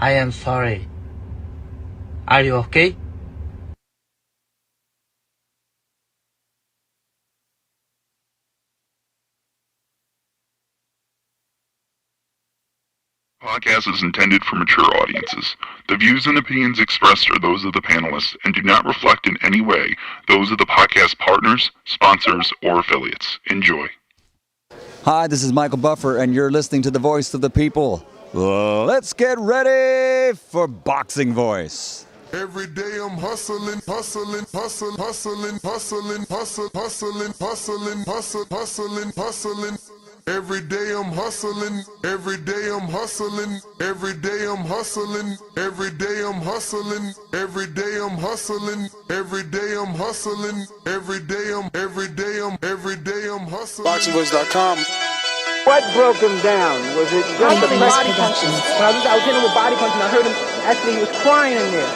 I am sorry. Are you okay? Podcast is intended for mature audiences. The views and opinions expressed are those of the panelists and do not reflect in any way those of the podcast partners, sponsors, or affiliates. Enjoy. Hi, this is Michael Buffer, and you're listening to the Voice of the People. Let's get ready for Boxing Voice. Every day I'm hustling, hustling, hustling, hustling, hustling, hustling, hustling, hustling, hustling, hustling, hustling. Every day I'm hustling, every day I'm hustling, every day I'm hustling, every day I'm hustling, every day I'm hustling, every day I'm hustling, every day I'm hustling. BoxingVoice.com. What broke him down? Was it just the body punching? When I was hitting him with body punching, I heard him, actually he was crying in there.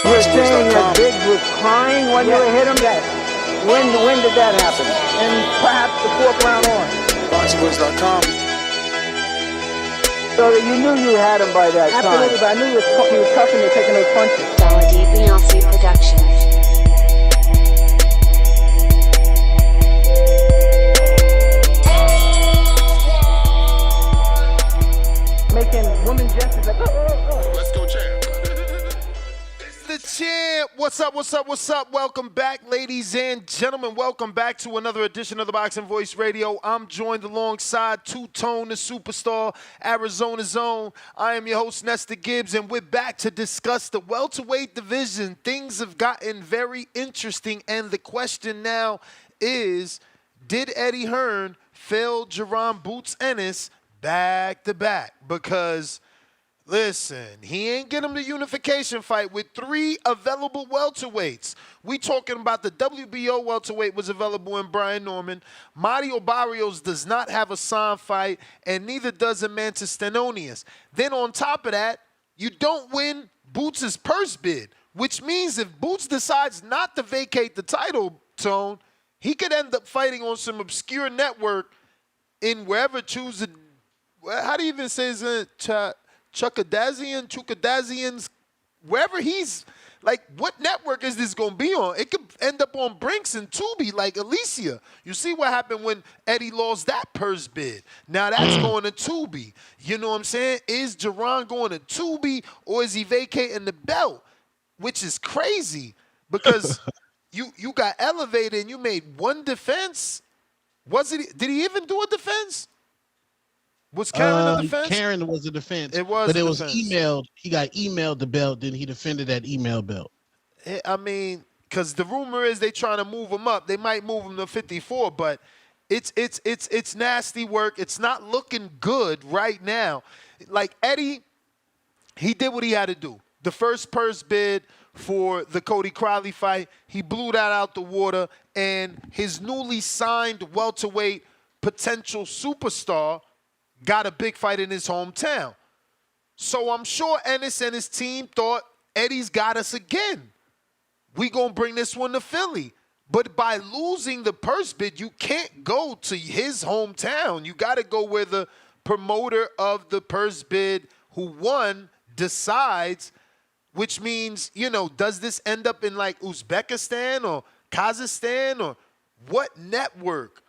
You were saying that Biggs was crying when you hit him? When did that happen? And perhaps the fourth round on? BoxingVoice.com. So that you knew you had him by that time? Absolutely, but I knew he was tough and taking those punches. Divisional Productions. Making women gestures like, Let's go, champ. The champ. What's up, what's up, what's up? Welcome back, ladies and gentlemen. Welcome back to another edition of the Boxing Voice Radio. I'm joined alongside Two-Tone, the superstar, Arizona's own. I am your host, Nestor Gibbs, and we're back to discuss the welterweight division. Things have gotten very interesting, and the question now is, did Eddie Hearn fail Jaron Boots Ennis back-to-back? Because listen, he ain't get him the unification fight with 3 available welterweights. We talking about the WBO welterweight was available in Brian Norman. Mario Barrios does not have a signed fight, and neither does Amanda Stenonius. Then on top of that, you don't win Boots' purse bid, which means if Boots decides not to vacate the title, Tone, he could end up fighting on some obscure network in wherever how do you even say his name? Chukzhadzhian's, wherever he's, like, what network is this going to be on? It could end up on Brinks and Tubi, like Alicia. You see what happened when Eddie lost that purse bid. Now that's going to Tubi. You know what I'm saying? Is Jaron going to Tubi, or is he vacating the belt? Which is crazy, because you got elevated and you made one defense. Did he even do a defense? Was Karen a defense? Karen was a defense. It was, but it was defense. emailed. He got emailed the belt, then he defended that email belt. I mean, because the rumor is they trying to move him up. They might move him to 54, but it's nasty work. It's not looking good right now. Like Eddie, he did what he had to do. The first purse bid for the Cody Crowley fight, he blew that out the water, and his newly signed welterweight potential superstar got a big fight in his hometown. So I'm sure Ennis and his team thought, Eddie's got us again. We gonna bring this one to Philly. But by losing the purse bid, you can't go to his hometown. You gotta go where the promoter of the purse bid who won decides, which means, you know, does this end up in like Uzbekistan or Kazakhstan, or what network?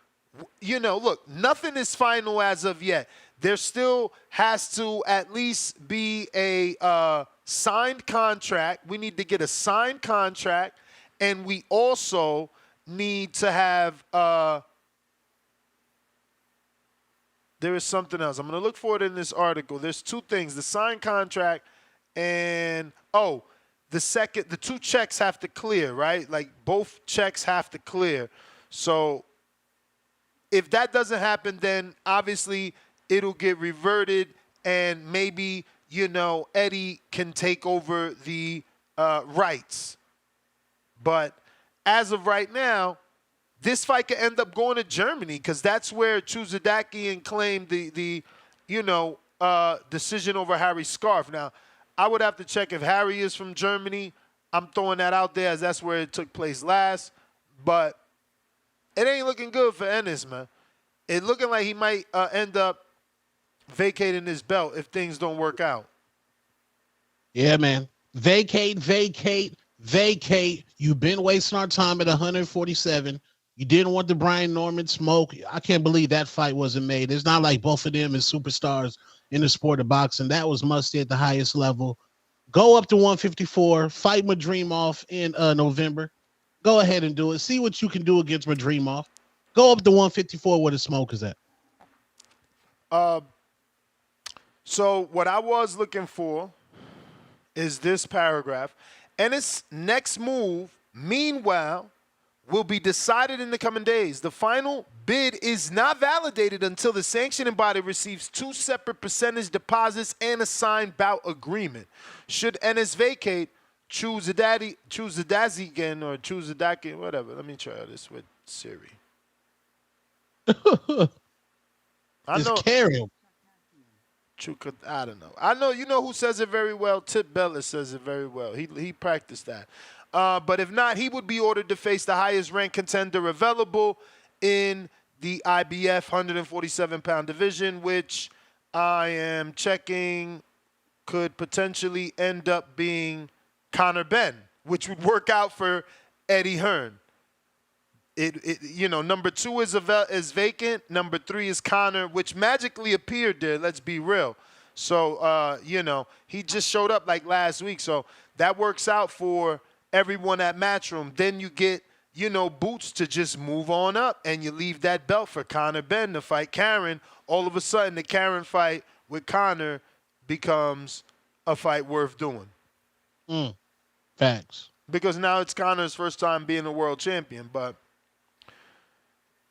You know, look, nothing is final as of yet. There still has to at least be a signed contract. We need to get a signed contract, and we also need to have there is something else. I'm going to look for it in this article. There's 2 things, the signed contract and, the 2 checks have to clear, right? Like both checks have to clear. So if that doesn't happen, then obviously it'll get reverted, and maybe, you know, Eddie can take over the rights. But as of right now, this fight could end up going to Germany, because that's where Chukzhadzhian claimed the decision over Harry Scarf. Now, I would have to check if Harry is from Germany. I'm throwing that out there as that's where it took place last. But it ain't looking good for Ennis, man. it looking like he might end up vacating his belt if things don't work out. Yeah, man. Vacate. You've been wasting our time at 147. You didn't want the Brian Norman smoke. I can't believe that fight wasn't made. It's not like both of them is superstars in the sport of boxing. That was must-see at the highest level. Go up to 154. Fight Madrimov in November. Go ahead and do it. See what you can do against Madrimov. Go up to 154 where the smoke is at. So what I was looking for is this paragraph. Ennis' next move, meanwhile, will be decided in the coming days. The final bid is not validated until the sanctioning body receives 2 separate percentage deposits and a signed bout agreement. Should Ennis vacate, Chukzhadzhian or Chukzhadzhian, whatever. Let me try this with Siri. Just carry him. I don't know. I know, you know who says it very well? Tip Bellis says it very well. He practiced that. But if not, he would be ordered to face the highest ranked contender available in the IBF 147-pound division, which I am checking could potentially end up being Conor Benn, which would work out for Eddie Hearn. Number 2 is vacant. Number 3 is Conor, which magically appeared there. Let's be real. So, he just showed up like last week. So that works out for everyone at Matchroom. Then you get, Boots to just move on up, and you leave that belt for Conor Benn to fight Karen. All of a sudden, the Karen fight with Conor becomes a fight worth doing. Facts. Because now it's Conor's first time being a world champion, but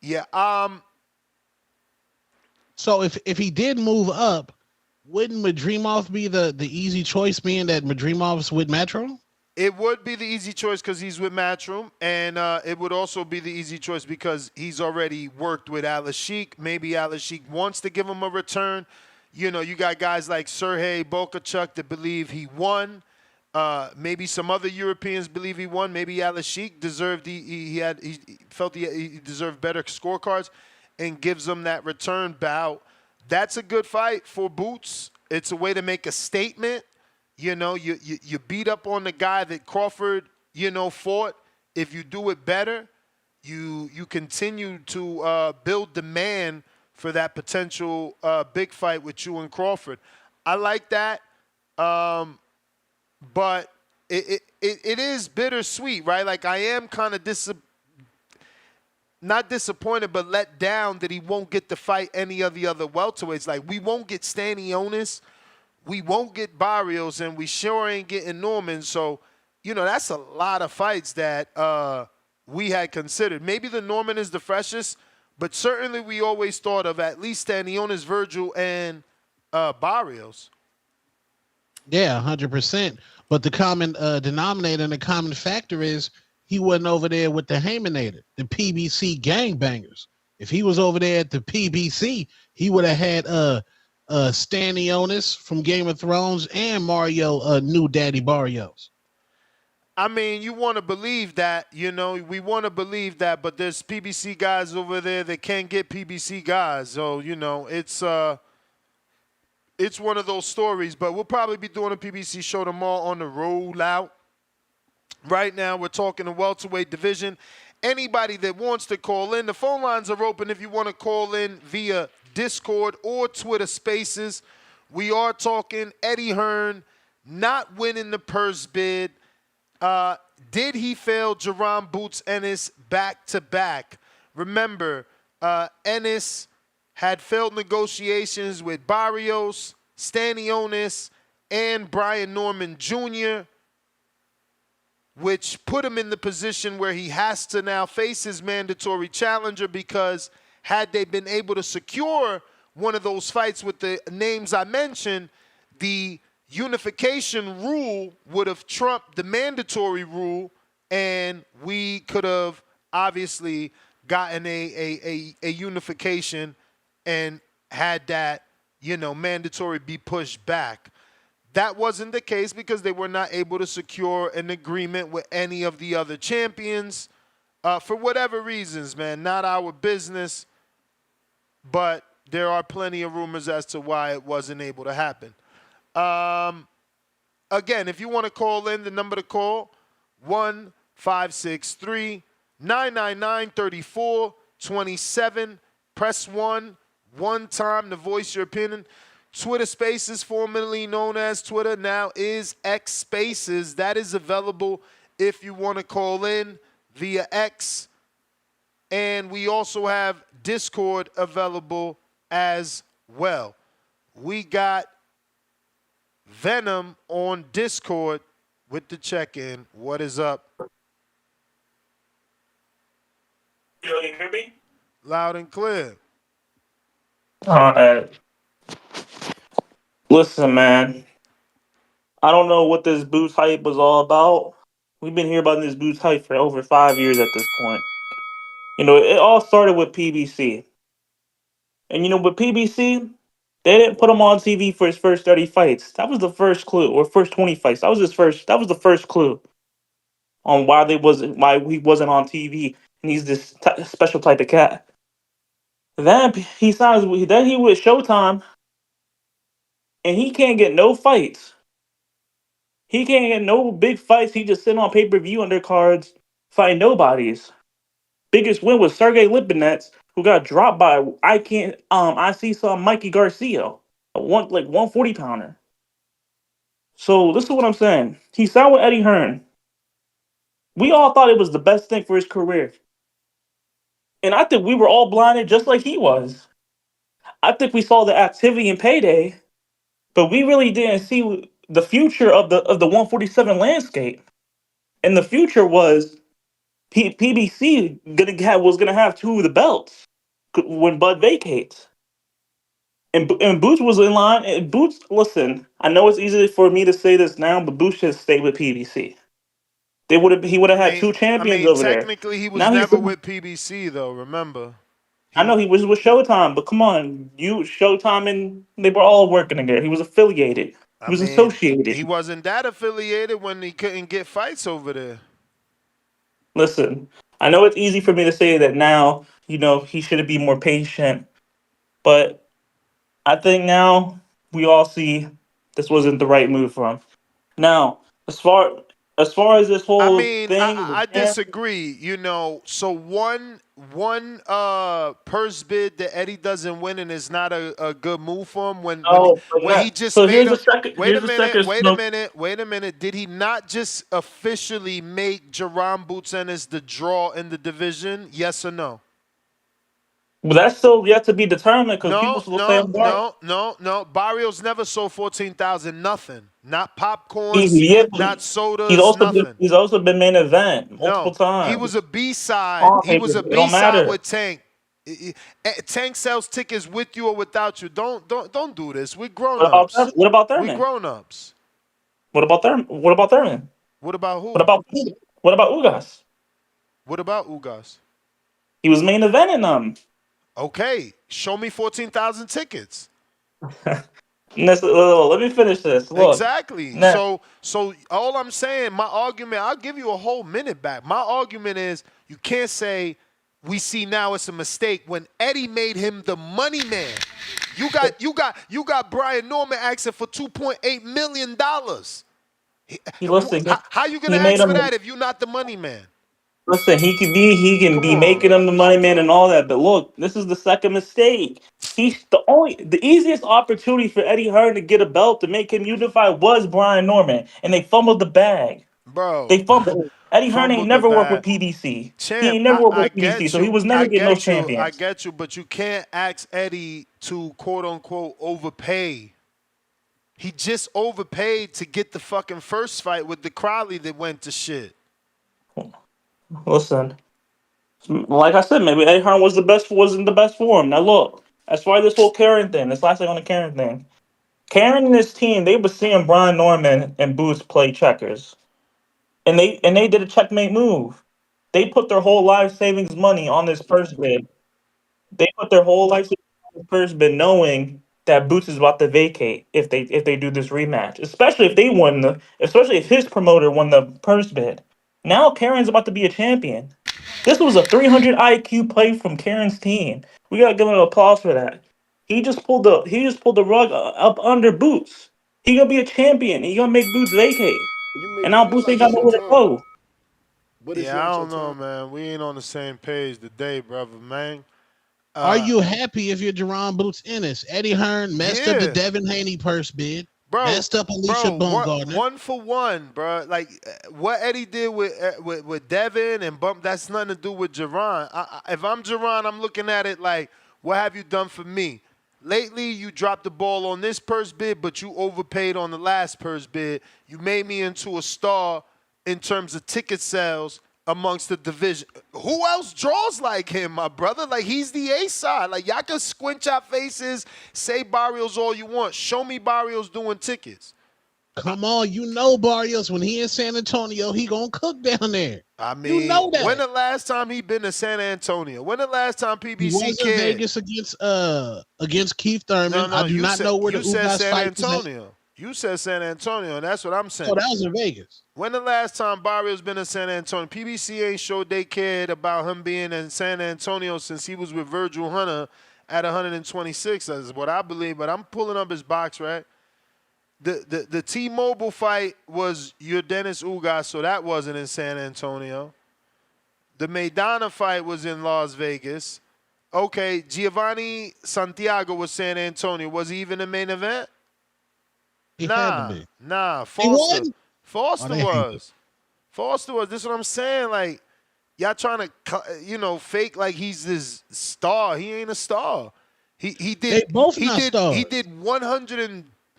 yeah. So if he did move up, wouldn't Madrimov be the easy choice, being that Madrimov's with Matchroom? It would be the easy choice because he's with Matchroom, and it would also be the easy choice because he's already worked with Ales Sheik. Maybe Ales Sheik wants to give him a return. You got guys like Sergey Bokachuk that believe he won. Maybe some other Europeans believe he won. Maybe Ales Sheik deserved he felt he deserved better scorecards, and gives him that return bout. That's a good fight for Boots. It's a way to make a statement. You beat up on the guy that Crawford fought. If you do it better, you continue to build demand for that potential big fight with you and Crawford. I like that. But it is bittersweet, right? Like, I am kind of not disappointed, but let down that he won't get to fight any of the other welterweights. Like, we won't get Stanionis, we won't get Barrios, and we sure ain't getting Norman. So, that's a lot of fights that we had considered. Maybe the Norman is the freshest, but certainly we always thought of at least Stanionis, Virgil, and Barrios. Yeah, 100%. But the common denominator and the common factor is he wasn't over there with the Haminator, the PBC gangbangers. If he was over there at the PBC, he would have had Stanionis from Game of Thrones and Mario, new Daddy Barrios. I mean, you want to believe that, we want to believe that, but there's PBC guys over there that can't get PBC guys. So, it's one of those stories, but we'll probably be doing a PBC show tomorrow on the rollout. Right now, we're talking the welterweight division. Anybody that wants to call in, the phone lines are open if you want to call in via Discord or Twitter Spaces. We are talking Eddie Hearn not winning the purse bid. Did he fail Jaron Boots Ennis back-to-back? Remember, Ennis had failed negotiations with Barrios, Stanionis, and Brian Norman Jr., which put him in the position where he has to now face his mandatory challenger, because had they been able to secure one of those fights with the names I mentioned, the unification rule would have trumped the mandatory rule, and we could have obviously gotten a unification and had that, mandatory be pushed back. That wasn't the case because they were not able to secure an agreement with any of the other champions for whatever reasons, man. Not our business. but there are plenty of rumors as to why it wasn't able to happen. Again, if you want to call in, the number to call, 1-563-999-3427. Press 1 time to voice your opinion. Twitter Spaces, formerly known as Twitter, now is X Spaces. That is available if you want to call in via X. And we also have Discord available as well. We got Venom on Discord with the check-in. What is up? Yo, you hear me? Loud and clear. All right. Listen, man. I don't know what this Boots hype was all about. We've been hearing about this Boots hype for over 5 years at this point. You know, it all started with PBC. And you know, with PBC, they didn't put him on TV for his first 30 fights. That was the first clue, or first 20 fights. That was the first clue on why he wasn't on TV. And he's this special type of cat. Then he with Showtime, and he can't get no fights. He can't get no big fights. He just sitting on pay-per-view undercards, fighting nobodies. Biggest win was Sergey Lipinets, who got dropped by I see some Mikey Garcia, a 140 pounder. So this is what I'm saying. He signed with Eddie Hearn. We all thought it was the best thing for his career. And I think we were all blinded just like he was. I think we saw the activity in Payday, but we really didn't see the future of the 147 landscape. And the future was PBC was gonna have two of the belts when Bud vacates. And Boots was in line. And Boots, listen, I know it's easy for me to say this now, but Boots should stay with PBC. He would have had two champions over there. Technically, he was Now never with PBC, though, remember? I know he was with Showtime, but come on, Showtime, and they were all working together. He was affiliated. He was associated. He wasn't that affiliated when he couldn't get fights over there. Listen, I know it's easy for me to say that now, you know, he should be more patient, but I think now we all see this wasn't the right move for him. Now, as far as this whole thing, I disagree. You know, so one purse bid that Eddie doesn't win and is not a good move for him when he just so made wait a minute. Did he not just officially make Jaron Boots Ennis the draw in the division? Yes or no? Well, that's still yet to be determined because people still say No. Barrios never sold 14,000 nothing. Not popcorns, not sodas, nothing. He's also been main event multiple times. He was a B-side. He was a B-side with Tank. Tank sells tickets with you or without you. Don't do this. We're grown-ups. What about Thurman? We're grown-ups. What about Thurman? What about Thurman? What about who? What about Ugas? What about Ugas? He was main eventing them. Okay, show me 14,000 tickets. Let me finish this. Look, exactly. So all I'm saying, my argument, I'll give you a whole minute back. My argument is you can't say we see now it's a mistake when Eddie made him the money man. You got Brian Norman asking for $2.8 million. How you gonna ask for that if you're not the money man? Listen, he can be making him the money man and all that, but look, this is the second mistake. The easiest opportunity for Eddie Hearn to get a belt to make him unified was Brian Norman, and they fumbled the bag. Bro, they fumbled. Eddie Hearn ain't never worked with PBC. He ain't never worked with PBC, so he was never getting those champions. I get you, but you can't ask Eddie to quote unquote overpay. He just overpaid to get the fucking first fight with the Crowley that went to shit. Listen, like I said, maybe Eddie Hearn wasn't the best for him. Now look, as far as this whole Karen thing, this last thing on the Karen thing, Karen and his team, they were seeing Brian Norman and Boots play checkers, and they did a checkmate move. They put their whole life savings money on this first bid. They put their whole life savings on the first bid, knowing that Boots is about to vacate if they do this rematch, especially if his promoter won the first bid. Now Karen's about to be a champion. This was a 300 IQ play from Karen's team. We gotta give him an applause for that. He just pulled the rug up under Boots. He gonna be a champion. He gonna make Boots vacate. And now You mean Boots like ain't got this your nowhere to time? go. What is Yeah, I your don't know, time? man. We ain't on the same page today, brother, man. Are you happy if you're Jaron Boots Ennis? Eddie Hearn messed up the Yeah. Devin Haney purse bid, Bro, messed up Alicia bro, Baumgartner. one for one, bro. Like what Eddie did with Devin and Bump, that's nothing to do with Jaron. If I'm Jaron, I'm looking at it like, what have you done for me? Lately, you dropped the ball on this purse bid, but you overpaid on the last purse bid. You made me into a star in terms of ticket sales amongst the division. Who else draws like him, my brother? Like, he's the A side. Like, y'all can squint your faces, say Barrios all you want. Show me Barrios doing tickets. Come on, you know Barrios, when he in San Antonio, he gonna cook down there. I mean, you know that. when the last time he been to San Antonio? When the last time PBC He was in cared? Vegas against Keith Thurman. No, I do not know where the you said Ugas San fight was at. Antonio. You said San Antonio, and that's what I'm saying. Oh, that was in Vegas. When the last time Barrios been in San Antonio? PBC ain't showed they cared about him being in San Antonio since he was with Virgil Hunter at 126. That's what I believe, but I'm pulling up his box, right? The T-Mobile fight was your Dennis Ugas, so that wasn't in San Antonio. The Maidana fight was in Las Vegas. Okay, Giovanni Santiago was San Antonio. Was he even the main event? He had to be. Nah. Foster was. Foster was. This is what I'm saying. Like, y'all trying to, fake like he's this star. He ain't a star. He did. They both not stars. He did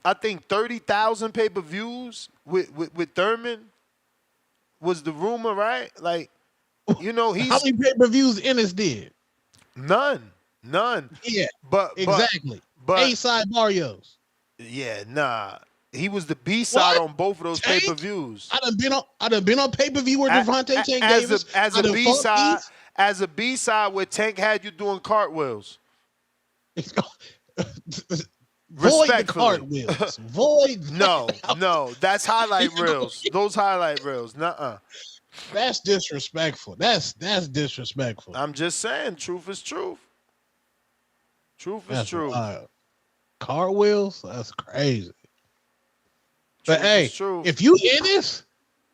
30,000 pay-per-views with Thurman. Was the rumor right? Like, he's how many pay-per-views Ennis did? None. Yeah, but exactly. But A-side Barrios. Yeah, nah. He was the B side on both of those Tank? pay-per-views. I done been on pay-per-view where Devontae Tank Davis. As a B-side where Tank had you doing cartwheels. Void the cartwheels. Void. No. That's highlight reels. Those highlight reels. Nuh-uh. That's disrespectful. That's disrespectful. I'm just saying, truth is truth. Truth is truth. Cartwheels? That's crazy. Truth But hey, is truth. if you in this,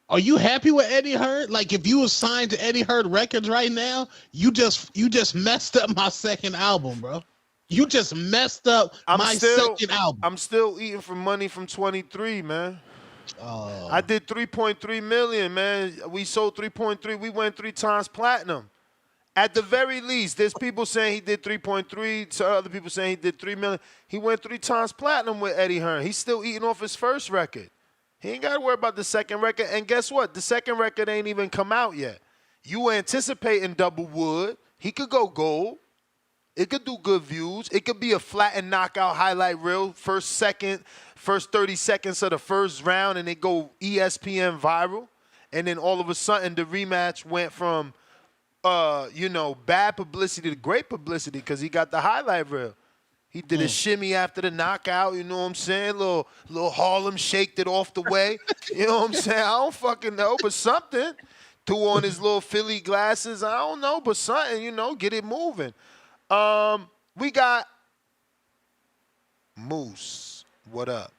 are you happy with Eddie Hearn? Like, if you was signed to Eddie Hearn Records right now, you just messed up my second album, bro. You just messed up second album. I'm still eating from money from 23, man. I did 3.3 million, man. We sold 3.3. We went 3 times platinum. At the very least, there's people saying he did 3.3. Some other people saying he did 3 million. He went 3 times platinum with Eddie Hearn. He's still eating off his first record. He ain't got to worry about the second record. And guess what? The second record ain't even come out yet. You anticipating double wood. He could go gold. It could do good views. It could be a flat and knockout highlight reel. First 30 seconds of the first round, and it go ESPN viral. And then all of a sudden, the rematch went from, bad publicity to great publicity because he got the highlight reel. He did a shimmy after the knockout, you know what I'm saying? Little Harlem shaked it off the way. You know what I'm saying? I don't fucking know, but something. Threw on his little Philly glasses. I don't know, but something, get it moving. We got Moose. What up?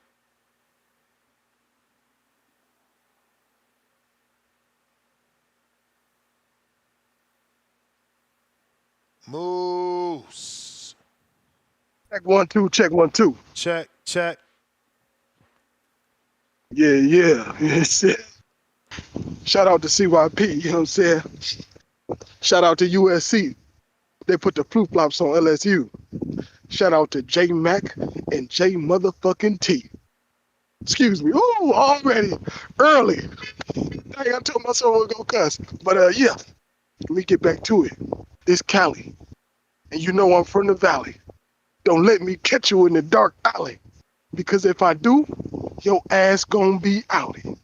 Moose. Check 1 2. Check 1 2. Check. Yeah. Shit. Shout out to CYP. You know what I'm saying? Shout out to USC. They put the flip flops on LSU. Shout out to J Mac and J motherfucking T. Excuse me. Ooh, already early. I told myself I was gonna cuss. But yeah. Let me get back to it. This Cali. And you know I'm from the valley. Don't let me catch you in the dark alley. Because if I do, your ass gonna be outie.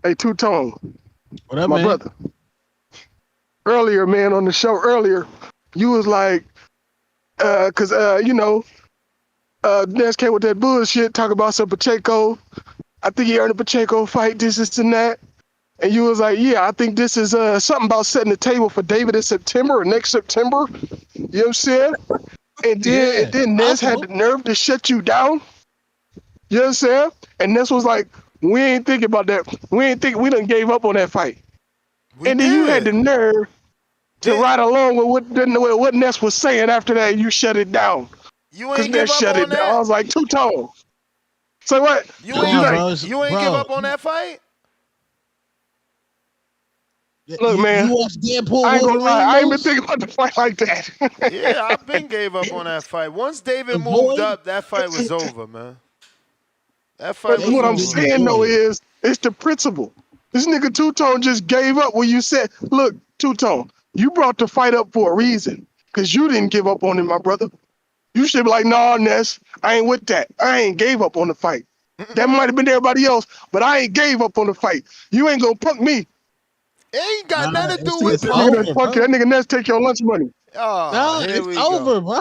Hey, Two-Tone. What up, my man? brother. Earlier, man, on the show earlier, you was like, Ness came with that bullshit, talk about some Pacheco. I think he earned a Pacheco fight, this and that. And you was like, yeah, I think this is something about setting the table for David in September or next September. You know what I'm saying? And then Ness had the nerve to shut you down. You know what I'm saying? And Ness was like, we ain't thinking about that. We done gave up on that fight. And then you had the nerve to ride along with what Ness was saying after that. You shut it down. You ain't give up on down. I that? was like, two-tone. So what? You ain't give up on that fight? Look, man, you watch Deadpool I ain't gonna lie. I ain't been Wolverine thinking about the fight like that. Yeah, I've been gave up on that fight. Once David moved up, that fight was over, man. That fight But was what over. I'm saying, though, is it's the principle. This nigga Two-Tone just gave up when you said, look, Two-Tone, you brought the fight up for a reason. Because you didn't give up on it, my brother. You should be like, nah, Ness, I ain't with that. I ain't gave up on the fight. That might have been everybody else, but I ain't gave up on the fight. You ain't gonna punk me. It ain't got nothing to do That with nigga punk you. That nigga Ness take your lunch money. Oh, here we go. bro.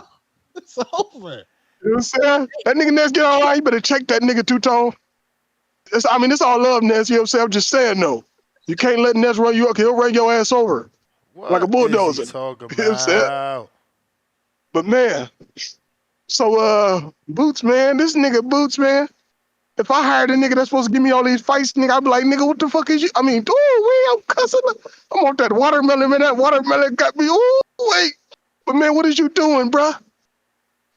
It's over. You know what I'm saying? That nigga Ness get online, you better check that nigga Two-Tone. It's all love, Ness. You know what I'm saying? I'm just saying, no. You can't let Ness run you up, he'll run your ass over. Like a bulldozer. Is he talking You know what I'm saying? about? But man, so Boots, man, this nigga Boots, man. If I hired a nigga that's supposed to give me all these fights, nigga, I'd be like, nigga, what the fuck is you? I mean, I'm cussing. I'm on that watermelon, man. That watermelon got me. Wait. But man, what is you doing, bruh?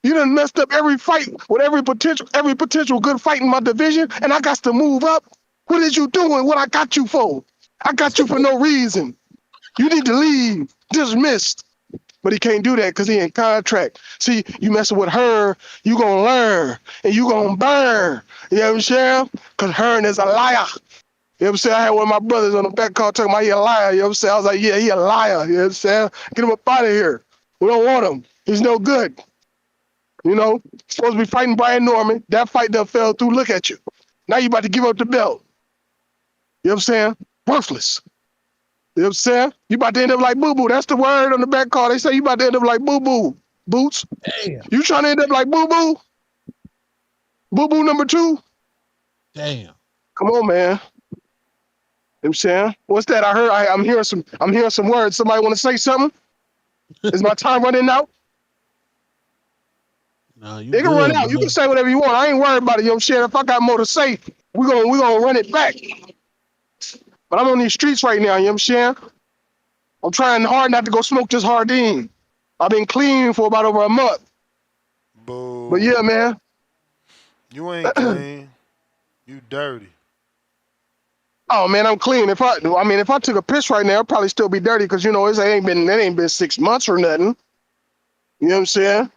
You done messed up every fight with every potential good fight in my division, and I got to move up. What is you doing? What I got you for? I got you for no reason. You need to leave. Dismissed. But he can't do that because he in contract. See, you messing with her, you gonna learn and you gonna burn. You know what I'm saying? Because Hearn is a liar. You know what I'm saying? I had one of my brothers on the back call talking about he a liar. You know what I'm saying? I was like, yeah, he a liar. You know what I'm saying? Get him up out of here. We don't want him. He's no good. You know, supposed to be fighting Brian Norman. That fight done fell through. Look at you. Now you about to give up the belt. You know what I'm saying? Worthless. You know what I'm saying? You about to end up like Boo Boo. That's the word on the back call. They say you about to end up like Boo Boo. Boots. Damn. You trying to end up like Boo Boo? Boo Boo number 2? Damn. Come on, man. You know what I'm saying? What's that? I'm hearing some words. Somebody want to say something? Is my time running out? No, They can run out. You can say whatever you want. I ain't worried about it. You know what I'm saying? If I got more to say, we're gonna run it back. But I'm on these streets right now, you know what I'm saying? I'm trying hard not to go smoke this Hardin. I've been clean for about over a month. Boo. But yeah, man. You ain't clean. You dirty. Oh man, I'm clean. If I took a piss right now, I'd probably still be dirty because you know it ain't been 6 months or nothing. You know what I'm saying?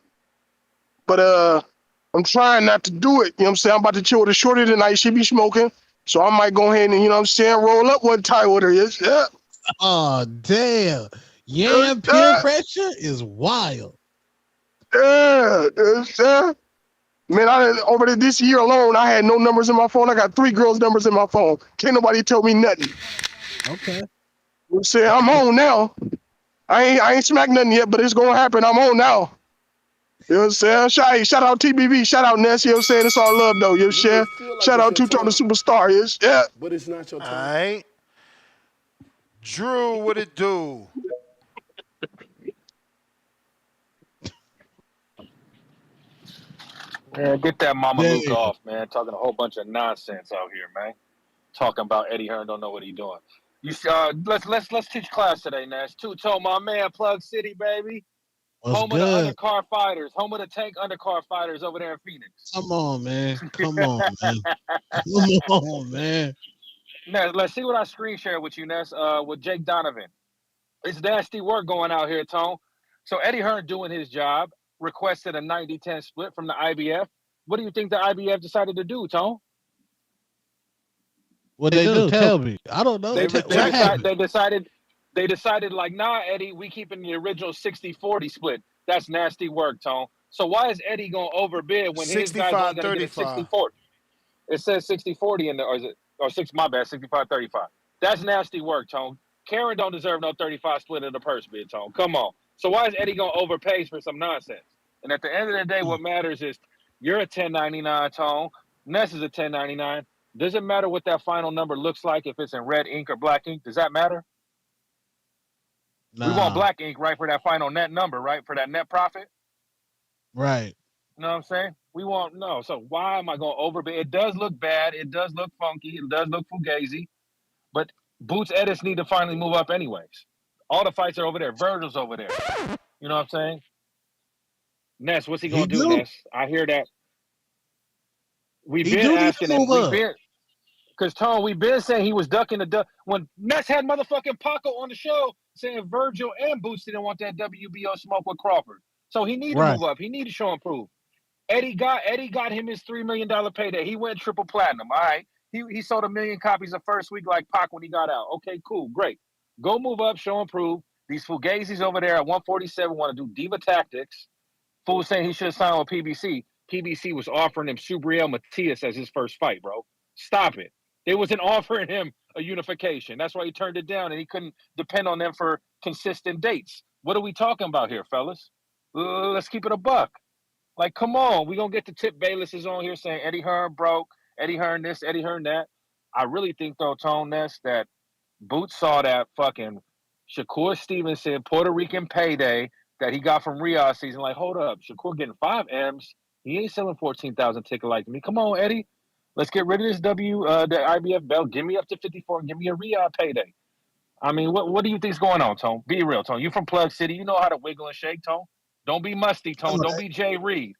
But I'm trying not to do it. You know what I'm saying? I'm about to chill with a shorty tonight. She be smoking. So I might go ahead and, you know what I'm saying, roll up one time with her. Yeah. Oh, damn. Yam peer pressure is wild. Yeah. Man, over this year alone, I had no numbers in my phone. I got 3 girls' numbers in my phone. Can't nobody tell me nothing. Okay. You know what I'm saying? I'm on now. I ain't smacked nothing yet, but it's going to happen. I'm on now. You know what I'm saying? Shout out TBV. Shout out Ness. You know what I'm saying? It's all love, though. You know what I'm saying? Shout out Two-Tone the Superstar. Yeah. But it's not your time. All right. Drew, what it do? Man, get that Mama Luke off, man. Talking a whole bunch of nonsense out here, man. Talking about Eddie Hearn don't know what he's doing. You let's teach class today, Nash. Two-Tone, my man, Plug City, baby. What's home good? of the undercar fighters, home of the tank undercar fighters over there in Phoenix. Come on, man. Come on, man. Ness, let's see what I screen share with you, Ness, with Jake Donovan. It's nasty work going out here, Tone. So Eddie Hearn doing his job, requested a 90-10 split from the IBF. What do you think the IBF decided to do, Tone? What they do? Tell me. I don't know. They decided like, nah, Eddie, we keeping the original 60-40 split. That's nasty work, Tone. So why is Eddie going to overbid when his guy's only going to get a 60-40? It says 60-40 in there, or is it? Or 65-35. That's nasty work, Tone. Karen don't deserve no 35 split of the purse bid, Tone. Come on. So why is Eddie going to overpay for some nonsense? And at the end of the day, what matters is you're a 1099, Tone. Ness is a 1099. Doesn't matter what that final number looks like, if it's in red ink or black ink. Does that matter? Nah. We want black ink, right, for that final net number, right, for that net profit. Right. You know what I'm saying? We want no. So why am I going overbid? It does look bad. It does look funky. It does look fugazi. But Boots Ennis need to finally move up anyways. All the fights are over there. Virgil's over there. You know what I'm saying? Ness, what's he going to do, Ness? I hear that. We've been asking him. We've been, because, Tone, we've been saying he was ducking the duck. When Ness had motherfucking Paco on the show saying Virgil and Boots didn't want that WBO smoke with Crawford. So he need to move up. He need to show and prove. Eddie got him his $3 million payday. He went triple platinum. All right. He sold 1 million copies the first week like Pac when he got out. Okay, cool, great. Go move up, show and prove. These Fugazis over there at 147 want to do diva tactics. Fool saying he should have signed with PBC. PBC was offering him Subriel Matias as his first fight, bro. Stop it. They wasn't offering him a unification. That's why he turned it down, and he couldn't depend on them for consistent dates. What are we talking about here, fellas? Let's keep it a buck. Like, come on. We're going to get the Tip Baylesses on here saying Eddie Hearn broke, Eddie Hearn this, Eddie Hearn that. I really think, though, Tone Ness, that Boots saw that fucking Shakur Stevenson Puerto Rican payday that he got from Riyadh season. Like, hold up. Shakur getting 5 M's. He ain't selling 14,000 tickets like me. Come on, Eddie. Let's get rid of this the IBF belt. Give me up to 54 and give me a Riyadh payday. I mean, what do you think's going on, Tone? Be real, Tone. You from Plug City. You know how to wiggle and shake, Tone. Don't be musty, Tone. Don't be Jay Reed.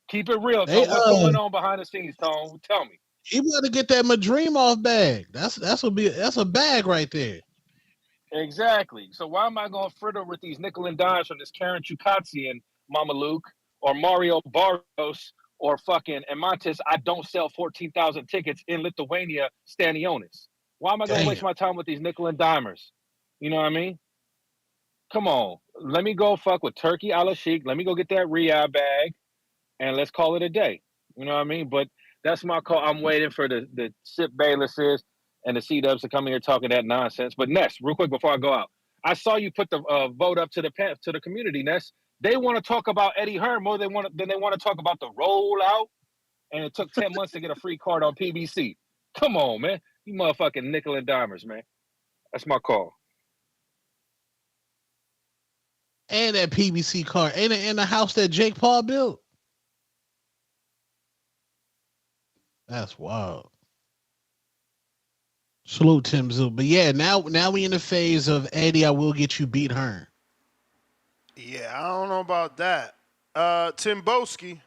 Keep it real, Tone. What's going on behind the scenes, Tone? Tell me. He better get that Madreamov bag. That's a bag right there. Exactly. So why am I going to fritter with these nickel and dimes from this Karen Chukzhadzhian, Mama Luke, or Mario Barros, or fucking Amantis? I don't sell 14,000 tickets in Lithuania, Stanionis. Why am I going to waste my time with these nickel and dimers? You know what I mean? Come on. Let me go fuck with Turkey a la Sheik. Let me go get that Riyadh bag, and let's call it a day. You know what I mean? But that's my call. I'm waiting for the Sip Baylesses and the C-Dubs to come in here talking that nonsense. But Ness, real quick before I go out, I saw you put the vote up to the community, Ness. They want to talk about Eddie Hearn more than they want to talk about the rollout, and it took 10 months to get a free card on PBC. Come on, man. You motherfucking nickel and dimers, man. That's my call. And that PBC card. And in the house that Jake Paul built. That's wild. Salute Tim Zoo. But yeah, now we in the phase of Eddie, I will get you beat Hearn. Yeah, I don't know about that. Tim Boski.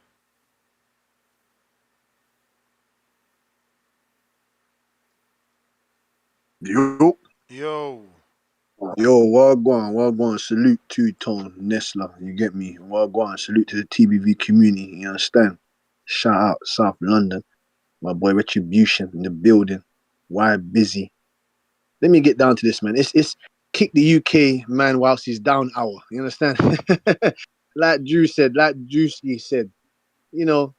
Yo. Yo, Wagwan. Salute to Tone, Nestler, you get me? Wagwan, salute to the TBV community, you understand? Shout out South London. My boy Retribution in the building. Why busy? Let me get down to this, man. It's kick the UK man whilst he's down hour. You understand? Like Drewski said, you know,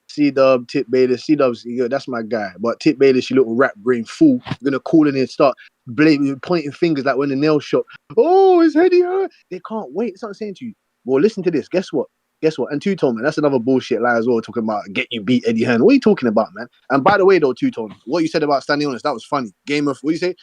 C-Dub, Tip Bayless, C-Dub's, that's my guy. But Tip Bayless, you little rat brain fool, you're gonna call in and start blaming, pointing fingers like when the nail shop. Oh, it's Eddie Hearn. They can't wait. That's what I'm saying to you. Well, listen to this. Guess what? And Two-Tone, man, that's another bullshit lie as well, talking about get you beat Eddie Hearn. What are you talking about, man? And by the way, though, Two-Tone, what you said about Stanionis, that was funny. What do you say?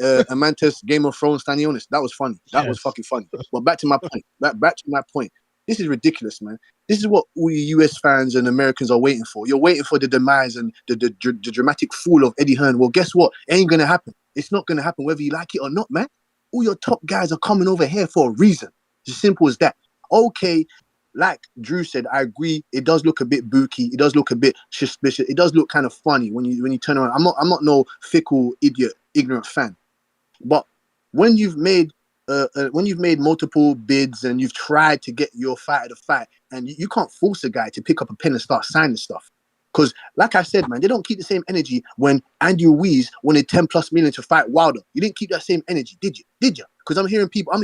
Amantis, Game of Thrones, Stanionis. That was funny. That was fucking funny. But back to my point. Back to my point. This is ridiculous, man. This is what all you US fans and Americans are waiting for. You're waiting for the demise and the dramatic fall of Eddie Hearn. Well, guess what? It ain't going to happen. It's not going to happen whether you like it or not, man. All your top guys are coming over here for a reason. It's as simple as that. Okay, like Drew said, I agree. It does look a bit booky. It does look a bit suspicious. It does look kind of funny when you turn around. I'm not no fickle, ignorant fan. But when you've made multiple bids and you've tried to get your fighter to fight, and you can't force a guy to pick up a pen and start signing stuff. Because, like I said, man, they don't keep the same energy when Andy Ruiz wanted 10+ million to fight Wilder. You didn't keep that same energy, did you? Because I'm hearing people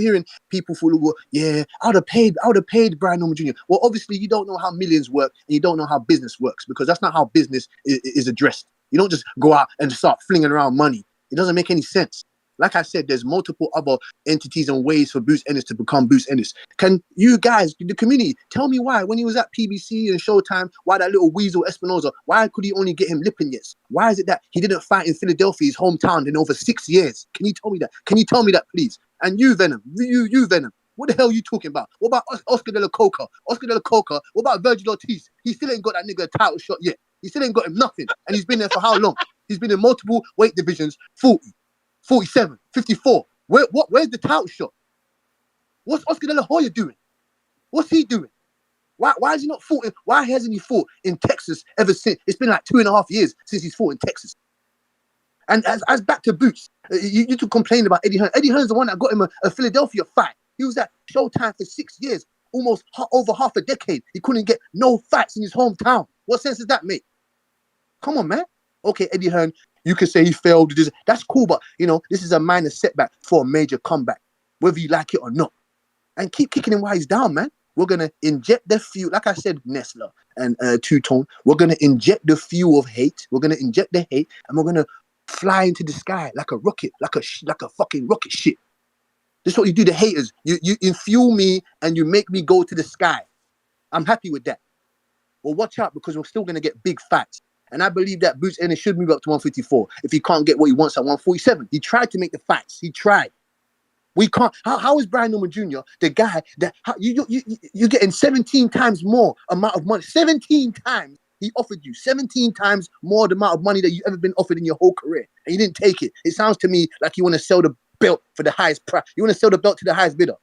who go, yeah, I would have paid Brian Norman Jr. Well, obviously, you don't know how millions work and you don't know how business works, because that's not how business is addressed. You don't just go out and start flinging around money. It doesn't make any sense. Like I said, there's multiple other entities and ways for Bruce Ennis to become Bruce Ennis. Can you guys, the community, tell me why, when he was at PBC and Showtime, why that little weasel Espinoza, why could he only get him Lipinets? Why is it that he didn't fight in Philadelphia, his hometown, in over 6 years? Can you tell me that? Can you tell me that, please? And you, Venom, you, Venom, what the hell are you talking about? What about Oscar De La Coca? Oscar De La Coca, what about Virgil Ortiz? He still ain't got that nigga a title shot yet. He still ain't got him nothing. And he's been there for how long? He's been in multiple weight divisions, 40. 47, 54. Where's the title shot? What's Oscar De La Hoya doing? What's he doing? Why is he not fought? Why hasn't he fought in Texas ever since? It's been like 2.5 years since he's fought in Texas. And as back to Boots, you two complain about Eddie Hearn. Eddie Hearn's the one that got him a Philadelphia fight. He was at Showtime for 6 years, almost over half a decade. He couldn't get no fights in his hometown. What sense does that make? Come on, man. Okay, Eddie Hearn, you could say he failed. That's cool, but, this is a minor setback for a major comeback, whether you like it or not. And keep kicking him while he's down, man. We're going to inject the fuel. Like I said, Nestler and Two-Tone, we're going to inject the fuel of hate. We're going to inject the hate, and we're going to fly into the sky like a rocket, like a fucking rocket ship. This is what you do to haters. You infuel me, and you make me go to the sky. I'm happy with that. Well, watch out, because we're still going to get big fights. And I believe that Bruce Ennis should move up to 154 if he can't get what he wants at 147. He tried to make the fights. He tried. We can't. How is Brian Norman Jr. the guy that you're getting 17 times more amount of money? 17 times he offered you. 17 times more the amount of money that you've ever been offered in your whole career, and you didn't take it. It sounds to me like you want to sell the belt for the highest price. You want to sell the belt to the highest bidder.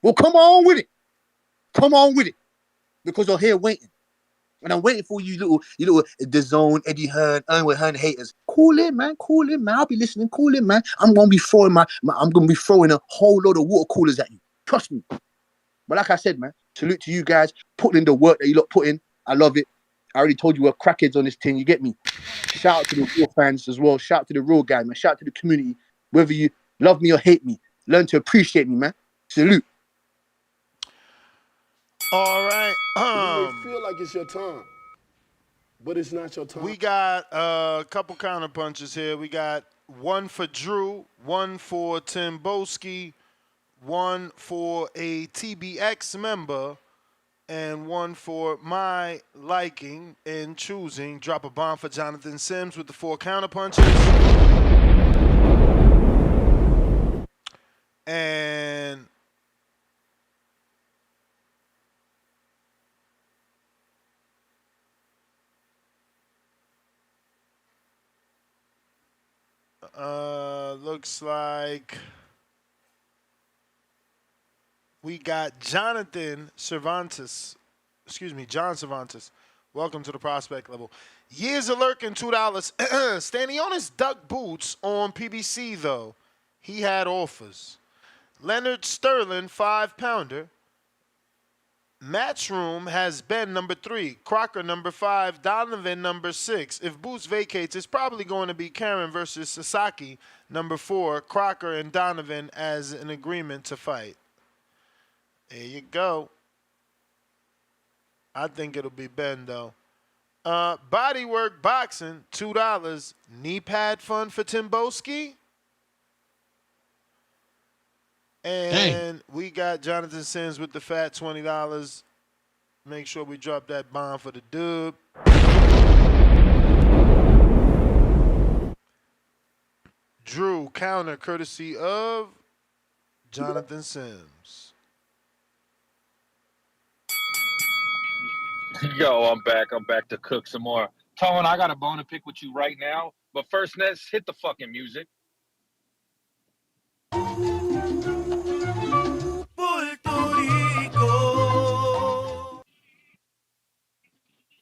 Well, come on with it. Come on with it, because you're here waiting. And I'm waiting for you little DAZN, Eddie Hearn, Hearn haters. Call in, man. Call in, man. I'll be listening. Call in, man. I'm gonna be throwing a whole load of water coolers at you. Trust me. But like I said, man, salute to you guys. Putting in the work that you lot put in. I love it. I already told you we're crackheads on this thing. You get me? Shout out to the real fans as well. Shout out to the real guy, man. Shout out to the community. Whether you love me or hate me, learn to appreciate me, man. Salute. All right. You may feel like it's your time, but it's not your time. We got a couple counter punches here. We got one for Drew, one for Tim Boski, one for a TBX member, and one for my liking and choosing. Drop a bomb for Jonathan Sims with the 4 counter punches. And looks like we got John Cervantes. Welcome to the prospect level. Years of lurking, $2. Stanionis duck boots on PBC, though. He had offers. Leonard Sterling, 5-pounder. Matchroom has Ben, number 3. Crocker, number 5. Donovan, number 6. If Boots vacates, it's probably going to be Karen versus Sasaki, number 4. Crocker and Donovan as an agreement to fight. There you go. I think it'll be Ben, though. Bodywork Boxing, $2. Knee pad fund for Tim Boski. And we got Jonathan Sims with the fat $20. Make sure we drop that bomb for the dub. Drew, counter courtesy of Jonathan Sims. Yo, I'm back to cook some more. Tone, I got a bone to pick with you right now. But first, let's hit the fucking music.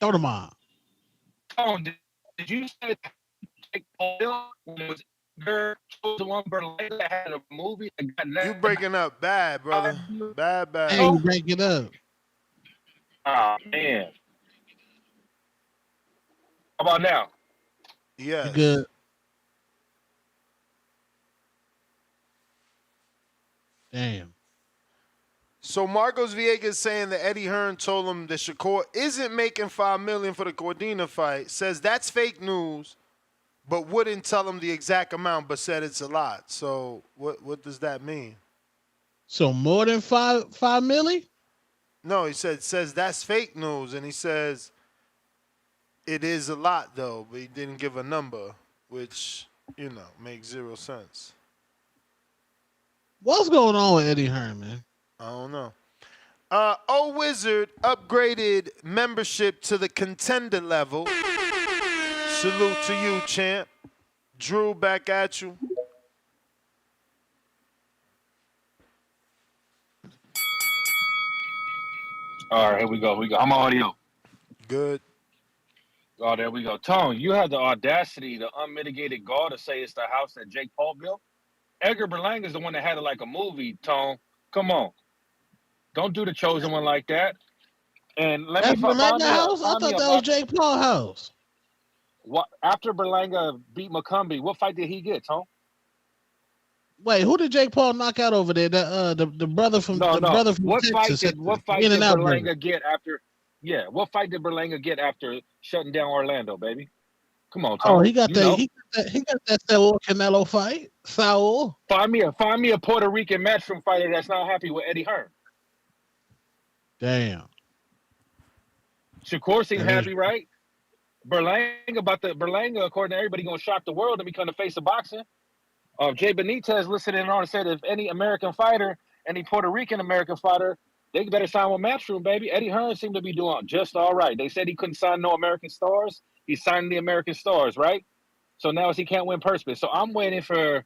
Throw them on. Tone, did you say take oil when it was the one Berlin that had a movie that got You breaking up bad, brother. Bad. Hey, you breaking up. Oh, man. How about now? Yes. You good. Damn. So Marcos Villegas saying that Eddie Hearn told him that Shakur isn't making $5 million for the Cordina fight. Says that's fake news. but wouldn't tell him the exact amount, but said it's a lot. So what does that mean? So more than five milli? No, he says that's fake news, and he says it is a lot though, but he didn't give a number, which makes zero sense. What's going on with Eddie Hearn, man? I don't know. O-Wizard upgraded membership to the contender level. Salute to you, champ. Drew, back at you. All right, here we go. I'm audio. Good. Oh, there we go. Tone, you have the audacity, the unmitigated gall to say it's the house that Jake Paul built. Edgar Berlanga is the one that had it like a movie, Tone. Come on. Don't do the chosen one like that. And let me find Berlanga house? I thought that was Jake Paul house. What after Berlanga beat McCumbee, what fight did he get, Tone? Wait, who did Jake Paul knock out over there? The brother from brother from what Texas. What fight did Berlanga get after? Yeah, what fight did Berlanga get after shutting down Orlando, baby? Come on, Tone. Oh, he got that Saul Canelo fight. Saul. Find me a Puerto Rican matchroom fighter that's not happy with Eddie Hearn. Damn. Shakur seems happy, right? Berlanga, according to everybody, gonna shock the world and become the face of boxing. Jay Benitez listening on and said if any American fighter, any Puerto Rican American fighter, they better sign with Matchroom, baby. Eddie Hearn seemed to be doing just all right. They said he couldn't sign no American stars. He signed the American stars, right? So now he can't win purse bid. So I'm waiting for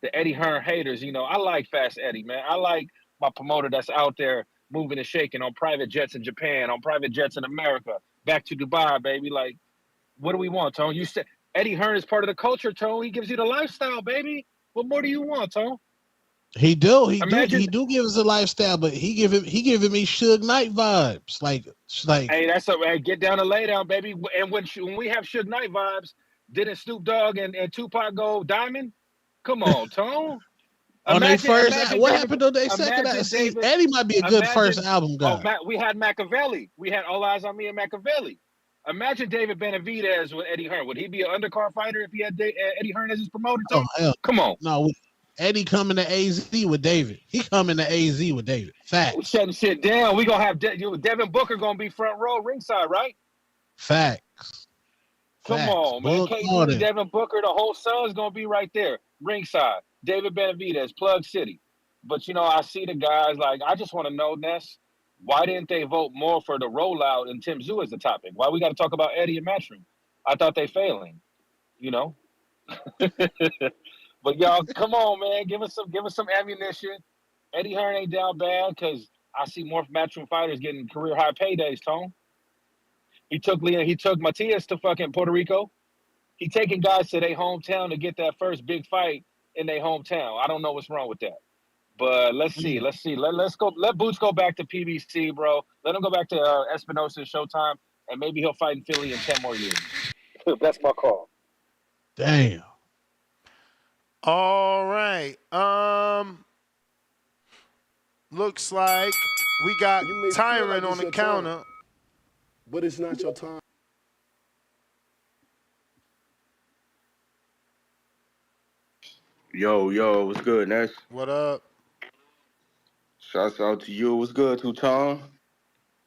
the Eddie Hearn haters. I like Fast Eddie, man. I like my promoter that's out there moving and shaking on private jets in Japan, on private jets in America, back to Dubai, baby. Like, what do we want, Tone? You said Eddie Hearn is part of the culture, Tone. He gives you the lifestyle, baby. What more do you want, Tone? He do give us a lifestyle, but he giving me Suge Knight vibes, like. Hey, get down and lay down, baby. And when we have Suge Knight vibes, didn't Snoop Dogg and Tupac go diamond? Come on, Tone. On their first, what happened on their second album? See, Eddie might be a good first album guy. We had Machiavelli. We had All Eyes on Me and Machiavelli. Imagine David Benavidez with Eddie Hearn. Would he be an undercard fighter if he had Eddie Hearn as his promoter? Oh, hell. Come on. No, Eddie coming to AZ with David. He coming to AZ with David. Facts. Shutting shit down. We gonna have Devin Booker gonna be front row ringside, right? Facts. Come on, man. KD, Devin Booker, the whole Suns gonna be right there, ringside. David Benavidez, Plug City. But I see the guys like I just want to know, Ness, why didn't they vote more for the rollout and Tim Zoo as the topic? Why we got to talk about Eddie and Matchroom? I thought they failing, But y'all, come on, man, give us some ammunition. Eddie Hearn ain't down bad because I see more Matchroom fighters getting career high paydays. Tone. He took Matias to fucking Puerto Rico. He taking guys to their hometown to get that first big fight in their hometown. I don't know what's wrong with that. But let's see. Let's go. Let Boots go back to PBC, bro. Let him go back to Espinosa Showtime, and maybe he'll fight in Philly in 10 more years. That's my call. Damn. All right. Looks like we got Tyrant on the counter. But it's not your time. Yo, what's good, Ness? What up? Shouts out to you. What's good, Two-Tone?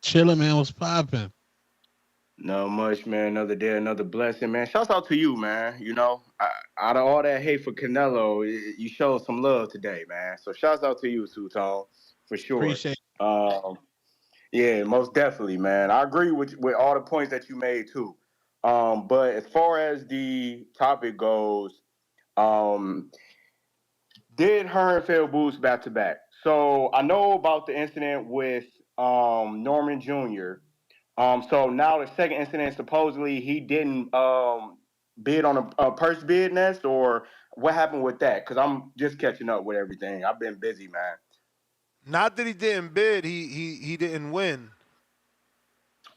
Chilling, man. What's popping? Not much, man. Another day, another blessing, man. Shouts out to you, man. Out of all that hate for Canelo, you showed some love today, man. So shouts out to you, Two-Tone, for sure. Appreciate it. Yeah, most definitely, man. I agree with all the points that you made, too. But as far as the topic goes, did Hearn fail Boots back-to-back? So I know about the incident with Norman Jr., so now the second incident, supposedly he didn't bid on a purse bid, Nest, or what happened with that? Because I'm just catching up with everything. I've been busy, man. Not that he didn't bid, he didn't win.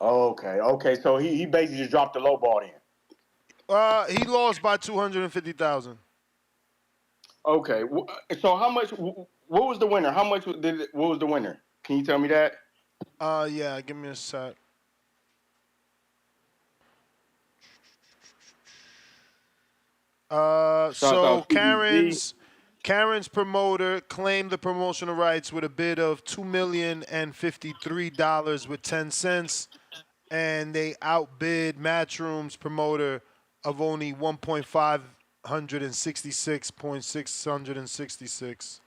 Okay. So he basically just dropped the low ball in. He lost by $250,000. Okay. So how much? What was the winner? What was the winner? Can you tell me that? Yeah. Give me a sec. So out PBC. Karen's promoter claimed the promotional rights with a bid of $2,053 with 10 cents, and they outbid Matchroom's promoter of only 1,566.666.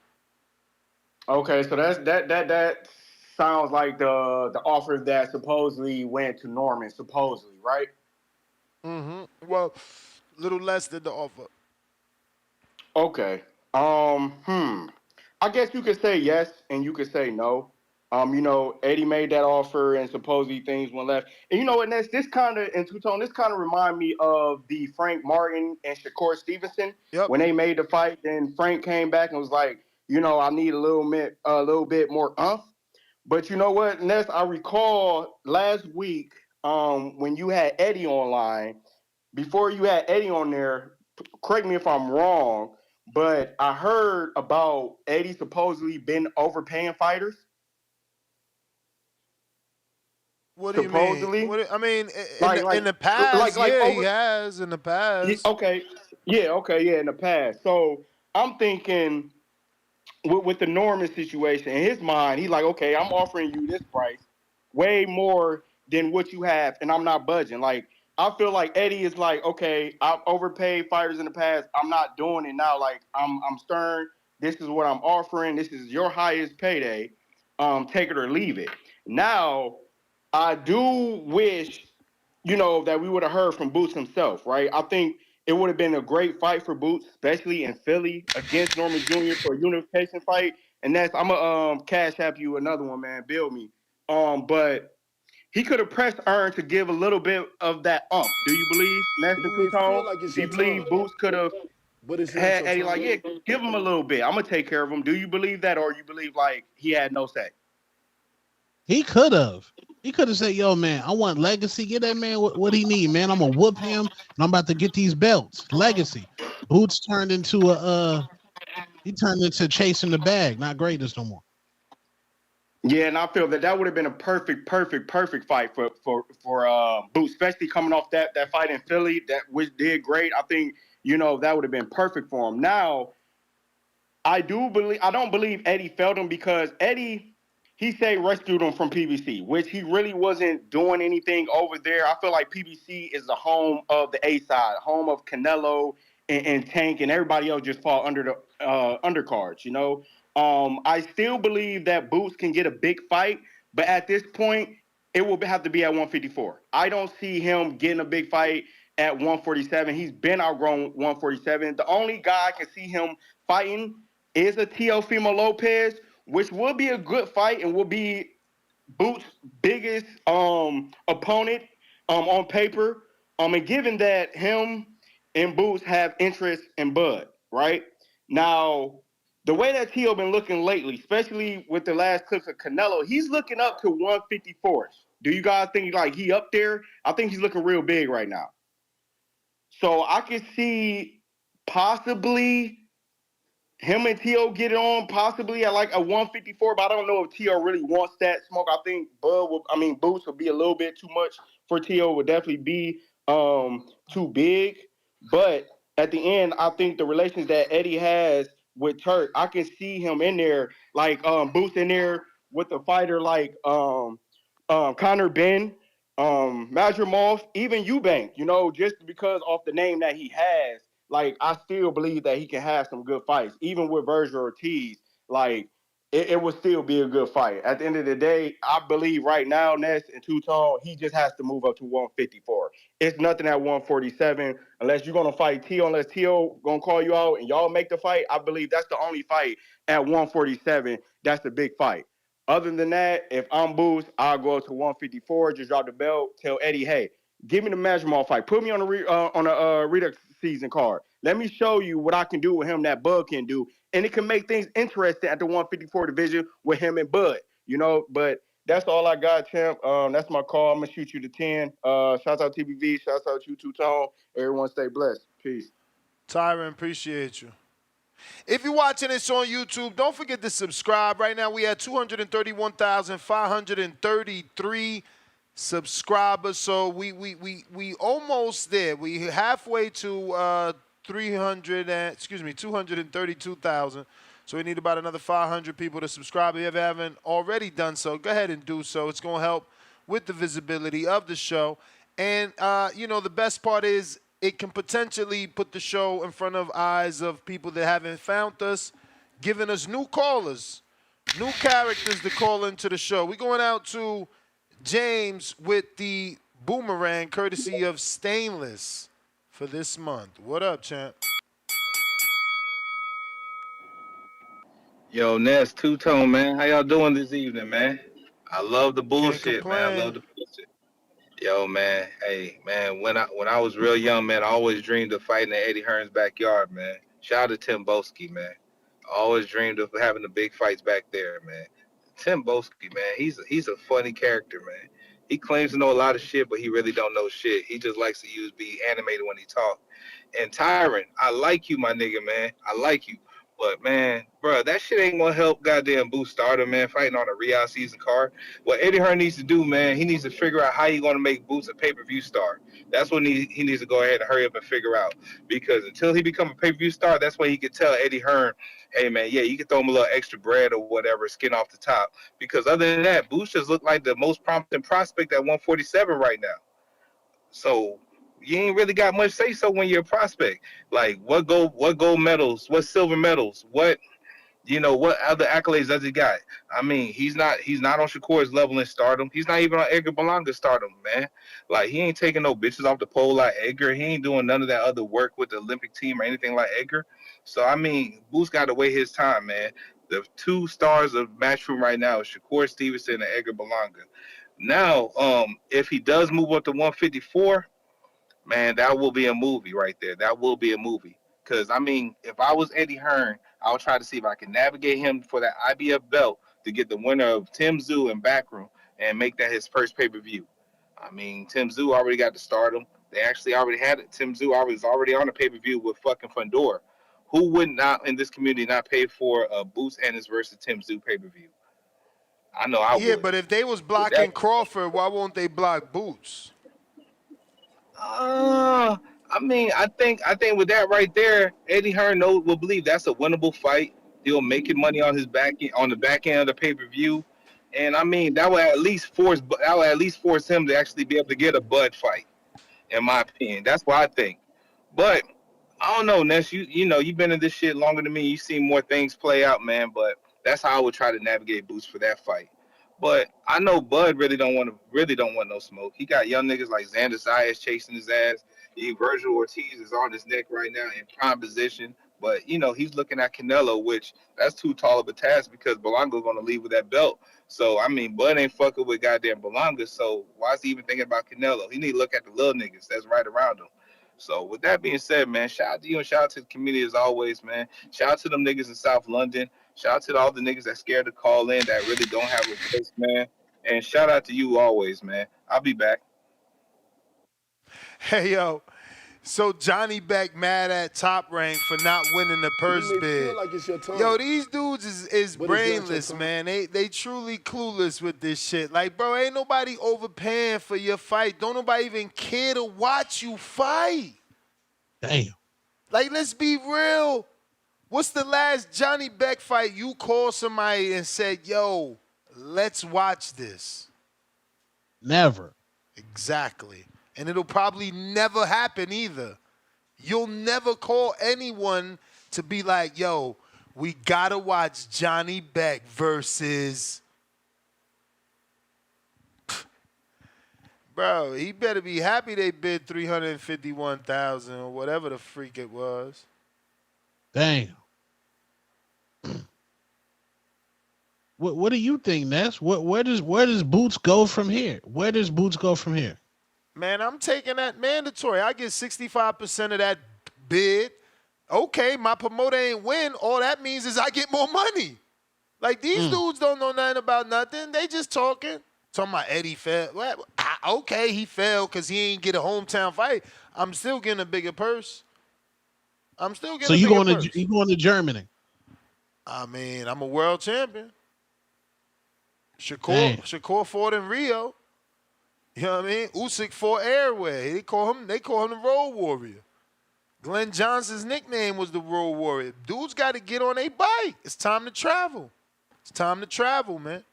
Okay, so that sounds like the offer that supposedly went to Norman, supposedly, right? Well, little less than the offer. Okay. I guess you could say yes and you could say no. Eddie made that offer and supposedly things went left. And and this kind of in two-tone, this kind of remind me of the Frank Martin and Shakur Stevenson when they made the fight. Then Frank came back and was like, I need a little bit more umph. But you know what, Ness, I recall last week when you had Eddie online, before you had Eddie on there, correct me if I'm wrong, but I heard about Eddie supposedly been overpaying fighters. What do you mean? In the past, he has in the past. Okay, in the past. So I'm thinking with the Norman situation, in his mind, he's like, okay, I'm offering you this price, way more than what you have, and I'm not budging. Like, I feel like Eddie is like, okay, I've overpaid fighters in the past. I'm not doing it now. Like, I'm stern. This is what I'm offering. This is your highest payday. Take it or leave it. Now, I do wish, that we would have heard from Boots himself, right? I think it would have been a great fight for Boots, especially in Philly against Norman Jr. for a unification fight. And I'm gonna cash app you another one, man. Build me. But he could have pressed Hearn to give a little bit of that ump. Do you believe? That's the two-tone. Do you believe Boots could have had Eddie like, yeah, give him a little bit. I'm gonna take care of him. Do you believe that, or you believe like he had no say? He could have. He could have said, yo, man, I want legacy. Get that man what he need, man. I'm going to whoop him, and I'm about to get these belts. Legacy. Boots turned into chasing the bag, not greatness no more. Yeah, and I feel that would have been a perfect fight for Boots, especially coming off that fight in Philly, which did great. I think, that would have been perfect for him. Now, I don't believe Eddie failed him because Eddie, he rescued him from PBC, which he really wasn't doing anything over there. I feel like PBC is the home of the A side, home of Canelo and Tank, and everybody else just fall under the undercards, I still believe that Boots can get a big fight, but at this point, it will have to be at 154. I don't see him getting a big fight at 147. He's been outgrown 147. The only guy I can see him fighting is a Teofimo Lopez, which will be a good fight and will be Boots' biggest opponent on paper. And given that him and Boots have interest in Bud, right? Now, the way that Teo been looking lately, especially with the last clips of Canelo, he's looking up to 154s. Do you guys think like he up there? I think he's looking real big right now. So I can see possibly him and T.O. get it on possibly at like a 154, but I don't know if T.O. really wants that smoke. I think Boots would be a little bit too much for T.O. Would definitely be too big. But at the end, I think the relations that Eddie has with Turk, I can see him in there, like Boots in there with a fighter like Conor Benn, Madrimov, even Eubank, just because off the name that he has. Like, I still believe that he can have some good fights. Even with Virgil Ortiz, like, it would still be a good fight. At the end of the day, I believe right now, Ness and Two-Tone, he just has to move up to 154. It's nothing at 147 unless you're going to fight T.O. Unless T.O. going to call you out and y'all make the fight, I believe that's the only fight at 147 that's the big fight. Other than that, if I'm Boost, I'll go up to 154, just drop the belt, tell Eddie, hey, give me the Madrimov fight. Put me on a Redux season card. Let me show you what I can do with him that Bud can do. And it can make things interesting at the 154 division with him and Bud, But that's all I got, champ. That's my call. I'm going to shoot you to 10. Shouts out TBV. Shouts out you, Two-Tone. Everyone stay blessed. Peace. Tyron, appreciate you. If you're watching this on YouTube, don't forget to subscribe. Right now, we have 231,533 subscribers, so we almost there. We halfway to 232,000. So we need about another 500 people to subscribe. If you haven't already done so, go ahead and do so. It's going to help with the visibility of the show. And, the best part is it can potentially put the show in front of eyes of people that haven't found us, giving us new callers, new characters to call into the show. We're going out to James with the boomerang, courtesy of Stainless, for this month. What up, champ? Yo, Ness, two-tone, man. How y'all doing this evening, man? I love the bullshit, man. I love the bullshit. Yo, man. Hey, man. When I was real young, man, I always dreamed of fighting in Eddie Hearn's backyard, man. Shout out to Tim Boski, man. I always dreamed of having the big fights back there, man. Tim Boski, man. He's a funny character, man. He claims to know a lot of shit, but he really don't know shit. He just likes to be animated when he talk. And Tyron, I like you, my nigga, man. I like you. But, man, bro, that shit ain't going to help goddamn boost stardom, man, fighting on a Riyadh season card. What Eddie Hearn needs to do, man, he needs to figure out how he's going to make Boots a pay-per-view star. That's what he needs to go ahead and hurry up and figure out. Because until he become a pay-per-view star, that's when he can tell Eddie Hearn, hey, man, yeah, you can throw him a little extra bread or whatever, skin off the top. Because other than that, Boots just look like the most promising prospect at 147 right now. So you ain't really got much say so when you're a prospect. Like what gold medals, what silver medals, what other accolades does he got? I mean, he's not on Shakur's level in stardom. He's not even on Edgar Berlanga's stardom, man. Like he ain't taking no bitches off the pole like Edgar. He ain't doing none of that other work with the Olympic team or anything like Edgar. So I mean, Boots got to wait his time, man. The two stars of Matchroom right now is Shakur Stevenson and Edgar Berlanga. Now, if he does move up to 154, man, that will be a movie right there. That will be a movie. Because, I mean, if I was Eddie Hearn, I would try to see if I can navigate him for that IBF belt to get the winner of Tim Tszyu and Backroom and make that his first pay-per-view. I mean, Tim Tszyu already got the stardom. They actually already had it. Tim Tszyu was already on a pay-per-view with fucking Fundora. Who would not, in this community, not pay for a Boots Ennis versus Tim Tszyu pay-per-view? I know I would. Yeah, but if they was blocking Crawford, why won't they block Boots? I mean, I think with that right there, Eddie Hearn will believe that's a winnable fight. He'll make it money on the back end of the pay-per-view, and I mean that will at least force him to actually be able to get a Bud fight. In my opinion, that's what I think. But I don't know, Ness. You've been in this shit longer than me. You've seen more things play out, man. But that's how I would try to navigate Boots for that fight. But I know Bud really don't want no smoke. He got young niggas like Xander Zayas chasing his ass. Virgil Ortiz is on his neck right now in prime position. But, he's looking at Canelo, which that's too tall of a task because Berlanga's going to leave with that belt. So, I mean, Bud ain't fucking with goddamn Berlanga. So, why is he even thinking about Canelo? He need to look at the little niggas that's right around him. So, with that being said, man, shout out to you and shout out to the community as always, man. Shout out to them niggas in South London. Shout out to all the niggas that scared to call in that really don't have a voice, man. And shout out to you always, man. I'll be back. Hey, yo. So Johnny Beck mad at Top Rank for not winning the purse bid. Like it's your turn. Yo, these dudes is brainless, man. They truly clueless with this shit. Like, bro, ain't nobody overpaying for your fight. Don't nobody even care to watch you fight. Damn. Like, let's be real. What's the last Johnny Beck fight you called somebody and said, yo, let's watch this? Never. Exactly. And it'll probably never happen either. You'll never call anyone to be like, yo, we got to watch Johnny Beck versus... Bro, he better be happy they bid $351,000 or whatever the freak it was. Damn. What do you think, Ness? Where does Boots go from here? Where does Boots go from here? Man, I'm taking that mandatory. I get 65% of that bid. Okay, my promoter ain't win. All that means is I get more money. Like, these dudes don't know nothing about nothing. They just talking. Talking about Eddie fell. Well, okay, he fell because he ain't get a hometown fight. I'm still getting a bigger purse. I'm still getting a bigger purse. So you going to Germany? I mean, I'm a world champion. Shakur fought in Rio. You know what I mean? Usyk fought Airway. They call him the Road Warrior. Glenn Johnson's nickname was the Road Warrior. Dudes got to get on a bike. It's time to travel. It's time to travel, man.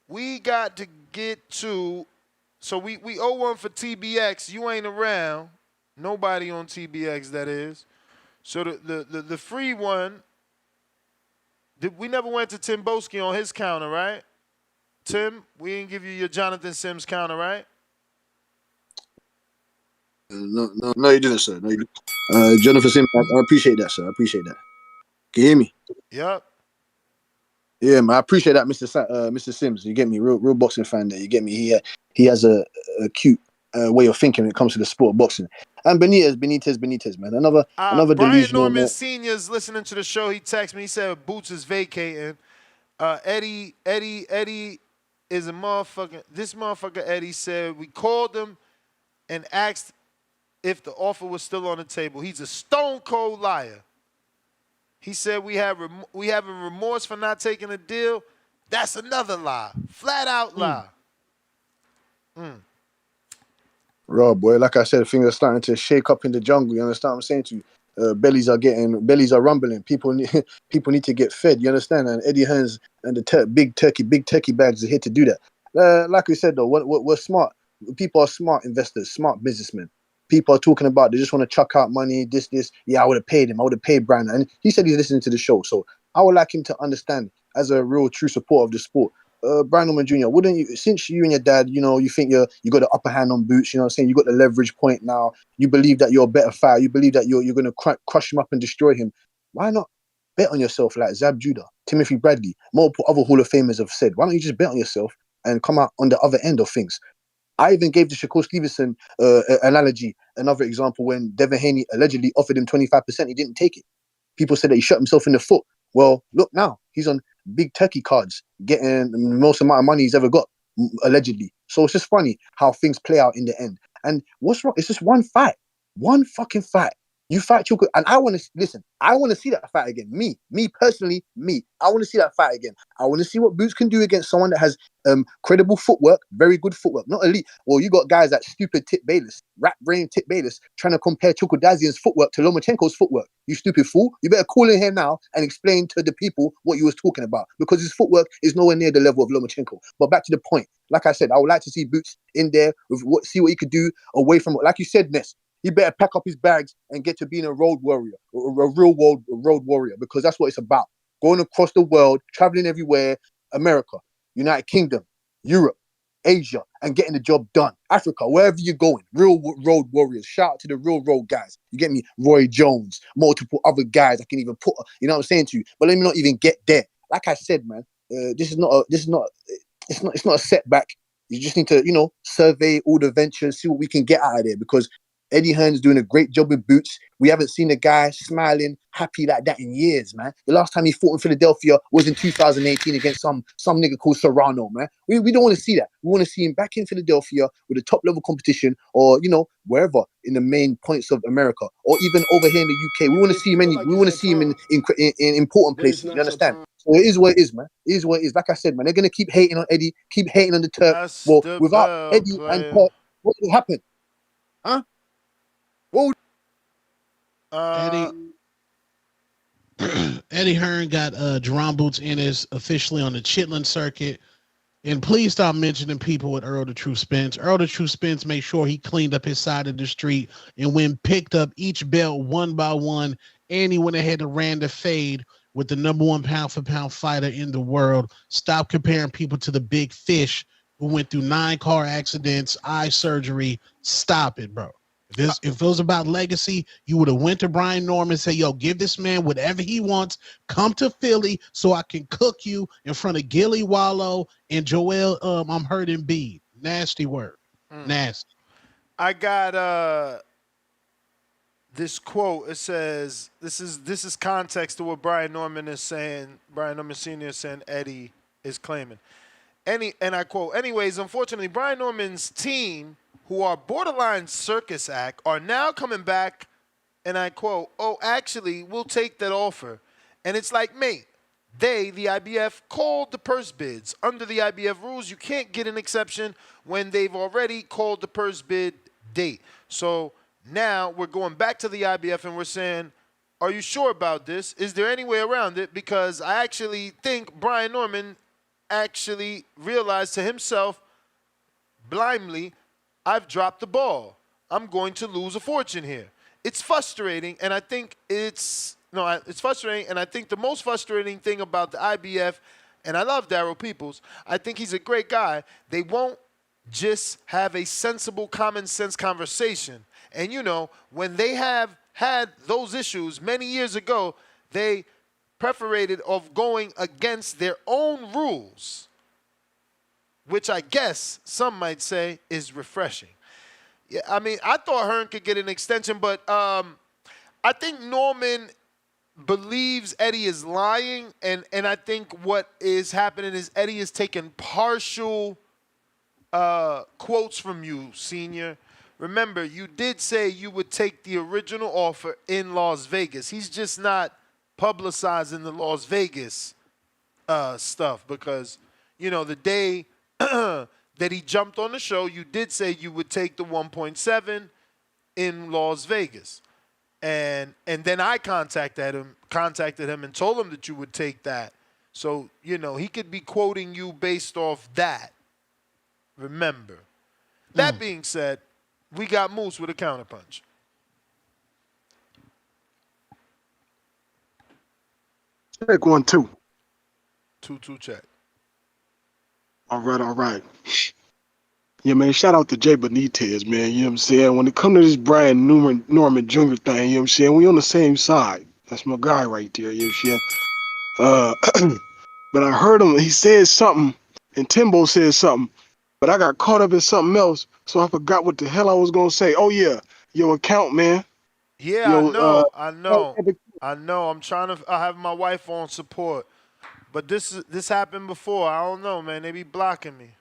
We got to get to. So we owe one for TBX. You ain't around. Nobody on TBX, that is. So the free one. We never went to Tim Boski on his counter, right? Tim, we didn't give you your Jonathan Sims counter, right? No, you didn't, sir. No, you didn't. Jonathan Sims, I appreciate that, sir. I appreciate that. Can you hear me? Yep. Yeah, man, I appreciate that, Mr. Sims. You get me, real boxing fan. There, you get me. He has a cute way of thinking when it comes to the sport of boxing. And Benitez, man. Another Brian delusional Norman man. Sr.'s listening to the show. He texted me. He said Boots is vacating. Eddie is a motherfucker. This motherfucker Eddie said we called him and asked if the offer was still on the table. He's a stone cold liar. He said we have remorse for not taking a deal. That's another lie. Flat out lie. Raw, boy, like I said, things are starting to shake up in the jungle. You understand what I'm saying to you? Bellies are rumbling. People need to get fed. You understand? And Eddie Hearns and the big turkey bags are here to do that. Like we said though, we're smart. People are smart investors, smart businessmen. People are talking about they just want to chuck out money. This. Yeah, I would have paid him. I would have paid Brian. And he said he's listening to the show. So I would like him to understand, as a real true supporter of the sport, Brian Norman Jr., wouldn't you, since you and your dad, you think you got the upper hand on Boots, you know what I'm saying? You got the leverage point now. You believe that you're a better fighter. You believe that you're going to crush him up and destroy him. Why not bet on yourself like Zab Judah, Timothy Bradley, multiple other Hall of Famers have said? Why don't you just bet on yourself and come out on the other end of things? I even gave the Shakur Stevenson analogy, another example, when Devin Haney allegedly offered him 25%. He didn't take it. People said that he shot himself in the foot. Well, look now, he's on big turkey cards, getting the most amount of money he's ever got, allegedly. So it's just funny how things play out in the end. And what's wrong? It's just one fight. One fucking fight. You fight Chukwu, and I want to listen. I want to see that fight again. Me personally. I want to see that fight again. I want to see what Boots can do against someone that has credible footwork, very good footwork, not elite. Well, you got guys like stupid Tip Bayless, rat brain Tip Bayless, trying to compare Chukzhadzhian's footwork to Lomachenko's footwork. You stupid fool! You better call in here now and explain to the people what you was talking about, because his footwork is nowhere near the level of Lomachenko. But back to the point. Like I said, I would like to see Boots in there with see what he could do away from, like you said, Ness. He better pack up his bags and get to being a road warrior, a real world road warrior, because that's what it's about. Going across the world, traveling everywhere, America, United Kingdom, Europe, Asia, and getting the job done. Africa, wherever you're going, real road warriors. Shout out to the real road guys. You get me? Roy Jones, multiple other guys I can even put, you know what I'm saying to you? But let me not even get there. Like I said, man, it's not a setback. You just need to, survey all the ventures, see what we can get out of there, because Eddie Hearn's doing a great job with Boots. We haven't seen a guy smiling, happy like that in years, man. The last time he fought in Philadelphia was in 2018 against some nigga called Serrano, man. We don't want to see that. We want to see him back in Philadelphia with a top level competition, or wherever in the main points of America, or even over here in the UK. We want to see him. We want to see him in important places. You understand? So it is what it is, man. It is what it is. Like I said, man, they're gonna keep hating on Eddie, keep hating on the Turk. That's well, the without Eddie player. and Turk, what will happen? Huh? Eddie Hearn got Jaron Boots Ennis officially on the Chitlin circuit. And please stop mentioning people with Earl the True Spence. Earl the True Spence made sure he cleaned up his side of the street and when picked up each belt one by one, and he went ahead and ran the fade with the #1 pound-for-pound fighter in the world. Stop comparing people to the big fish who went through 9 car accidents, eye surgery. Stop it, bro. If it was about legacy, you would have went to Brian Norman and said, yo, give this man whatever he wants. Come to Philly so I can cook you in front of Gilly Wallow and Joel I'm hurt Embiid. Nasty word. Nasty. I got this quote. It says, this is context to what Brian Norman is saying. Brian Norman Sr. is saying Eddie is claiming. And I quote, anyways, unfortunately, Brian Norman's team, who are borderline circus act, are now coming back, and I quote, oh, actually, we'll take that offer. And it's like, mate, they, the IBF, called the purse bids. Under the IBF rules, you can't get an exception when they've already called the purse bid date. So Now we're going back to the IBF and we're saying, are you sure about this? Is there any way around it? Because I actually think Brian Norman actually realized to himself blindly, I've dropped the ball. I'm going to lose a fortune here. It's frustrating, and I think it's frustrating, and I think the most frustrating thing about the IBF, and I love Darryl Peoples, I think he's a great guy. They won't just have a sensible, common sense conversation. And when they have had those issues many years ago, they preferated of going against their own rules, which I guess some might say is refreshing. Yeah, I mean, I thought Hearn could get an extension, but I think Norman believes Eddie is lying, and I think what is happening is Eddie is taking partial quotes from you, Senior. Remember, you did say you would take the original offer in Las Vegas. He's just not publicizing the Las Vegas stuff because, the day that he jumped on the show, you did say you would take the 1.7 in Las Vegas. And then I contacted him and told him that you would take that. So, he could be quoting you based off that. Remember. That being said, we got Moose with a counterpunch. Check 1, 2. 2-2 check. All right. Yeah, man, shout out to Jay Benitez, man. You know what I'm saying? When it comes to this Brian Norman Jr. thing, you know what I'm saying? We on the same side. That's my guy right there, you know what I'm saying? But I heard him, he said something, and Timbo said something, but I got caught up in something else, so I forgot what the hell I was going to say. Oh, yeah, your account, man. Yeah, I know. I have my wife on support. But this happened before. I don't know, man. They be blocking me.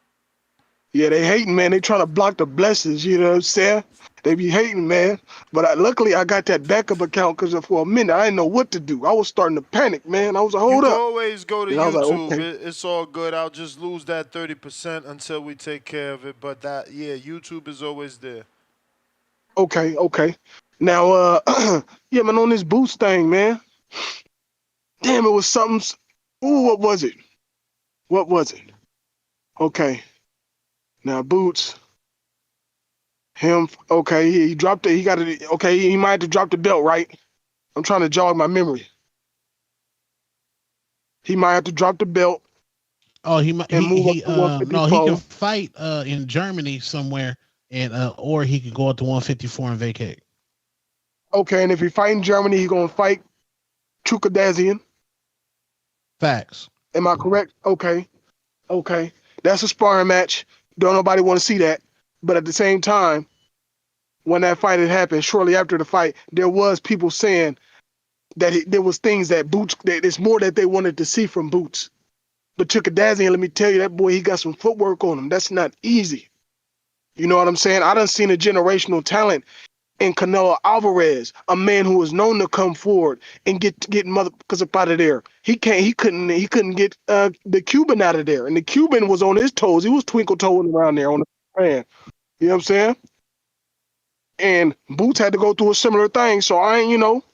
Yeah, they hating, man. They trying to block the blessings, you know what I'm saying? They be hating, man. But luckily, I got that backup account because for a minute, I didn't know what to do. I was starting to panic, man. I was like, hold up. You can always go to and YouTube. I was like, okay. It's all good. I'll just lose that 30% until we take care of it. But YouTube is always there. Okay. Now, yeah, man, on this Boots thing, man. Damn, it was something. Ooh, what was it? Okay. Now, Boots. Him, okay, he dropped it. He got it. Okay, he might have to drop the belt, right? I'm trying to jog my memory. He might have to drop the belt. Oh, he might. He can no, fight in Germany somewhere, and or he could go up to 154 and vacate. Okay, and if he fight in Germany, he's gonna fight Chukzhadzhian. Facts. Am I correct? Okay. That's a sparring match. Don't nobody want to see that. But at the same time, when that fight had happened, shortly after the fight, there was people saying that there was things that Boots, that it's more that they wanted to see from Boots. But Chukzhadzhian, let me tell you, that boy, he got some footwork on him. That's not easy. You know what I'm saying? I done seen a generational talent in Canelo Alvarez, a man who was known to come forward and get motherfuckers up out of there. He couldn't get the Cuban out of there, and the Cuban was on his toes. He was twinkle toeing around there on the man. You know what I'm saying? And Boots had to go through a similar thing, so I ain't,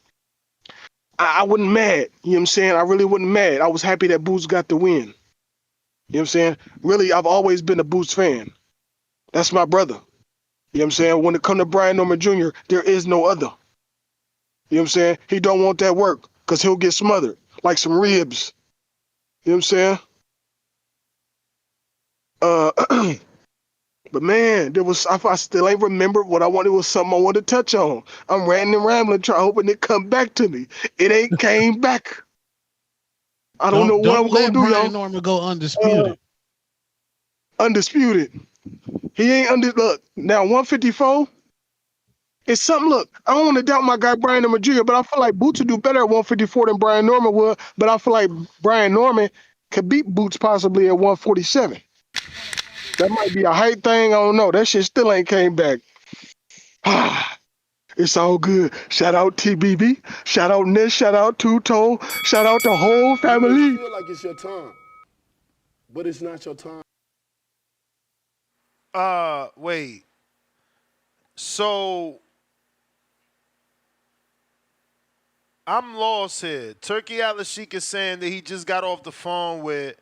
I wasn't mad. You know what I'm saying? I really wasn't mad. I was happy that Boots got the win. You know what I'm saying? Really, I've always been a Boots fan. That's my brother. You know what I'm saying? When it comes to Brian Norman Jr., there is no other. You know what I'm saying? He don't want that work because he'll get smothered like some ribs. You know what I'm saying? But man, I still ain't remember what I wanted. Was something I wanted to touch on. I'm ranting and rambling, hoping it come back to me. It ain't came back. I don't know what I'm gonna do, y'all. Don't let Brian Norman go undisputed. Undisputed. He ain't look, now 154. It's something. Look, I don't want to doubt my guy Brian Norman Jr., but I feel like Boots would do better at 154 than Brian Norman would. But I feel like Brian Norman could beat Boots possibly at 147. That might be a height thing. I don't know. That shit still ain't came back. It's all good. Shout out TBB. Shout out Ness. Shout out Two Tone. Shout out the whole family. You may feel like it's your time, but it's not your time. Wait. So I'm lost here. Turkey Al-Ashik is saying that he just got off the phone with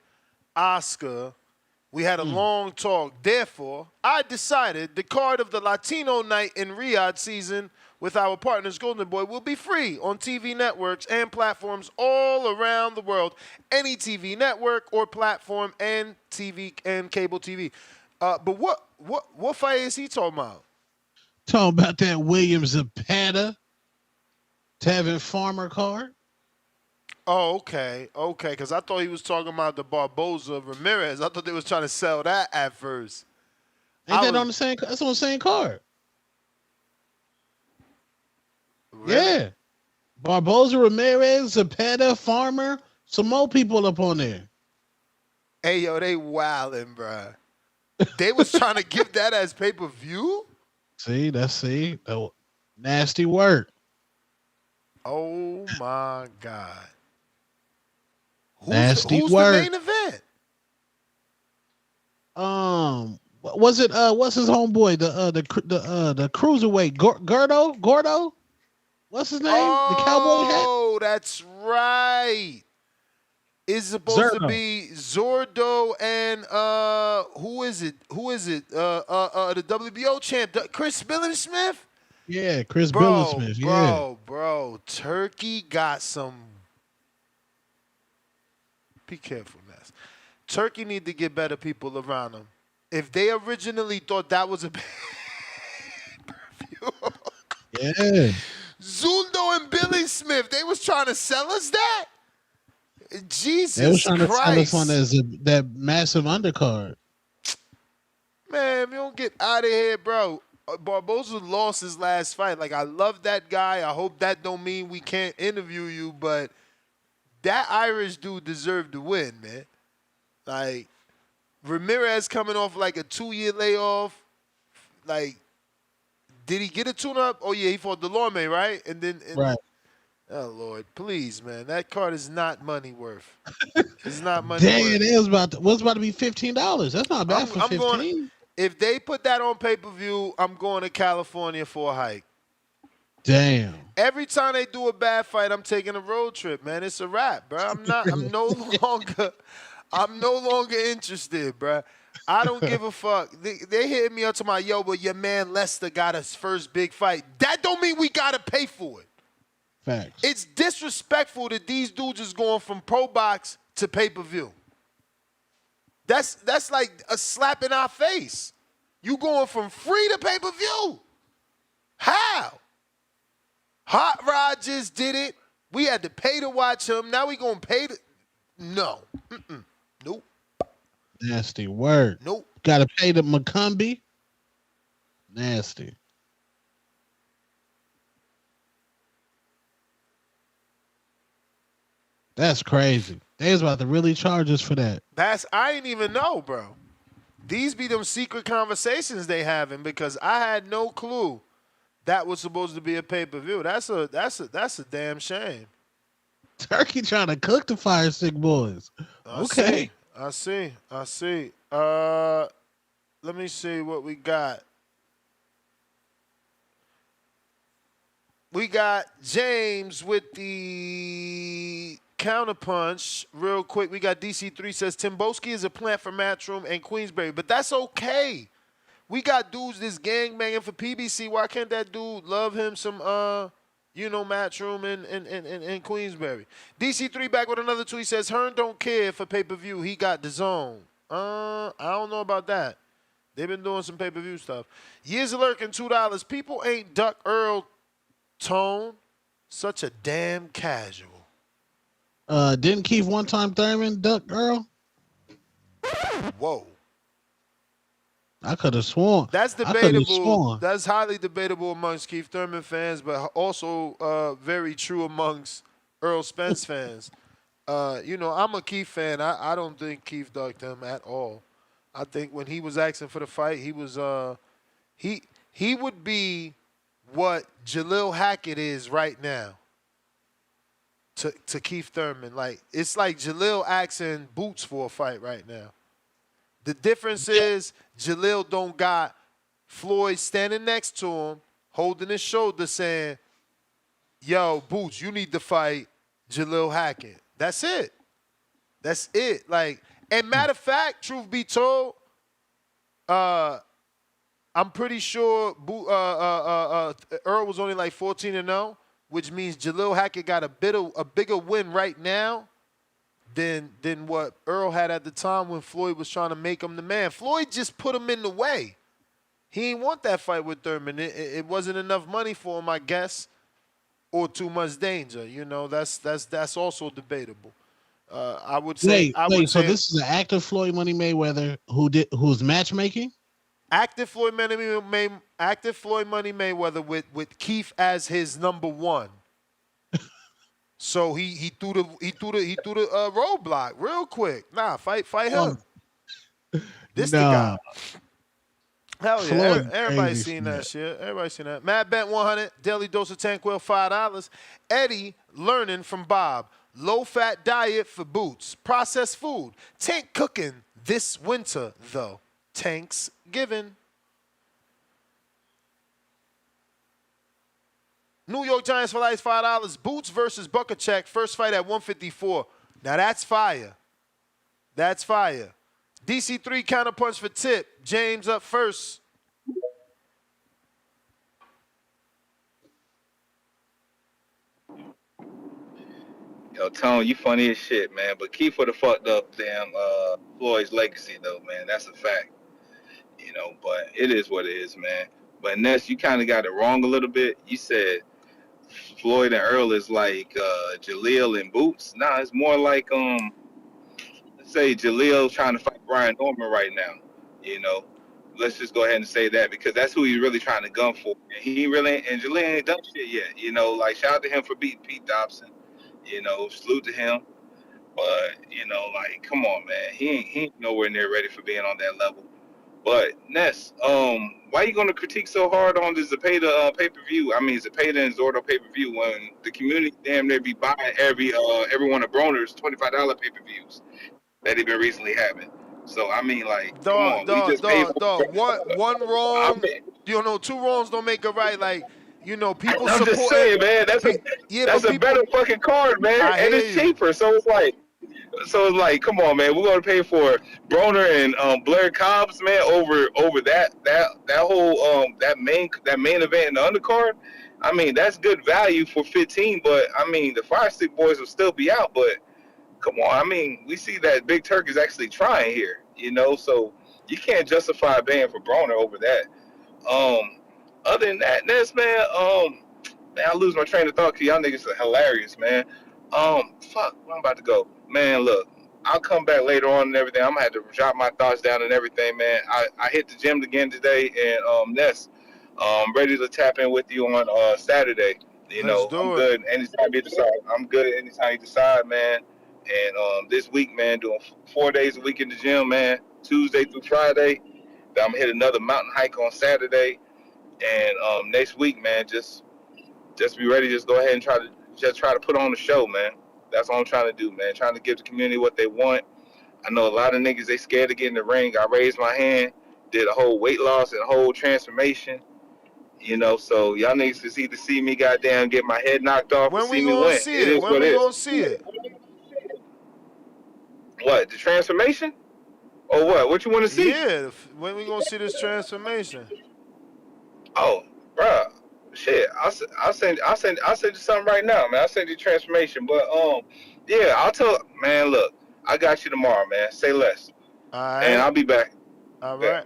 Oscar. We had a long talk. Therefore, I decided the card of the Latino night in Riyadh season with our partners Golden Boy will be free on TV networks and platforms all around the world. Any TV network or platform and TV and cable TV. But what fight is he talking about? Talking about that Williams Zapata Tevin Farmer card. Oh, okay, because I thought he was talking about the Barboza Ramirez. I thought they was trying to sell that at first. Ain't that on the same? That's on the same card. Really? Yeah, Barboza Ramirez, Zapata Farmer, some more people up on there. Hey, yo, they wildin', bruh. They was trying to give that as pay-per-view? See. Oh, nasty work. Oh, my God. Who's work. the main event? Was it what's his homeboy? The cruiserweight Gordo? What's his name? The cowboy hat? Oh, that's right. It's supposed to be Zordo and who is it? The WBO champ, Chris Billingsley? Yeah, Chris Billingsley. Yeah. Bro, Turkey got some. Be careful, Ness. Turkey need to get better people around him. If they originally thought that was a pay-per-view, yeah. Zuldo and Billy Smith, they was trying to sell us that? Jesus They was trying Christ. to sell us on that massive undercard. Man, we don't get out of here, bro. Barboza lost his last fight. Like, I love that guy. I hope that don't mean we can't interview you, but that Irish dude deserved to win, man. Like, Ramirez coming off like a 2-year layoff. Like, did he get a tune-up? Oh, yeah, he fought Delorme, right? Right. Oh, Lord, please, man. That card is not money worth. It's not money Dang, worth. it was about to be $15. That's not bad for 15. If they put that on pay-per-view, I'm going to California for a hike. Damn. Every time they do a bad fight, I'm taking a road trip, man. It's a wrap, bro. I'm no longer interested, bro. I don't give a fuck. They hit me up to my but your man Lester got his first big fight. That don't mean we gotta pay for it. Facts. It's disrespectful that these dudes is going from pro box to pay-per-view. That's like a slap in our face. You going from free to pay-per-view. How? Hot Rod just did it. We had to pay to watch him. Now we gonna pay to... No. Nope. Nasty word. Nope. Gotta pay the McCumbee. Nasty. That's crazy. They was about to really charge us for that. I ain't even know, bro. These be them secret conversations they having because I had no clue that was supposed to be a pay-per-view. That's a damn shame. Turkey trying to cook the Fire Stick Boys. Okay. I see. Let me see what we got. We got James with the counterpunch real quick. We got DC3 says Timboski is a plant for Matchroom and Queensberry, but that's okay. We got dudes this gang banging for PBC. Why can't that dude love him some Matchroom and Queensberry? DC3 back with another tweet says Hearn don't care for pay-per-view. He got the zone. I don't know about that. They've been doing some pay-per-view stuff. Years of lurking $2. People ain't Duck Earl tone. Such a damn casual. Didn't Keith one time Thurman duck Earl? Whoa. I could have sworn. That's debatable. That's highly debatable amongst Keith Thurman fans, but also very true amongst Earl Spence fans. I'm a Keith fan. I don't think Keith ducked him at all. I think when he was asking for the fight, he was he would be what Jalil Hackett is right now to Keith Thurman. Like, it's like Jalil asking Boots for a fight right now. The difference is Jalil don't got Floyd standing next to him, holding his shoulder saying, yo, Boots, you need to fight Jalil Hackett. That's it. That's it. Like, and matter of fact, truth be told, I'm pretty sure Earl was only like 14-0, which means Jalil Hackett got a bigger win right now than what Earl had at the time when Floyd was trying to make him the man. Floyd just put him in the way. He didn't want that fight with Thurman. It wasn't enough money for him, I guess, or too much danger. You know, that's also debatable. I would say. So this is an active Floyd Money Mayweather who's matchmaking. Active Floyd Money Mayweather with Keith as his number one. So he threw the roadblock real quick. Nah, fight him. The guy. Hell yeah! Everybody's seen that shit. Everybody's seen that. Matt Bent 100. Daily dose of Tanquil $5. Eddie learning from Bob. Low fat diet for Boots. Processed food. Tank cooking this winter though. Tanks given. New York Giants for life $5. Boots versus Bukacek. First fight at 154. Now that's fire. That's fire. DC3 counterpunch for Tip. James up first. Yo, Tone, you funny as shit, man. But Keith would have fucked up damn Floyd's legacy, though, man. That's a fact. You know, but it is what it is, man. But Ness, you kind of got it wrong a little bit. You said Floyd and Earl is like Jaleel and Boots. Nah, it's more like let's say Jaleel trying to fight Brian Norman right now. You know, let's just go ahead and say that because that's who he's really trying to gun for. And Jaleel ain't done shit yet. You know, like shout out to him for beating Pete Dobson. You know, salute to him. But you know, like, come on, man, he ain't nowhere near ready for being on that level. But Ness, why you gonna critique so hard on the Zepeda pay-per-view? I mean, Zepeda and Zordo pay-per-view when the community damn near be buying every one of Broner's $25 pay-per-views that they've been recently having. So I mean, like, come on, we just paid for one wrong. You know, two wrongs don't make a right. Like, you know, people. I'm just saying, man, that's a better fucking card, man, and it's cheaper. So it's like, come on, man, we're gonna pay for Broner and Blair Cobbs, man, over that whole that main event in the undercard. I mean, that's good value for 15, but I mean, the Fire Stick Boys will still be out, but come on, I mean, we see that Big Turk is actually trying here, you know, so you can't justify paying for Broner over that. Other than that, Ness, man, I lose my train of thought because y'all niggas are hilarious, man. Fuck, where I'm about to go. Man, look, I'll come back later on and everything. I'm gonna have to jot my thoughts down and everything, man. I hit the gym again today, and Ness, ready to tap in with you on Saturday. You know, I'm good anytime you decide. I'm good at anytime you decide, man. And this week, man, doing 4 days a week in the gym, man, Tuesday through Friday. Then I'm gonna hit another mountain hike on Saturday. And next week, man, just be ready. Just go ahead and try to put on the show, man. That's all I'm trying to do, man. Trying to give the community what they want. I know a lot of niggas, they scared to get in the ring. I raised my hand, did a whole weight loss and a whole transformation. You know, so y'all niggas just either see me goddamn get my head knocked off or see me win. When we gonna see it? What, the transformation? Or what? What you want to see? Yeah, when we gonna see this transformation? Oh, bruh. Shit, I'll send you something right now, man. I'll send you transformation. But yeah, I'll tell man, look, I got you tomorrow, man. Say less. All right. And I'll be back. All right.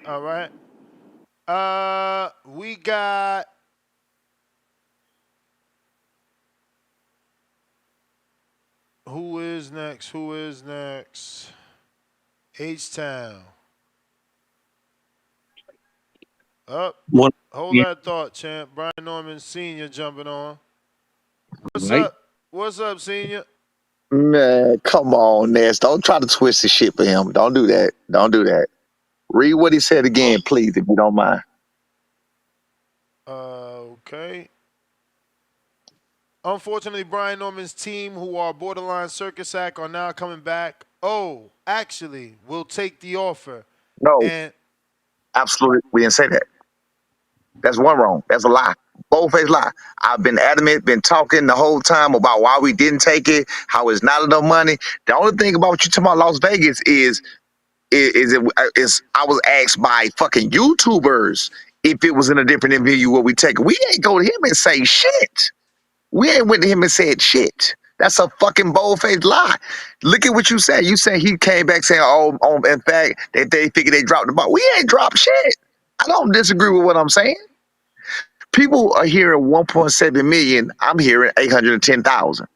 We got who is next? H-Town. Up. Hold that thought, champ. Brian Norman Sr. jumping on. What's up, Senior? Man, come on, Ness. Don't try to twist the shit for him. Don't do that. Read what he said again, please, if you don't mind. Okay. Unfortunately, Brian Norman's team, who are borderline circus act, are now coming back. Oh, actually, we'll take the offer. No. Absolutely. We didn't say that. That's one wrong. That's a lie. Bold-faced lie. I've been adamant, been talking the whole time about why we didn't take it, how it's not enough money. The only thing about what you talking about Las Vegas is I was asked by fucking YouTubers if it was in a different venue where we take it. We ain't go to him and say shit. We ain't went to him and said shit. That's a fucking bold-faced lie. Look at what you said. You said he came back saying, in fact, that they figured they dropped the ball. We ain't dropped shit. I don't disagree with what I'm saying. People are hearing 1.7 million. I'm hearing 810,000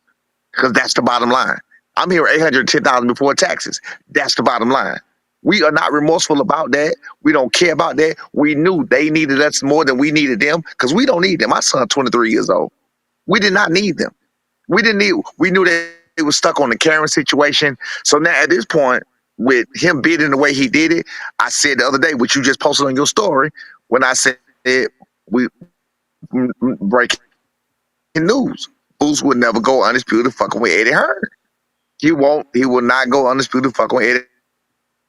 because that's the bottom line. I'm hearing 810,000 before taxes. That's the bottom line. We are not remorseful about that. We don't care about that. We knew they needed us more than we needed them because we don't need them. My son's 23 years old. We did not need them. We knew that they were stuck on the Karen situation. So now at this point, with him bidding the way he did it, I said the other day, what you just posted on your story, when I said we breaking news, Boost would never go undisputed fucking with Eddie Hearn. He will not go undisputed fucking with Eddie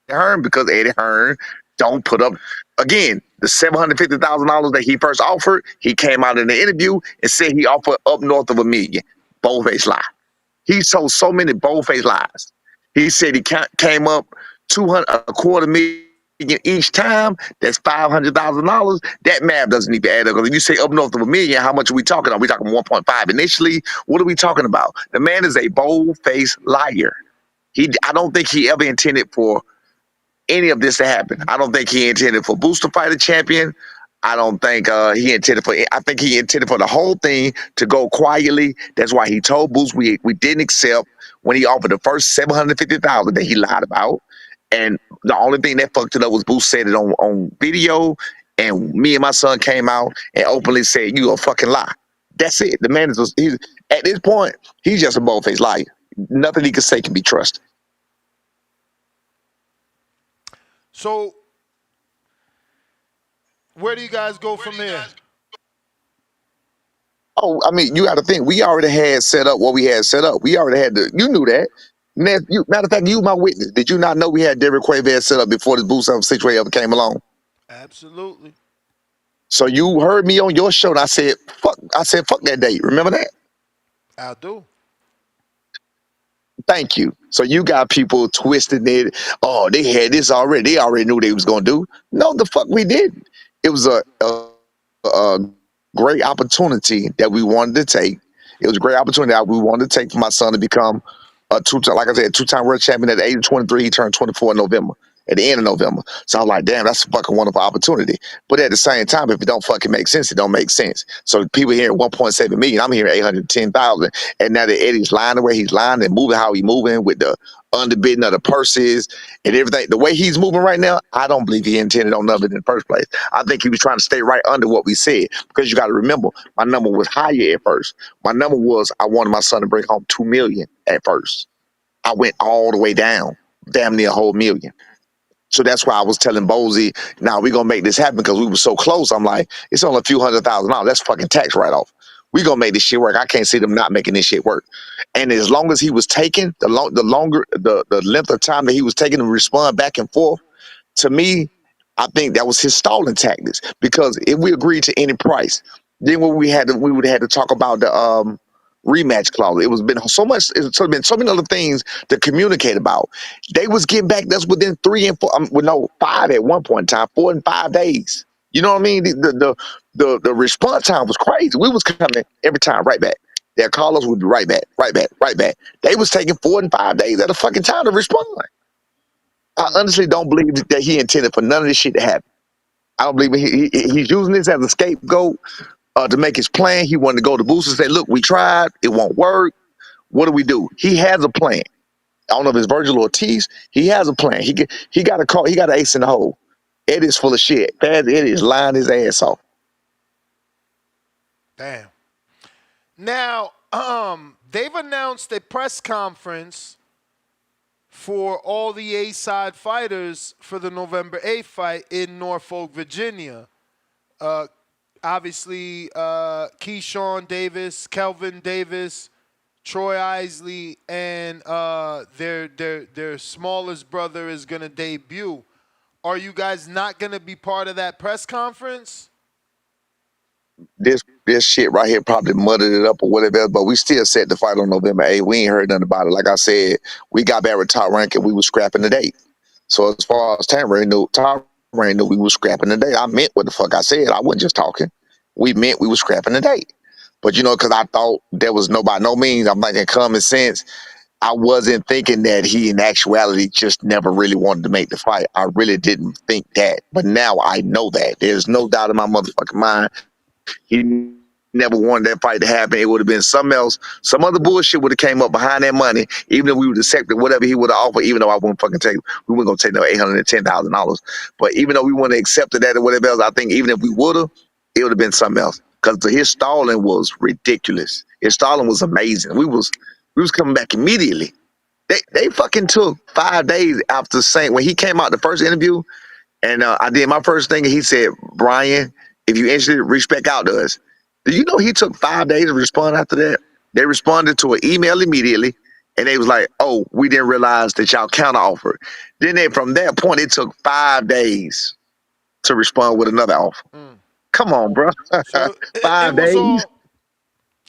Hearn because Eddie Hearn don't put up, again, the $750,000 that he first offered. He came out in the interview and said he offered up north of $1 million. Bold-faced lie. He told so many bold-faced lies. He said he came up $225,000 each time. That's $500,000. That math doesn't even add up. Because if you say up north of $1 million, how much are we talking? Are we talking 1.5 initially? What are we talking about? The man is a bold-faced liar. I don't think he ever intended for any of this to happen. I don't think he intended for Boost to fight a champion. I don't think he intended for. I think he intended for the whole thing to go quietly. That's why he told Boost we didn't accept when he offered the first $750,000 that he lied about. And the only thing that fucked it up was Boost said it on video, and me and my son came out and openly said, "You a fucking lie." That's it. The man is at this point, he's just a bold-faced liar. Nothing he can say can be trusted. So, where do you guys go from there? Oh, I mean, you got to think. We already had set up what we had set up. We already had you knew that. Matter of fact, you my witness. Did you not know we had Derek Quaver set up before this Boost situation ever came along? Absolutely. So you heard me on your show, and I said, fuck that date. Remember that? I do. Thank you. So you got people twisting it. Oh, they had this already. They already knew they was gonna do. No, the fuck we didn't. It was a great opportunity that we wanted to take. It was a great opportunity that we wanted to take for my son to become a two-time, like I said, two-time world champion at the age of 23. He turned 24 in November, at the end of November. So I was like, damn, that's a fucking wonderful opportunity. But at the same time, if it don't fucking make sense, it don't make sense. So people hearing 1.7 million, I'm hearing 810,000. And now that Eddie's lying the way he's lying and moving how he's moving with the underbidding of the purses and everything, the way he's moving right now, I don't believe he intended on none of it in the first place. I think he was trying to stay right under what we said, because you got to remember, my number was higher at first. My number was I wanted my son to bring home 2 million at first. I went all the way down, damn near a whole million. So that's why I was telling Bozy, now we're going to make this happen, because we were so close. I'm like, it's only a few $100,000. That's fucking tax write-off. We're going to make this shit work. I can't see them not making this shit work. And as long as he was taking, the length of time that he was taking to respond back and forth, to me, I think that was his stalling tactics. Because if we agreed to any price, then we would have had to talk about the rematch clause. It's been so many other things to communicate about. They was getting back that's within 3 and 4, 5 at one point in time, 4 and 5 days. You know what I mean? The response time was crazy. We was coming every time right back. Their callers would be right back, right back, right back. They was taking 4 and 5 days at a fucking time to respond. I honestly don't believe that he intended for none of this shit to happen. I don't believe he's using this as a scapegoat to make his plan. He wanted to go to Boost and say, look, we tried, it won't work. What do? He has a plan. I don't know if it's Virgil Ortiz. He has a plan. He got a call. He got an ace in the hole. Eddie's full of shit. Eddie is lying his ass off. Damn. Now, they've announced a press conference for all the A-side fighters for the November 8th fight in Norfolk, Virginia. Obviously, Keyshawn Davis, Kelvin Davis, Troy Isley, and their smallest brother is going to debut. Are you guys not going to be part of that press conference? this shit right here probably muddled it up or whatever else, but we still set the fight on November 8th. We ain't heard nothing about it. Like I said, we got back with top rank and we was scrapping the date. So as far as top rank knew we was scrapping the date. I meant what the fuck I said. I wasn't just talking. We meant we was scrapping the date. But because I thought there was by no means, I'm like in common sense, I wasn't thinking that he in actuality just never really wanted to make the fight. I really didn't think that. But now I know that. There's no doubt in my motherfucking mind. He never wanted that fight to happen. It would have been something else. Some other bullshit would have came up behind that money, even if we would have accepted whatever he would have offered, even though I wouldn't fucking take, we weren't going to take no $810,000. But even though we wouldn't have accepted that or whatever else, I think even if we would have, it would have been something else. Because his stalling was ridiculous. His stalling was amazing. We was coming back immediately. They fucking took 5 days after saying, when he came out the first interview, and I did my first thing, and he said, Brian, if you interested, reach back out to us. Do you know he took 5 days to respond after that? They responded to an email immediately, and they was like, oh, we didn't realize that y'all counter offered. Then from that point, it took 5 days to respond with another offer. Come on, bro. So 5 days. All,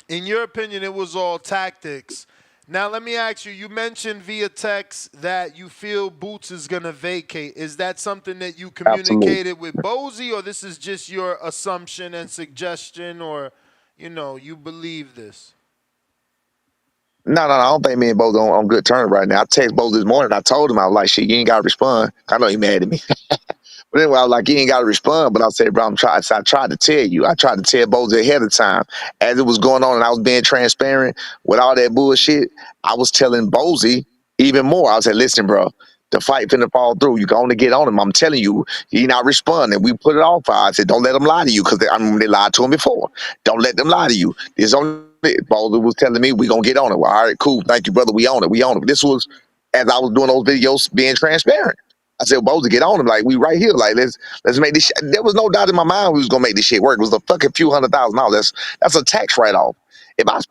in your opinion, it was all tactics. Now, let me ask you, you mentioned via text that you feel Boots is going to vacate. Is that something that you communicated with Bozy, or this is just your assumption and suggestion, or, you believe this? No, I don't think me and Bozy on good terms right now. I texted Bozy this morning. I told him, I was like, shit, you ain't got to respond. I know he mad at me. But anyway, I was like, you ain't got to respond. But I said, bro, I tried to tell you. I tried to tell Bozy ahead of time. As it was going on and I was being transparent with all that bullshit, I was telling Bozy even more. I was like, listen, bro, the fight finna fall through. You can only get on him. I'm telling you, he not responding. We put it off. I said, don't let him lie to you, because they lied to him before. Don't let them lie to you. There's only Bozy was telling me we gonna get on it. Well, all right, cool. Thank you, brother. We on it. This was as I was doing those videos being transparent. I said, Bozy, get on him. Like, we right here. Like, let's make this shit. There was no doubt in my mind we was gonna make this shit work. It was a fucking few $100,000. That's a tax write-off. As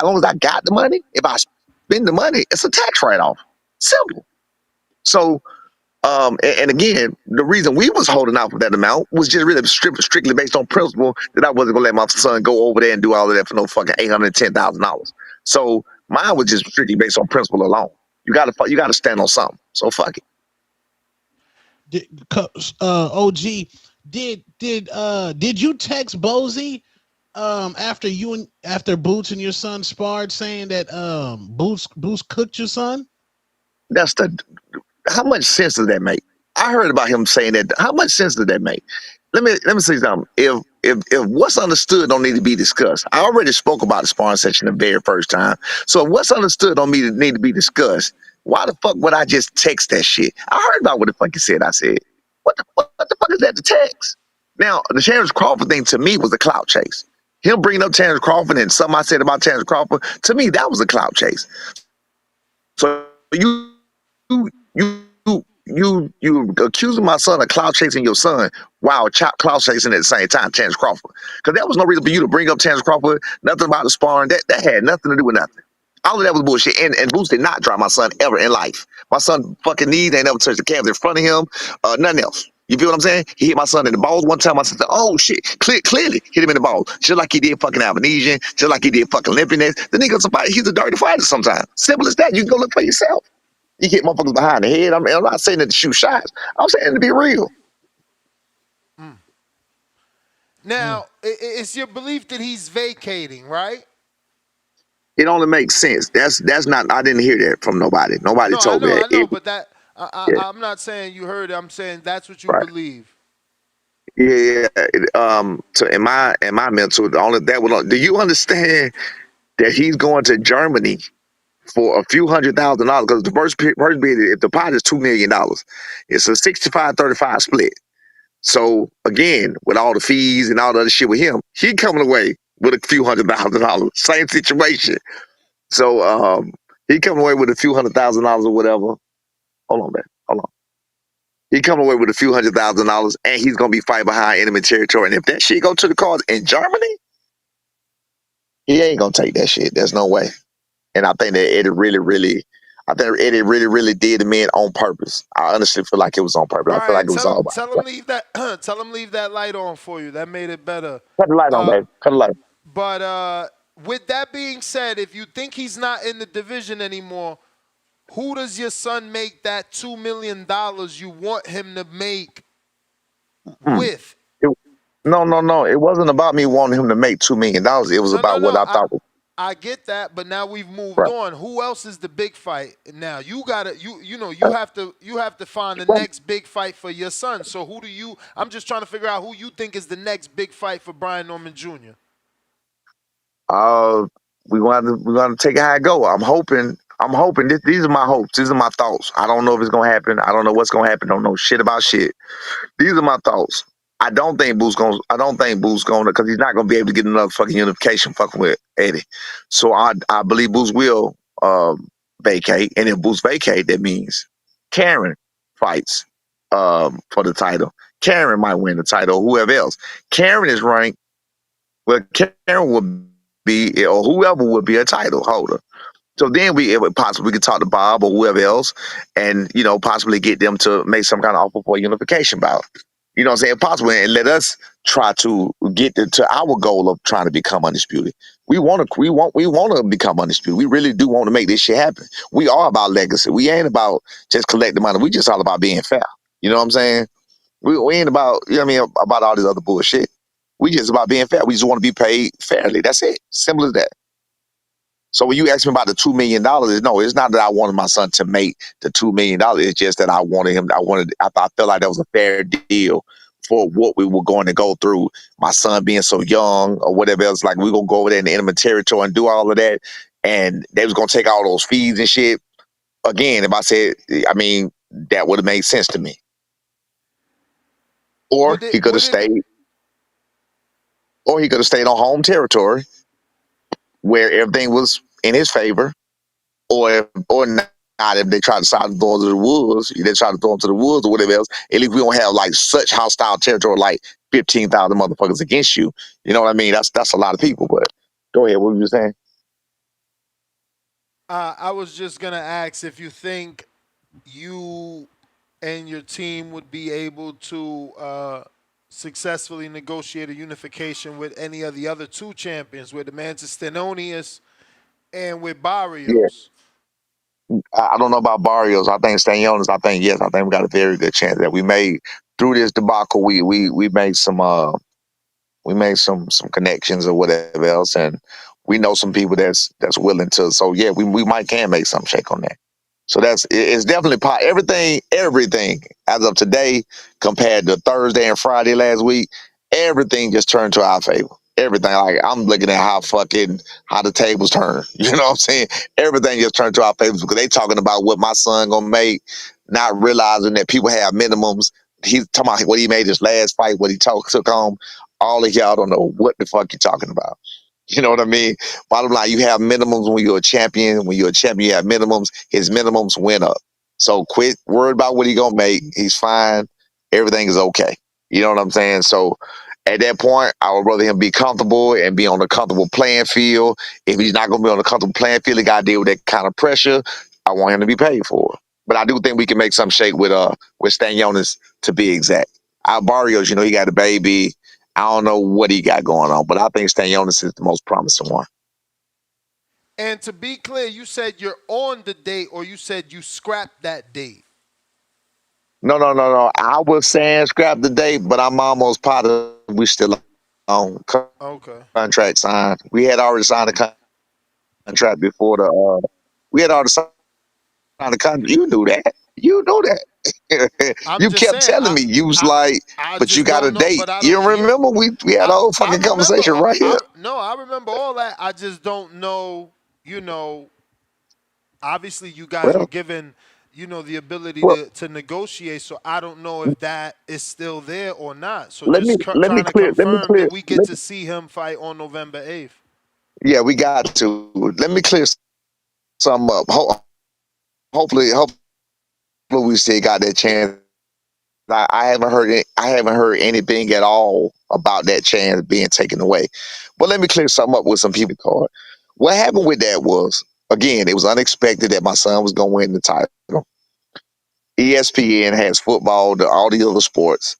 long as I got the money, if I spend the money, it's a tax write-off. Simple. So, and again, the reason we was holding out for that amount was just really strictly based on principle that I wasn't gonna let my son go over there and do all of that for no fucking $810,000. So mine was just strictly based on principle alone. You gotta stand on something. So fuck it. OG, did you text Bozy after Boots and your son sparred, saying that Boots cooked your son? How much sense does that make? I heard about him saying that. How much sense does that make? Let me say something. If what's understood don't need to be discussed, I already spoke about the sparring session the very first time. So if what's understood don't need to be discussed, why the fuck would I just text that shit? I heard about what the fuck he said. I said, what the fuck is that to text? Now, the Terrence Crawford thing to me was a clout chase. Him bringing up Terrence Crawford and something I said about Terrence Crawford, to me, that was a clout chase. So you accusing my son of clout chasing your son while clout chasing at the same time, Terrence Crawford. Because there was no reason for you to bring up Terrence Crawford, nothing about the sparring. That had nothing to do with nothing. All of that was bullshit. And Boots did not drop my son ever in life. My son fucking knees ain't never touched the calves in front of him, nothing else. You feel what I'm saying? He hit my son in the balls one time. My son said, oh shit, clearly hit him in the balls. Just like he did fucking Avenesian, just like he did fucking Limpiness. The nigga's he's a dirty fighter sometimes. Simple as that. You can go look for yourself. You hit motherfuckers behind the head. I'm not saying that to shoot shots. I'm saying to be real. Now, it's your belief that he's vacating, right? It only makes sense. That's not. I didn't hear that from nobody. Nobody told me that. I know, but that I'm not saying you heard it. I'm saying that's what you believe. Yeah. So in my mental, the only that would. Do you understand that he's going to Germany for a few $100,000? Because the first bid, if the pot is $2 million, it's a 65-35 split. So again, with all the fees and all the other shit with him, he coming away with a few $100,000. Same situation. So he coming away with a few $100,000 or whatever. Hold on, man. Hold on. He coming away with a few $100,000, and he's gonna be fighting behind enemy territory. And if that shit go to the cards in Germany, he ain't gonna take that shit. There's no way. And I think that it really, really, I think Eddie really, really did the man on purpose. I honestly feel like it was on purpose. I feel like Brian, it was all about tell him leave that tell him leave that light on for you. That made it better. cut the light on, baby. Cut the light. But with that being said, if you think he's not in the division anymore, who does your son make that $2 million you want him to make with? No. It wasn't about me wanting him to make $2 million. It was about what I thought was I get that, but now we've moved right. on. Who else is the big fight? Now you gotta you have to find the next big fight for your son. So who do you? I'm just trying to figure out who you think is the next big fight for Brian Norman Jr. We're gonna take it how it go. I'm hoping. These are my hopes. These are my thoughts. I don't know if it's gonna happen. I don't know what's gonna happen. Don't know shit about shit. These are my thoughts. I don't think Boo's gonna because he's not gonna be able to get another fucking unification fucking with Eddie. So I believe Boo's will vacate, and if Boo's vacate, that means Karen fights for the title. Karen might win the title, or whoever else. Karen is ranked. Well, Karen would be, or whoever would be a title holder. So then we could talk to Bob or whoever else, and possibly get them to make some kind of offer for a unification bout. You know what I'm saying? Possibly, and let us try to get to our goal of trying to become undisputed. We want to become undisputed. We really do want to make this shit happen. We are about legacy. We ain't about just collecting money. We just all about being fair. You know what I'm saying? We ain't about about all this other bullshit. We just about being fair. We just want to be paid fairly. That's it. Simple as that. So when you ask me about the $2 million, no, it's not that I wanted my son to make the $2 million. It's just that I wanted him. I felt like that was a fair deal for what we were going to go through. My son being so young or whatever else, like we gonna go over there in the enemy territory and do all of that, and they was gonna take all those fees and shit. Again, if I said, that would have made sense to me. Or he could have stayed. Or he could have stayed on home territory where everything was in his favor, or not. If they try to throw him to the woods, they try to throw him to the woods or whatever else. At least we don't have like such hostile territory, like 15,000 motherfuckers against you. You know what I mean? That's a lot of people. But go ahead. What were you saying? I was just gonna ask if you think you and your team would be able to successfully negotiate a unification with any of the other two champions, with the Manchestinius and with Barrios. Yeah. I don't know about Barrios. I think Stanionis. I think yes. I think we got a very good chance that we made through this debacle. We made some connections or whatever else, and we know some people that's willing to. So yeah, we might can make some shake on that. So it's definitely everything as of today compared to Thursday and Friday last week, everything just turned to our favor. Everything, like I'm looking at how the tables turn. You know what I'm saying? Everything just turned to our favor because they talking about what my son gonna make, not realizing that people have minimums. He's talking about what he made his last fight, what he took home. All of y'all don't know what the fuck you talking about. You know what I mean? Bottom line, you have minimums when you're a champion. When you're a champion, you have minimums. His minimums went up. So quit worried about what he gonna make. He's fine. Everything is okay. You know what I'm saying? So at that point, I would rather him be comfortable and be on a comfortable playing field. If he's not gonna be on a comfortable playing field, he gotta deal with that kind of pressure. I want him to be paid for it. But I do think we can make some shake with Stanionis, to be exact. Our Barrios, he got a baby. I don't know what he got going on, but I think Stanionis is the most promising one. And to be clear, you said you're on the date, or you said you scrapped that date? No. I was saying scrap the date, but I'm almost positive we still on contract signed. We had already signed a contract before we had already signed the contract. You knew that. You know that. You kept telling me. You was but you got a date. You remember we had a whole fucking conversation right here. I remember all that. I just don't know, obviously you guys were given, the ability to negotiate, so I don't know if that is still there or not. So trying to confirm that we get to see him fight on November 8th. Yeah, we got to. Let me clear something up. Hopefully we still got that chance. I haven't heard anything at all about that chance being taken away. But let me clear something up with some people. What happened with that was, Again, it was unexpected that my son was going to win the title. ESPN has football, all the other sports.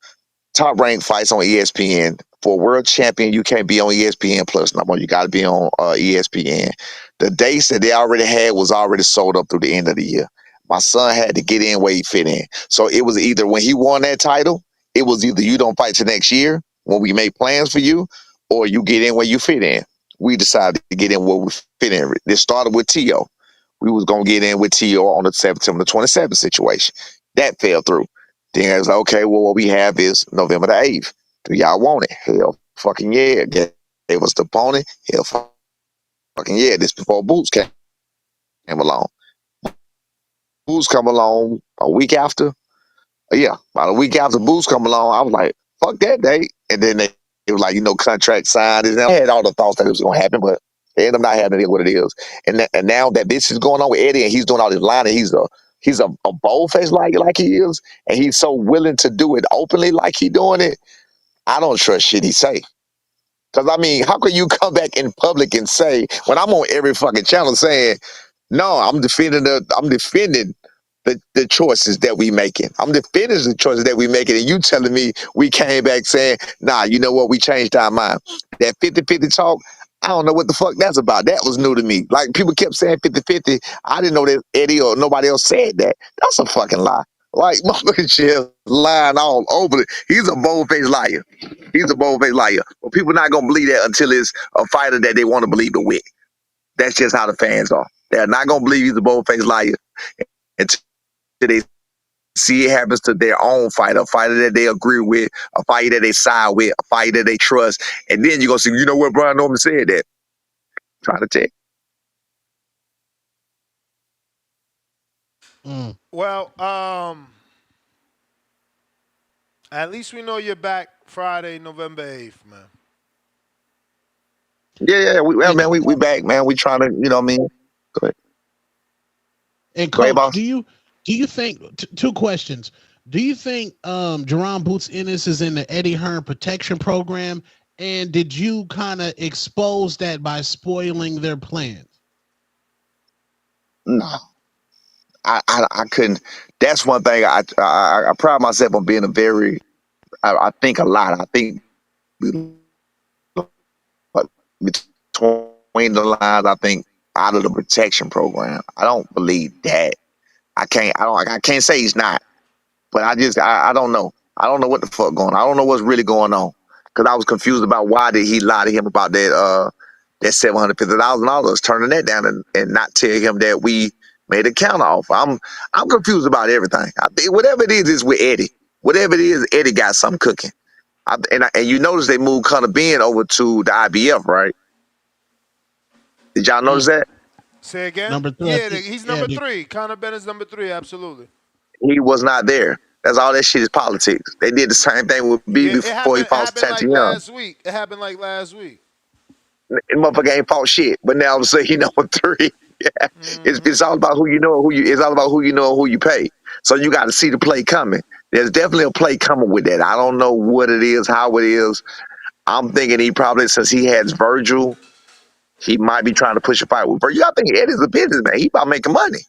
Top ranked fights on ESPN. For a world champion, you can't be on ESPN Plus no more. You got to be on ESPN. The dates that they already had was already sold up through the end of the year. My son had to get in where he fit in. So it was either when he won that title, it was either you don't fight till next year when we make plans for you, or you get in where you fit in. We decided to get in where we fit in. This started with T.O. We was going to get in with T.O. on the September 27th situation. That fell through. Then I was like, okay, well, what we have is November the 8th. Do y'all want it? Hell fucking yeah. Gave us the opponent. Hell fucking yeah. This before Boots came along. Boots come along a week after. Yeah, about a week after Boots come along, I was like, fuck that date. And then it was like, contract signed. And I had all the thoughts that it was going to happen, but they ended up not having it what it is. And now that this is going on with Eddie and he's doing all this line and he's a bold-faced like he is, and he's so willing to do it openly like he doing it, I don't trust shit he say. Because, I mean, how can you come back in public and say, when I'm on every fucking channel saying, no, I'm defending the choices that we making. I'm defending the choices that we making, and you telling me we came back saying, nah, you know what, we changed our mind. That 50-50 talk, I don't know what the fuck that's about. That was new to me. Like, people kept saying 50-50. I didn't know that Eddie or nobody else said that. That's a fucking lie. Like, motherfucking shit lying all over it. He's a bold-faced liar. He's a bold-faced liar. But people not going to believe that until it's a fighter that they want to believe it with. That's just how the fans are. They're not going to believe he's a bold-faced liar until they see it happens to their own fighter, a fighter that they agree with, a fighter that they side with, a fighter that they trust. And then you're going to say, you know what, Brian Norman said that. Trying to tell. Well, at least we know you're back Friday, November 8th, man. Yeah, we back, man. We trying to, you know what I mean? Go ahead. And Coach, do you think two questions? Do you think Jaron Boots Ennis is in the Eddie Hearn protection program? And did you kind of expose that by spoiling their plans? No. I couldn't. That's one thing I pride myself on being I think a lot. I think between the lines, I think out of the protection program. I don't believe that. I can't say he's not, but I don't know. I don't know what the fuck going on. I don't know what's really going on. Cause I was confused about why did he lie to him about that $750,000, turning that down and not tell him that we made a counter offer. I'm confused about everything. I think whatever it is with Eddie. Whatever it is, Eddie got something cooking. And you notice they moved Conor Ben over to the IBF, right? Did y'all notice that? Say again? Number 3. Yeah, he's number 3. Conor Ben is number 3, absolutely. He was not there. That's all that shit is politics. They did the same thing with B before he fought Chukzhadzhian. It happened like last week. The motherfucker ain't fought shit, but now I'm saying he number 3. Yeah. It's all about who you know, it's all about who you know and who you pay. So you got to see the play coming. There's definitely a play coming with that. I don't know what it is, how it is. I'm thinking he probably, since he has Virgil, he might be trying to push a fight with Virgil. I think Eddie's a businessman. He about making money.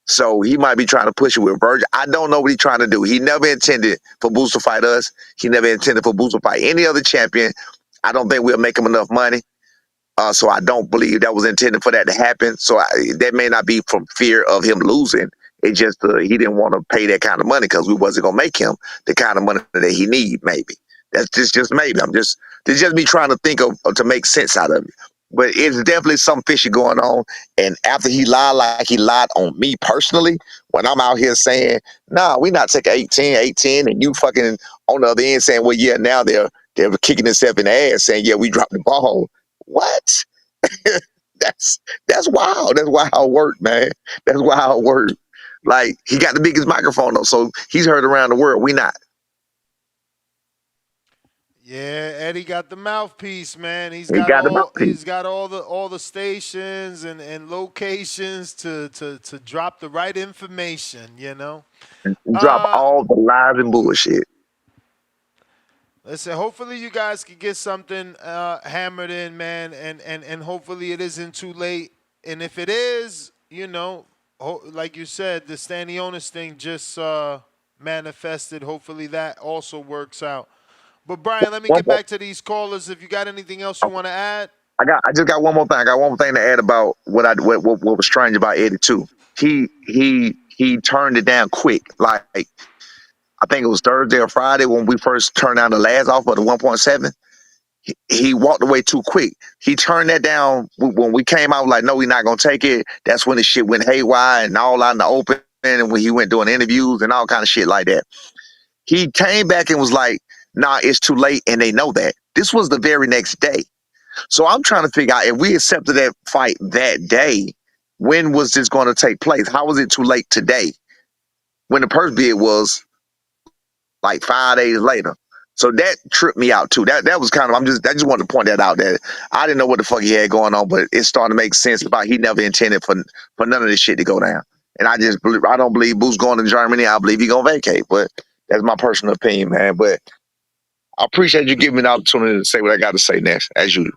So he might be trying to push it with Virgil. I don't know what he's trying to do. He never intended for Boots to fight us. He never intended for Boots to fight any other champion. I don't think we'll make him enough money. So I don't believe that was intended for that to happen. So that may not be from fear of him losing. It just he didn't want to pay that kind of money because we wasn't gonna make him the kind of money that he need. Maybe that's just maybe. It's just me trying to think of to make sense out of it. But it's definitely some fishy going on. And after he lied like he lied on me personally, when I'm out here saying, nah, we not taking 18, and you fucking on the other end saying, well, yeah, now they're kicking themselves in the ass saying, yeah, we dropped the ball. What? That's wild. That's wild work, man. That's wild work. Like, he got the biggest microphone though, so he's heard around the world. We not. Yeah, Eddie got the mouthpiece, man. He's got all the stations and locations to drop the right information, you know. And drop all the lies and bullshit. Listen, hopefully you guys can get something hammered in, man, and hopefully it isn't too late. And if it is, you know, like you said, the Stanionis thing just manifested. Hopefully that also works out. But Brian, let me get back to these callers. If you got anything else you want to add. I just got one more thing. I got one more thing to add about what was strange about Eddie too. He turned it down quick. Like I think it was Thursday or Friday when we first turned down the last offer, the 1.7. He walked away too quick. He turned that down when we came out like, no, we're not gonna take it. That's when the shit went haywire and all out in the open. And when he went doing interviews and all kind of shit like that, he came back and was like, nah, it's too late, and they know that. This was the very next day. So I'm trying to figure out if we accepted that fight that day, when was this going to take place? How was it too late today when the purse bid was like 5 days later? So that tripped me out too. That was kind of I just wanted to point that out, that I didn't know what the fuck he had going on, but it's starting to make sense about he never intended for none of this shit to go down. And I don't believe Boo's going to Germany. I believe he's gonna vacate, but that's my personal opinion, man. But I appreciate you giving me the opportunity to say what I got to say next, as usual.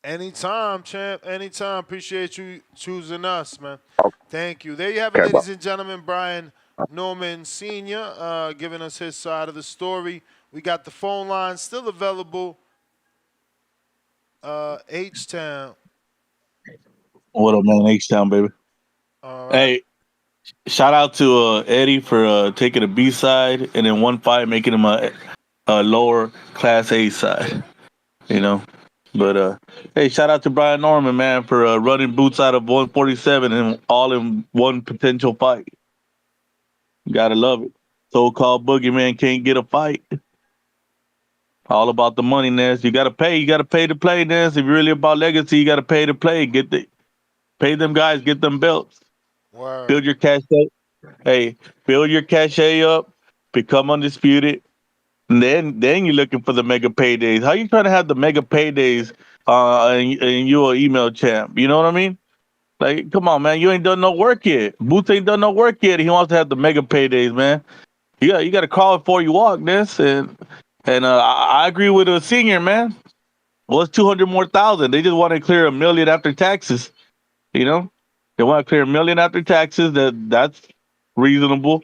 Anytime, champ. Anytime. Appreciate you choosing us, man. Okay. Thank you. There you have it, ladies and gentlemen. Brian Norman Sr. Giving us his side of the story. We got the phone line still available. H-Town. What up, man? H-Town, baby. All right. Hey, shout out to Eddie for taking a B side and in one fight making him a lower class A side. You know, but hey, shout out to Brian Norman, man, for running boots out of 147 and all in one potential fight. You gotta love it. So-called boogeyman can't get a fight. All about the money, Ness. You gotta pay. You gotta pay to play, Ness. If you're really about legacy, you gotta pay to play. Pay them guys. Get them belts. Word. Build your cachet. Hey, build your cachet up. Become undisputed. And then you're looking for the mega paydays. How you trying to have the mega paydays and you're an email champ? You know what I mean? Like, come on, man. You ain't done no work yet. Boots ain't done no work yet. He wants to have the mega paydays, man. You got to call it before you walk, this. And I agree with a senior, man. Well, it's 200 more thousand. They just want to clear $1 million after taxes. You know, they want to clear $1 million after taxes. That's reasonable.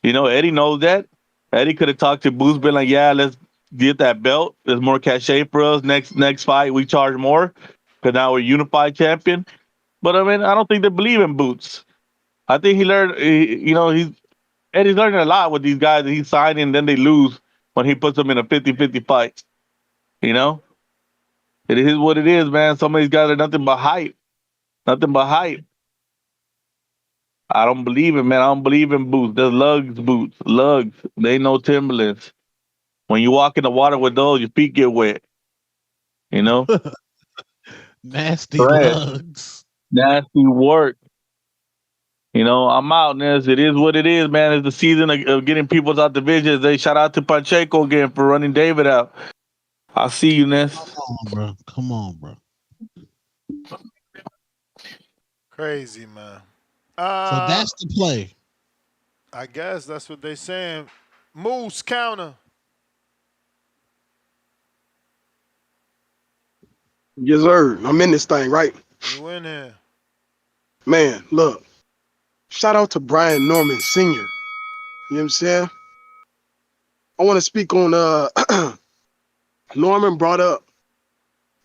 You know, Eddie knows that. Eddie could have talked to Boots, been like, yeah, let's get that belt. There's more cachet for us. Next fight, we charge more because now we're unified champion. But I mean, I don't think they believe in Boots. I think he learned, Eddie's learning a lot with these guys that he's signing, and then they lose when he puts them in a 50-50 fight. You know? It is what it is, man. Some of these guys are nothing but hype. Nothing but hype. I don't believe it, man. I don't believe in boots. There's lugs boots. Lugs. They ain't no Timberlands. When you walk in the water with those, your feet get wet. You know? Nasty lugs. Nasty work. You know, I'm out, Nez. It is what it is, man. It's the season of getting people out divisions. They shout out to Pacheco again for running David out. I'll see you, Nez. Come on, bro. Crazy, man. So that's the play. I guess that's what they saying. Moose counter. Yes, sir. I'm in this thing, right? You in here. Man, look. Shout out to Brian Norman Sr. You know what I'm saying? I want to speak on Norman brought up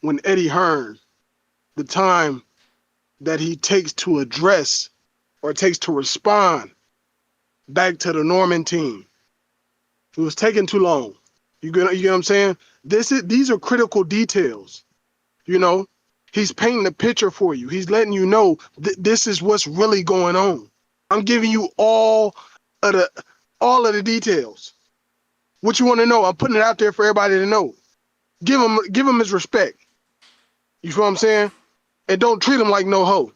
when Eddie Hearn, the time that he takes to address or takes to respond back to the Norman team. It was taking too long. You get what I'm saying? These are critical details. You know, he's painting a picture for you. He's letting you know this is what's really going on. I'm giving you all of the details. What you want to know, I'm putting it out there for everybody to know. Give him his respect. You feel what I'm saying? And don't treat him like no hoe.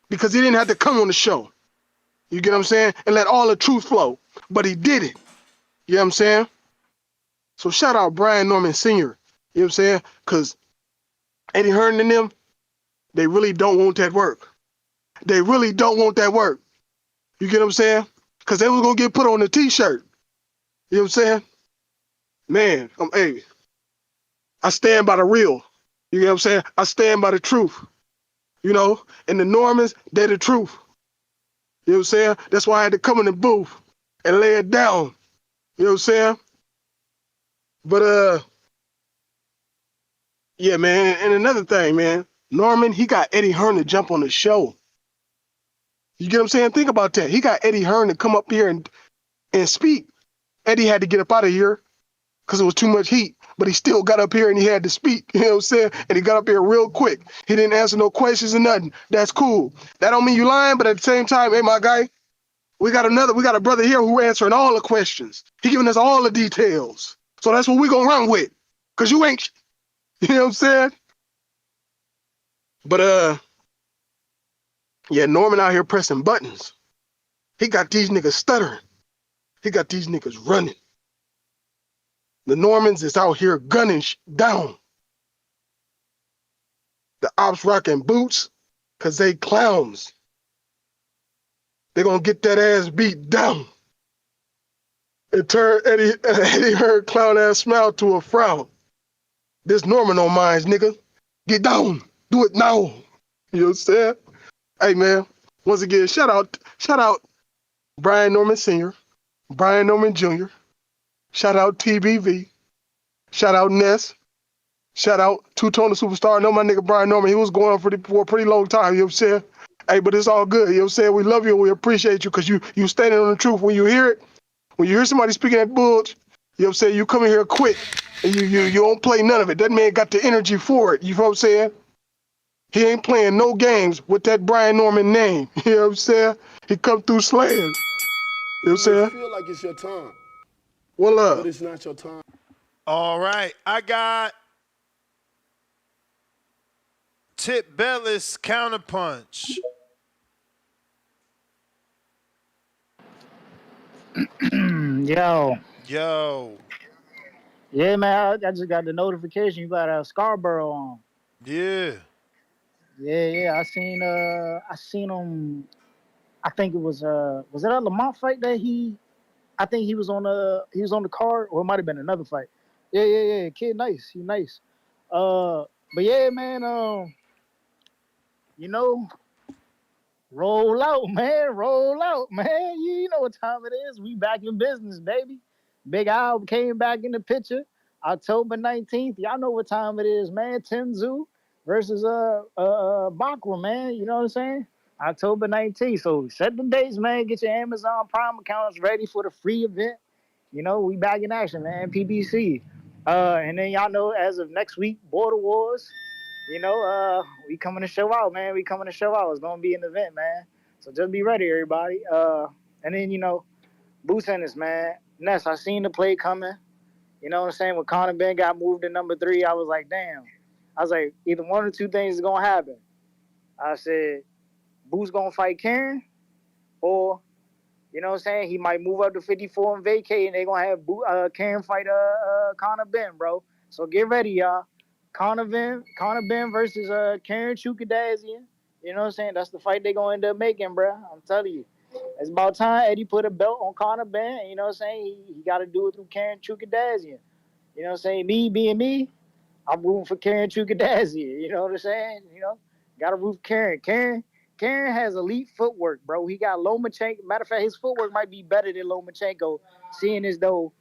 Because he didn't have to come on the show. You get what I'm saying? And let all the truth flow. But he did it. You know what I'm saying? So shout out Brian Norman Sr. You know what I'm saying? Because Eddie Hearn and them, they really don't want that work. They really don't want that work. You get what I'm saying? Because they was going to get put on the t-shirt. You know what I'm saying? Man, I stand by the real. You know what I'm saying? I stand by the truth. You know, and the Normans, they're the truth. You know what I'm saying? That's why I had to come in the booth and lay it down. You know what I'm saying? But yeah, man. And another thing, man, Norman, he got Eddie Hearn to jump on the show. You get what I'm saying? Think about that. He got Eddie Hearn to come up here and speak. Eddie had to get up out of here because it was too much heat. But he still got up here and he had to speak. You know what I'm saying? And he got up here real quick. He didn't answer no questions or nothing. That's cool. That don't mean you lying, but at the same time, hey, my guy, we got a brother here who answering all the questions. He giving us all the details. So that's what we gonna run with. Cause you ain't, you know what I'm saying? But yeah, Norman out here pressing buttons. He got these niggas stuttering. He got these niggas running. The Normans is out here gunning down. The ops rocking boots, cause they clowns. They gonna get that ass beat down. It turned Eddie Hearn clown ass smile to a frown. This Norman on mines, nigga. Get down. Do it now. You know what I'm saying? Hey man, once again, shout out Brian Norman Sr., Brian Norman Jr., shout out TBV, shout out Ness, shout out Two-Tone the Superstar. I know my nigga Brian Norman, he was going on for a pretty long time, you know what I'm saying? Hey, but it's all good, you know what I'm saying? We love you and we appreciate you because you standing on the truth. When you hear it, when you hear somebody speaking that bullshit, you know what I'm saying? You come in here quick and you don't play none of it. That man got the energy for it, you know what I'm saying? He ain't playing no games with that Brian Norman name. You know what I'm saying? He come through slaying. You know what I'm saying? You feel like it's your time. Well, But it's not your time. All right. I got Tip Bellis counterpunch. Yo. Yo. Yeah, man. I just got the notification you got a Scarborough on. Yeah. Yeah. I seen him. I think it was it a Lamont fight that I think he was on the card, or it might have been another fight. Yeah. Kid nice. He nice. But yeah, man, you know, roll out, man. Roll out, man. You know what time it is. We back in business, baby. Big Al came back in the picture. October 19th. Y'all know what time it is, man. Tim Tszyu versus Bakra, man. You know what I'm saying? October 19th. So set the dates, man. Get your Amazon Prime accounts ready for the free event. You know, we back in action, man. PBC. And then y'all know as of next week, Border Wars. You know, we coming to show out, man. We coming to show out. It's gonna be an event, man. So just be ready, everybody. And then, you know, Boots Ennis, man. Ness, I seen the play coming. You know what I'm saying? When Conor Ben got moved to number 3, I was like, damn. I was like, either one or two things is gonna happen. I said, Boots gonna fight Karen, or, you know what I'm saying, he might move up to 54 and vacate, and they gonna have Karen fight Conor Ben, bro. So get ready, y'all. Conor Ben versus Karen Chukzhadzhian. You know what I'm saying? That's the fight they gonna end up making, bro. I'm telling you. It's about time Eddie put a belt on Conor Ben. You know what I'm saying? He got to do it through Karen Chukzhadzhian. You know what I'm saying? Me being me, I'm rooting for Karen Chukzhadzhian. You know what I'm saying? You know, got to root for Karen. Karen has elite footwork, bro. He got Lomachenko. Matter of fact, his footwork might be better than Lomachenko, seeing as though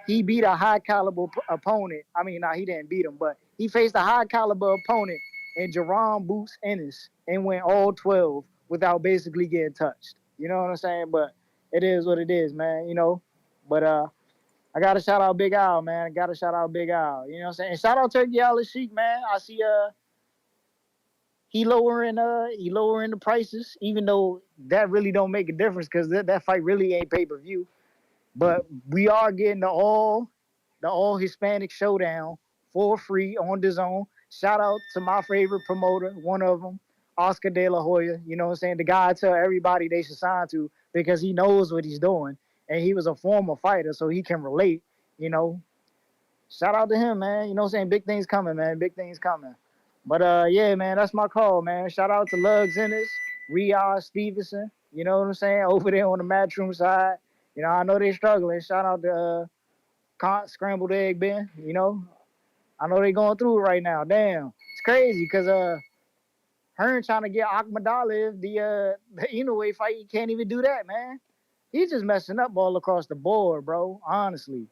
he beat a high caliber opponent. I mean, he didn't beat him, but he faced a high caliber opponent in Jaron Boots Ennis and went all 12 without basically getting touched. You know what I'm saying? But it is what it is, man. You know, but I gotta shout out Big Al, man. I gotta shout out Big Al. You know what I'm saying? And shout out Turkey Al Sheik, man. I see he lowering the prices, even though that really don't make a difference because that fight really ain't pay-per-view. But we are getting the all Hispanic showdown for free on DAZN. Shout out to my favorite promoter, one of them, Oscar De La Hoya. You know what I'm saying? The guy I tell everybody they should sign to because he knows what he's doing. And he was a former fighter, so he can relate, you know. Shout out to him, man. You know what I'm saying? Big things coming, man. Big things coming. But, yeah, man, that's my call, man. Shout out to Lugs Ennis, Riyadh Stevenson. You know what I'm saying? Over there on the Matchroom side. You know, I know they're struggling. Shout out to Scrambled Egg Ben. You know, I know they're going through it right now. Damn. It's crazy because Hearn trying to get Akhmadaliev the Inoue fight. He can't even do that, man. He's just messing up all across the board, bro. Honestly,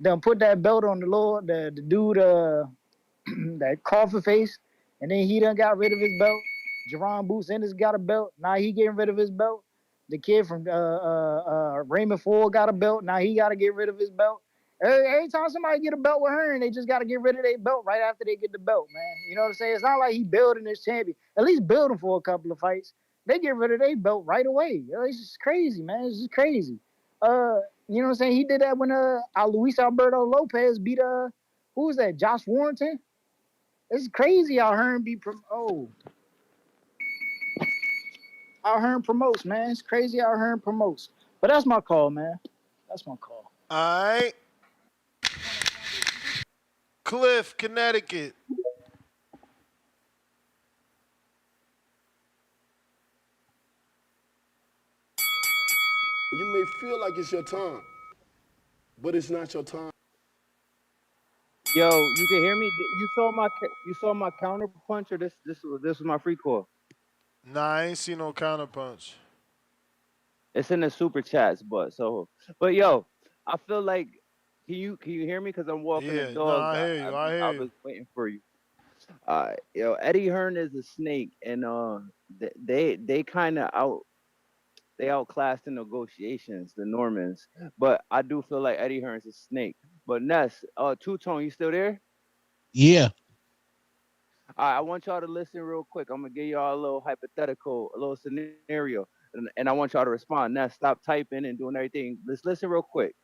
done put that belt on the dude that coffin face, and then he done got rid of his belt. Jaron Boots Ennis got a belt. Now he getting rid of his belt. The kid from Raymond Ford got a belt. Now he got to get rid of his belt. Every time somebody get a belt with Hearn, they just got to get rid of their belt right after they get the belt, man. You know what I'm saying? It's not like he building this champion. At least build him for a couple of fights. They get rid of their belt right away. It's just crazy, man. It's just crazy. You know what I'm saying? He did that when Luis Alberto Lopez beat who was that? Josh Warrington. It's crazy how Hearn how Hearn promotes, man. It's crazy how Hearn promotes. But that's my call, man. That's my call. All right. Cliff, Connecticut. You may feel like it's your time, but it's not your time. Yo, you can hear me? You saw my counter punch, or this was my free call? Nah, I ain't see no counter punch. It's in the super chats, but yo, I feel like can you hear me? Cause I'm walking the dog. Nah, I hear you. I was waiting for you. Yo, Eddie Hearn is a snake, and they kind of outclassed the negotiations, the Normans. But I do feel like Eddie Hearn's a snake. But Ness, Two-Tone, you still there? Yeah. All right, I want y'all to listen real quick. I'm gonna give y'all a little hypothetical, a little scenario, and I want y'all to respond. Ness, stop typing and doing everything. Let's listen real quick.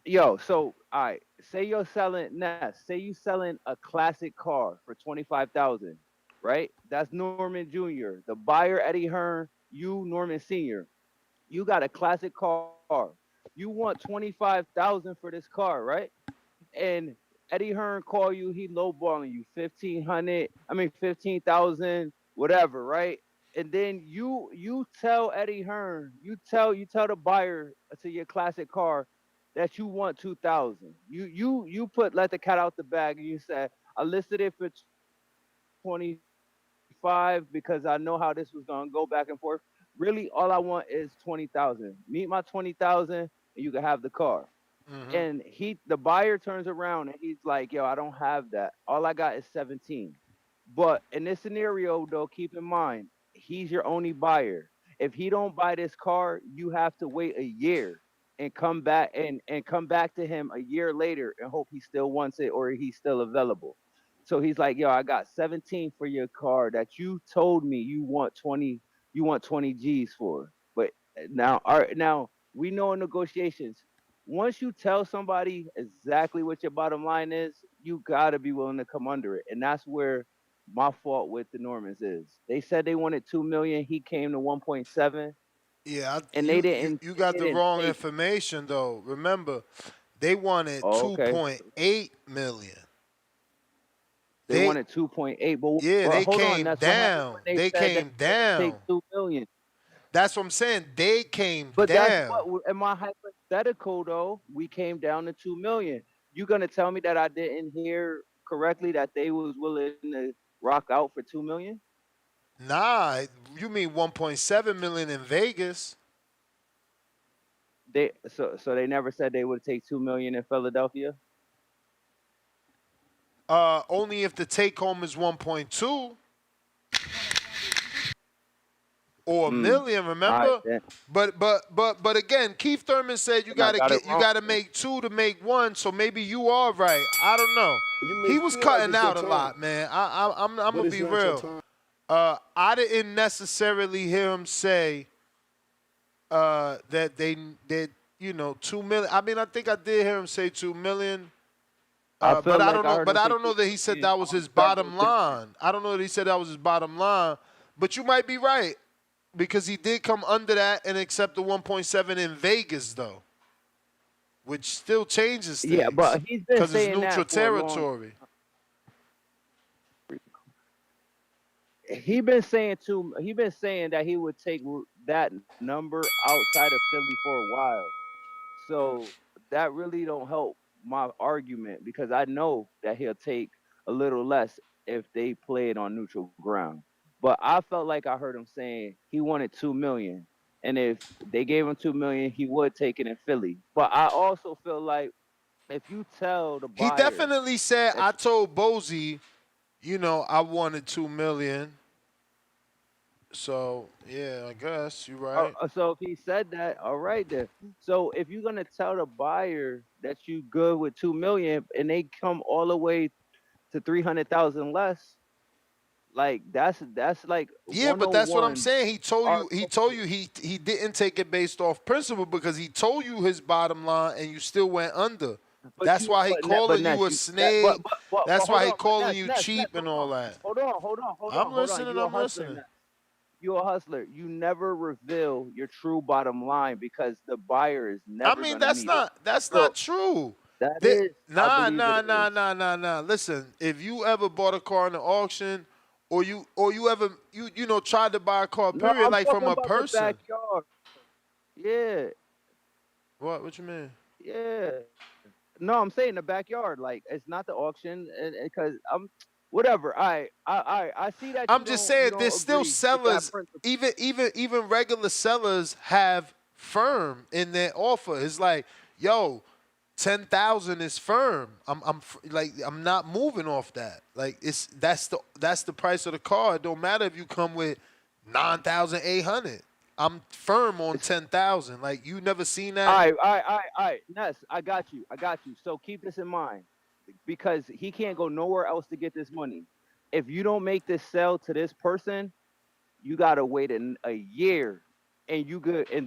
Yo, so all right, say you selling a classic car for 25,000, right? That's Norman Jr. The buyer, Eddie Hearn, you, Norman Sr. You got a classic car. You want 25,000 for this car, right? And Eddie Hearn call you, he lowballing you 15,000, whatever, right? And then you tell Eddie Hearn, you tell the buyer to your classic car that you want 2,000. You let the cat out the bag, and you say, I listed it for 25 because I know how this was gonna go back and forth. Really, all I want is 20,000. Meet my 20,000, and you can have the car. Mm-hmm. And the buyer turns around and he's like, yo, I don't have that. All I got is 17. But in this scenario, though, keep in mind, he's your only buyer. If he don't buy this car, you have to wait a year and come back to him a year later and hope he still wants it or he's still available. So he's like, yo, I got 17 for your car that you told me you want 20 G's for. But now we know in negotiations, once you tell somebody exactly what your bottom line is, you gotta be willing to come under it. And that's where my fault with the Normans is. They said they wanted 2 million. He came to 1.7. Yeah, and they didn't. You got the wrong information though. Remember, they wanted 2.8 million. They wanted 2.8, but yeah, they hold came on. down. They came down. Take 2 million. That's what I'm saying. They came but down. That's what, in my hypothetical though, we came down to 2 million. You gonna tell me that I didn't hear correctly that they was willing to rock out for 2 million? Nah, you mean 1.7 million in Vegas? So they never said they would take 2 million in Philadelphia. Only if the take home is 1.2 or a million. Remember, but again, Keith Thurman said you gotta make 2 to make 1. So maybe you are right. I don't know. He was cutting out a lot, man. I'm gonna be real. I didn't necessarily hear him say that they 2 million. I mean, I think I did hear him say 2 million. But I don't know. But I don't know that he said that was his bottom line. I don't know that he said that was his bottom line. But you might be right because he did come under that and accept the 1.7 in Vegas, though, which still changes things. Yeah, but he's been saying it's neutral territory. He been saying that he would take that number outside of Philly for a while. So that really don't help my argument because I know that he'll take a little less if they played on neutral ground. But I felt like I heard him saying he wanted 2 million, and if they gave him 2 million, he would take it in Philly. But I also feel like if you tell the He buyer definitely said, that I told Bozy, I wanted 2 million. So, yeah, I guess you're right. so if he said that, all right then. So if you're gonna tell the buyer that you good with 2 million and they come all the way to 300,000 less, like that's like Yeah, but that's what I'm 101. saying. He told you he didn't take it based off principle because he told you his bottom line and you still went under. That's why he But calling you Ness, a snake. That's hold why he on, but calling you Ness, cheap and all that. hold I'm on. listening. You a I'm hustler, listening. Ness. You a hustler. You never reveal your true bottom line because the buyer is I never mean, gonna that's meet it. not true. That is, I Nah, believe it nah, is. nah, nah, nah, nah. Listen, if you ever bought a car in the auction, or you ever tried to buy a car, No, period, I'm like from talking a about the person. backyard. Yeah, What you mean? yeah. No, I'm saying the backyard. Like it's not the auction, and because I'm whatever. I see that I'm just you saying, don't there's still agree with that sellers. principle. Even regular sellers have firm in their offer. It's like, yo, 10,000 is firm. I'm not moving off that. Like that's the price of the car. It don't matter if you come with 9,800. I'm firm on 10,000. Like you never seen that. All right. Ness, I got you. So keep this in mind because he can't go nowhere else to get this money. If you don't make this sell to this person, you gotta wait a year, and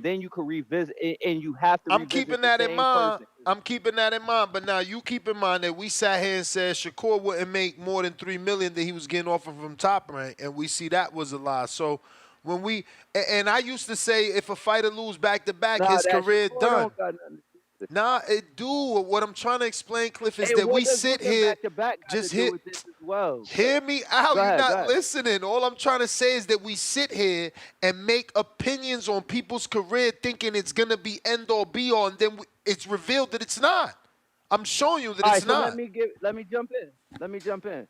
then you can revisit, and you have to I'm revisit keeping the that in same mind. person. I'm keeping that in mind. But now you keep in mind that we sat here and said Shakur wouldn't make more than $3 million that he was getting offered from Top Rank, and we see that was a lie. So when and I used to say if a fighter lose back to back, Nah, his that career Shakur done. don't got nothing to do with it. Nah, it do. What I'm trying to explain, Cliff, is And that what we does sit losing here back to back got to just do hit. with this as well? Hear me out. Go You're ahead. not listening. All I'm trying to say is that we sit here and make opinions on people's career thinking it's going to be end all be all, and then it's revealed that it's not. I'm showing you that All it's right, so not. let me jump in.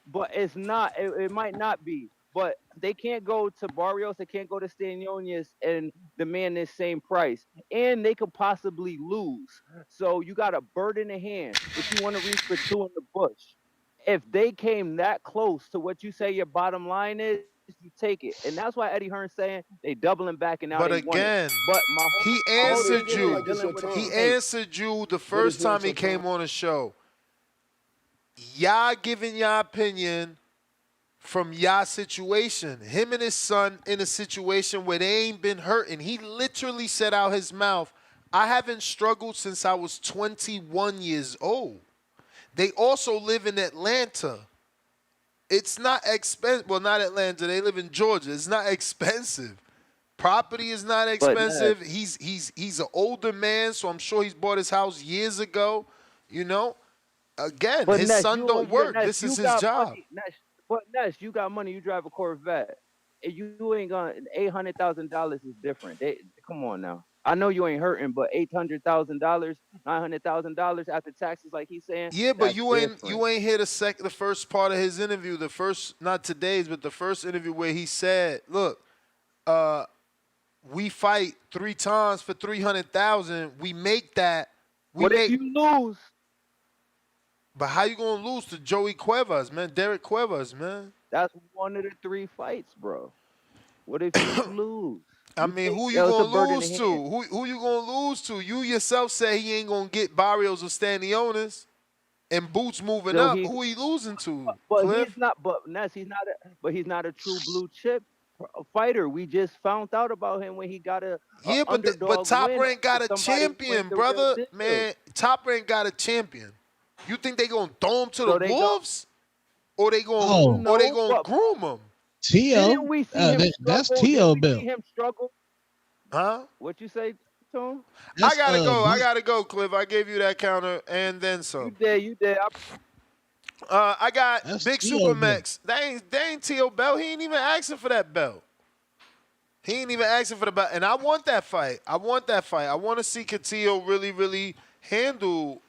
But it's not. It might not be. But they can't go to Barrios. They can't go to Stanionis and demand this same price, and they could possibly lose. So you got a bird in the hand, but you want to reach for two in the bush. If they came that close to what you say your bottom line is, you take it, and that's why Eddie Hearn's saying they doubling back and now But they want it. again, But he my whole answered thing Feel you. like is it's your dealing with a He time. snake. answered you the But first it's not time he your came time. on the show. Y'all giving y'all opinion from y'all situation. Him and his son in a situation where they ain't been hurting. He literally said out his mouth, I haven't struggled since I was 21 years old. They also live in Atlanta. It's not expensive. Well, not Atlanta. They live in Georgia. It's not expensive. Property is not But expensive. He's an older man, so I'm sure he's bought his house years ago. You know, again, But his Ness, son don't work. Ness, This is you his got job. money. Ness, you got money. You drive a Corvette, and you ain't gonna. $800,000 is different. Come on now. I know you ain't hurting, but $800,000, $900,000 after taxes, like he's saying, Yeah, but that's you different. ain't hear the first part of his interview. The first, not today's, but the first interview where he said, "Look, we fight 3 times for 300,000. We make that. We What if make. you lose? But how you gonna lose to Joey Cuevas, man? Derek Cuevas, man. That's one of the 3 fights, bro. What if you lose? I mean, who you Yo, it's a gonna bird in the lose to? hand. Who you gonna lose to? You yourself say he ain't gonna get Barrios or Stanionis, and Boots moving So up. he, Who he losing to? but he's Cliff? not. But Ness, he's not a true blue chip fighter. We just found out about him when he got a Yeah, but underdog Top win Rank over got a somebody who ain't champion, the real brother. deal. Man, Top Rank got a champion. You think they gonna throw him to the So they don't. wolves, or they Oh, No, gonna but groom him? didn't T.O. we see him That's struggle? Didn't T.O. we see Bill. him struggle? Huh? What you say, Tone? I That's gotta go. I Mike. gotta go, Cliff. I gave you that counter and then You some. did. I got That's Big T.O. Bill. Supermax. They ain't T.O. belt. He ain't even asking for that belt. He ain't even asking for the belt. And I want that fight. I want to see Castillo really, really handle,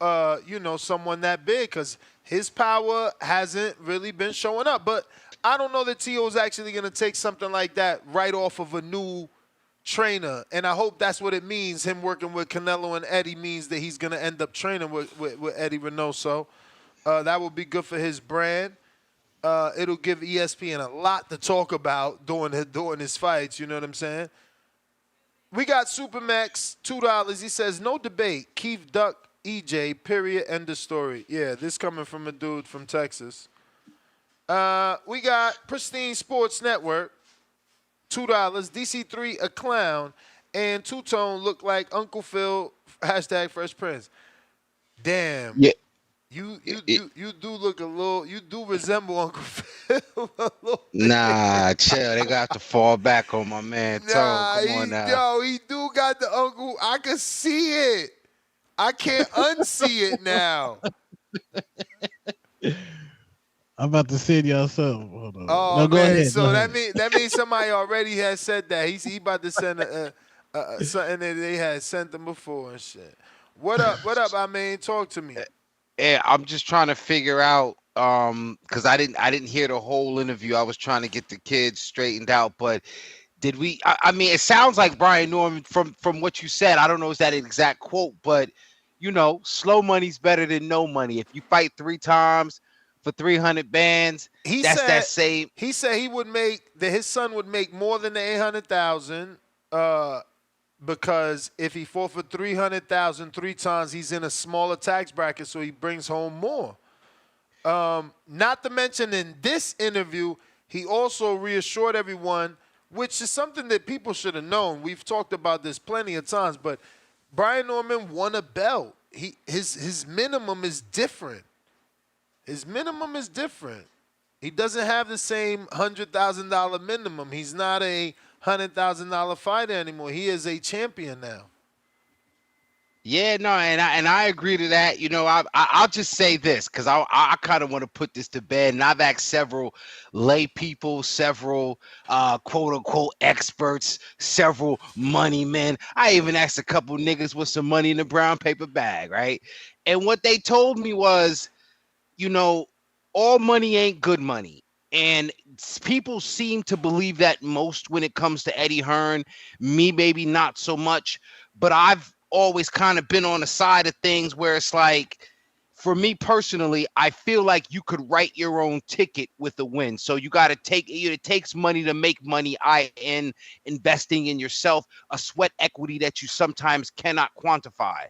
someone that big because his power hasn't really been showing up. But I don't know that T.O.'s actually going to take something like that right off of a new trainer. And I hope that's what it means. Him working with Canelo and Eddie means that he's going to end up training with Eddie Reynoso. That will be good for his brand. It'll give ESPN a lot to talk about during his fights. You know what I'm saying? We got Supermax, $2. He says, no debate. Keith Duck, EJ, period, end of story. Yeah, this coming from a dude from Texas. We got Pristine Sports Network, $2. DC3, a clown. And Two-Tone look like Uncle Phil, hashtag Fresh Prince. Damn. Yeah. You do look a little, you do resemble Uncle Phil a little bit. Nah, chill. They got to fall back on my man Tone. Come on now. Yo, he do got the uncle. I can see it. I can't unsee it now. I'm about to send y'all something. Hold on. Oh, no, go man. ahead. So go that ahead. means somebody already has said that. He about to send something that they had sent them before and shit. What up, I mean? Talk to me. Yeah, I'm just trying to figure out because I didn't hear the whole interview. I was trying to get the kids straightened out, but did we? I mean, it sounds like Brian Norman from what you said. I don't know is that an exact quote, but you know, slow money's better than no money. If you fight 3 times for 300 bands, that's that same. He said he would make that his son would make more than the 800,000. Because if he fought for 300,000 3 times, he's in a smaller tax bracket, so he brings home more. Not to mention in this interview, he also reassured everyone, which is something that people should have known. We've talked about this plenty of times, but Brian Norman won a belt. His minimum is different. His minimum is different. He doesn't have the same $100,000 minimum. He's not a $100,000 fighter anymore. He is a champion now. Yeah, no, and I agree to that. You know, I'll just say this because I kind of want to put this to bed. And I've asked several lay people, several quote unquote experts, several money men. I even asked a couple niggas with some money in the brown paper bag, right? And what they told me was, you know, all money ain't good money. And people seem to believe that most when it comes to Eddie Hearn. Me, maybe not so much, but I've always kind of been on the side of things where it's like, for me personally, I feel like you could write your own ticket with a win. So you got to it takes money to make money. In investing in yourself, a sweat equity that you sometimes cannot quantify.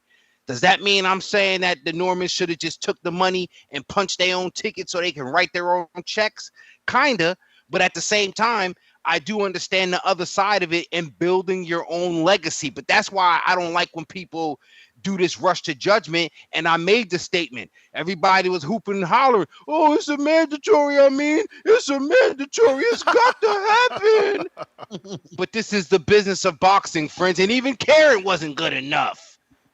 Does that mean I'm saying that the Normans should have just took the money and punched their own ticket so they can write their own checks? Kinda, but at the same time, I do understand the other side of it and building your own legacy. But that's why I don't like when people do this rush to judgment. And I made the statement. Everybody was hooping and hollering, oh, it's a mandatory. It's a mandatory. It's got to happen. But this is the business of boxing, friends. And even Karen wasn't good enough.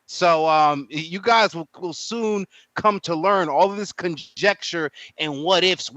So you guys will soon come to learn all of this conjecture and what ifs.